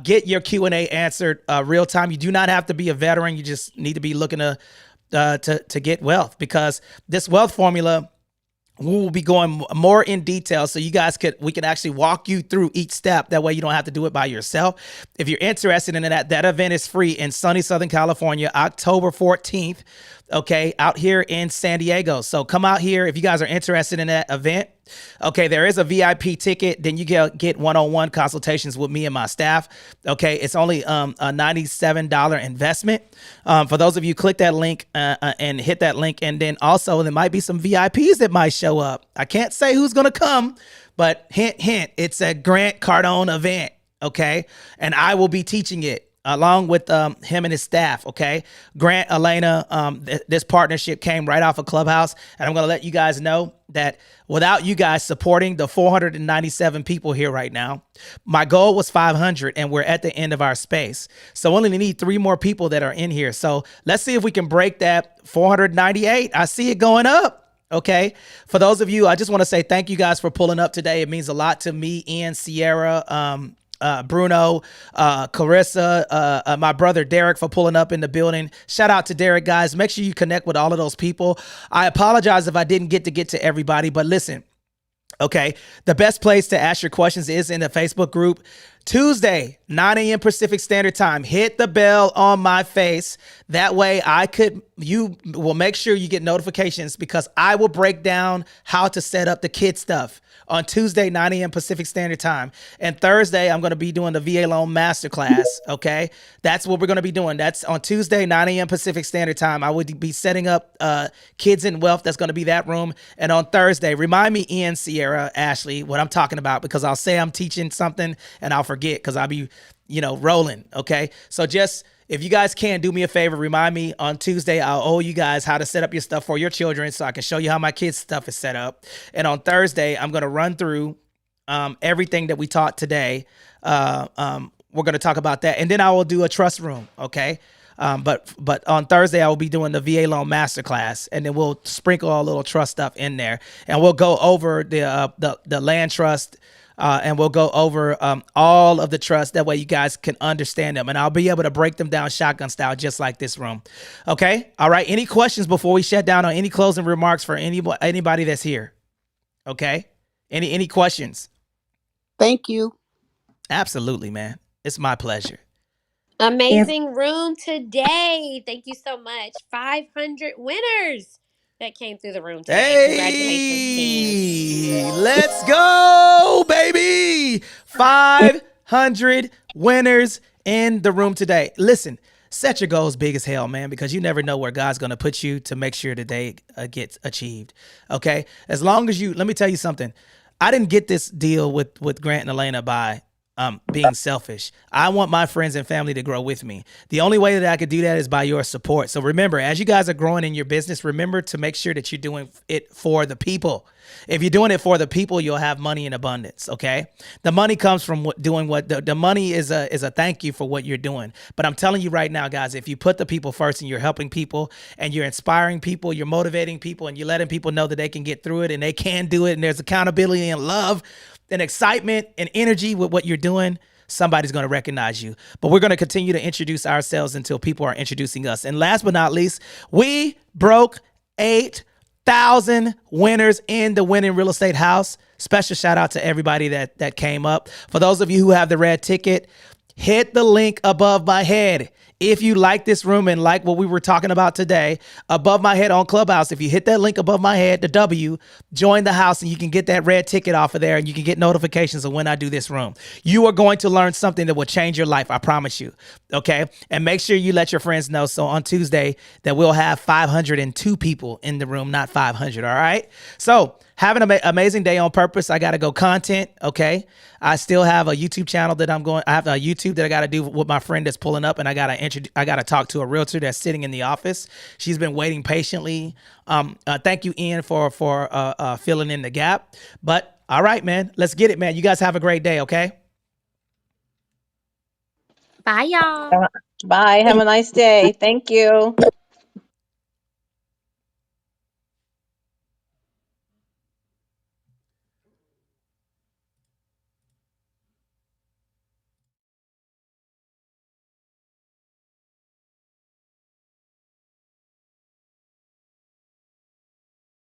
get your Q&A answered real time, you do not have to be a veteran. You just need to be looking to get wealth, because this wealth formula We will be going more in detail so you guys we can actually walk you through each step. That way you don't have to do it by yourself. If you're interested in that event is free in sunny Southern California, October 14th. Okay, out here in San Diego. So come out here if you guys are interested in that event. Okay, there is a VIP ticket. Then you get one-on-one consultations with me and my staff. Okay, it's only a $97 investment. For those of you, click that link and hit that link. And then also there might be some VIPs that might show up. I can't say who's going to come, but hint, hint, it's a Grant Cardone event. Okay, and I will be teaching it along with him and his staff. Okay, Grant, Elena, this partnership came right off of Clubhouse, and I'm gonna let you guys know that without you guys supporting the 497 people here right now, my goal was 500, and we're at the end of our space. So only need 3 more people that are in here. So let's see if we can break that 498. I see it going up. Okay. For those of you, I just want to say thank you guys for pulling up today. It means a lot to me, Ian, Sierra, Bruno, Clarissa, my brother Derek for pulling up in the building. Shout out to Derek, guys. Make sure you connect with all of those people. I apologize if I didn't get to everybody, but listen. Okay, the best place to ask your questions is in the Facebook group. Tuesday, 9 a.m. Pacific Standard Time. Hit the bell on my face. That way you will make sure you get notifications because I will break down how to set up the kid stuff on Tuesday, 9 a.m. Pacific Standard Time. And Thursday, I'm going to be doing the VA Loan Masterclass, okay? That's what we're going to be doing. That's on Tuesday, 9 a.m. Pacific Standard Time. I would be setting up Kids in Wealth. That's going to be that room. And on Thursday, remind me, Ian, Sierra, Ashley, what I'm talking about because I'll say I'm teaching something and I'll forget because I'll be, rolling, okay? So just... if you guys can do me a favor, remind me on Tuesday, I'll owe you guys how to set up your stuff for your children so I can show you how my kids' stuff is set up. And on Thursday, I'm going to run through everything that we taught today. We're going to talk about that. And then I will do a trust room, okay? But on Thursday, I will be doing the VA Loan Masterclass, and then we'll sprinkle a little trust stuff in there. And we'll go over the land trust, and we'll go over all of the trusts. That way you guys can understand them. And I'll be able to break them down shotgun style, just like this room. Okay? All right. Any questions before we shut down, or any closing remarks for anybody that's here? Okay? Any questions? Thank you. Absolutely, man. It's my pleasure. Amazing room today. Thank you so much. 500 winners that came through the room today. Hey, congratulations, team. Let's go, baby. 500 winners in the room today. Listen, set your goals big as hell, man, because you never know where God's going to put you to make sure that they get achieved. Okay? As long as let me tell you something. I didn't get this deal with Grant and Elena by being selfish. I want my friends and family to grow with me. The only way that I could do that is by your support. So remember, as you guys are growing in your business, remember to make sure that you're doing it for the people. If you're doing it for the people, you'll have money in abundance. Okay. The money comes from doing what the money is a thank you for what you're doing. But I'm telling you right now, guys, if you put the people first and you're helping people and you're inspiring people, you're motivating people and you're letting people know that they can get through it and they can do it. And there's accountability and love and excitement and energy with what you're doing, somebody's going to recognize you. But we're going to continue to introduce ourselves until people are introducing us. And last but not least, we broke 8,000 winners in the Winning Real Estate House. Special shout out to everybody that came up. For those of you who have the red ticket, hit the link above my head. If you like this room and like what we were talking about today, above my head on Clubhouse, if you hit that link above my head, the W, join the house and you can get that red ticket off of there and you can get notifications of when I do this room. You are going to learn something that will change your life. I promise you. Okay. And make sure you let your friends know. So on Tuesday that we'll have 502 people in the room, not 500. All right. So have an amazing day on purpose. I got to go content. Okay. I still have a YouTube channel that I have a YouTube that I got to do with my friend that's pulling up, and I got to talk to a realtor that's sitting in the office. She's been waiting patiently. Thank you, Ian, for filling in the gap. But all right, man, let's get it, man. You guys have a great day. Okay. Bye, y'all. Bye. Have a nice day. Thank you.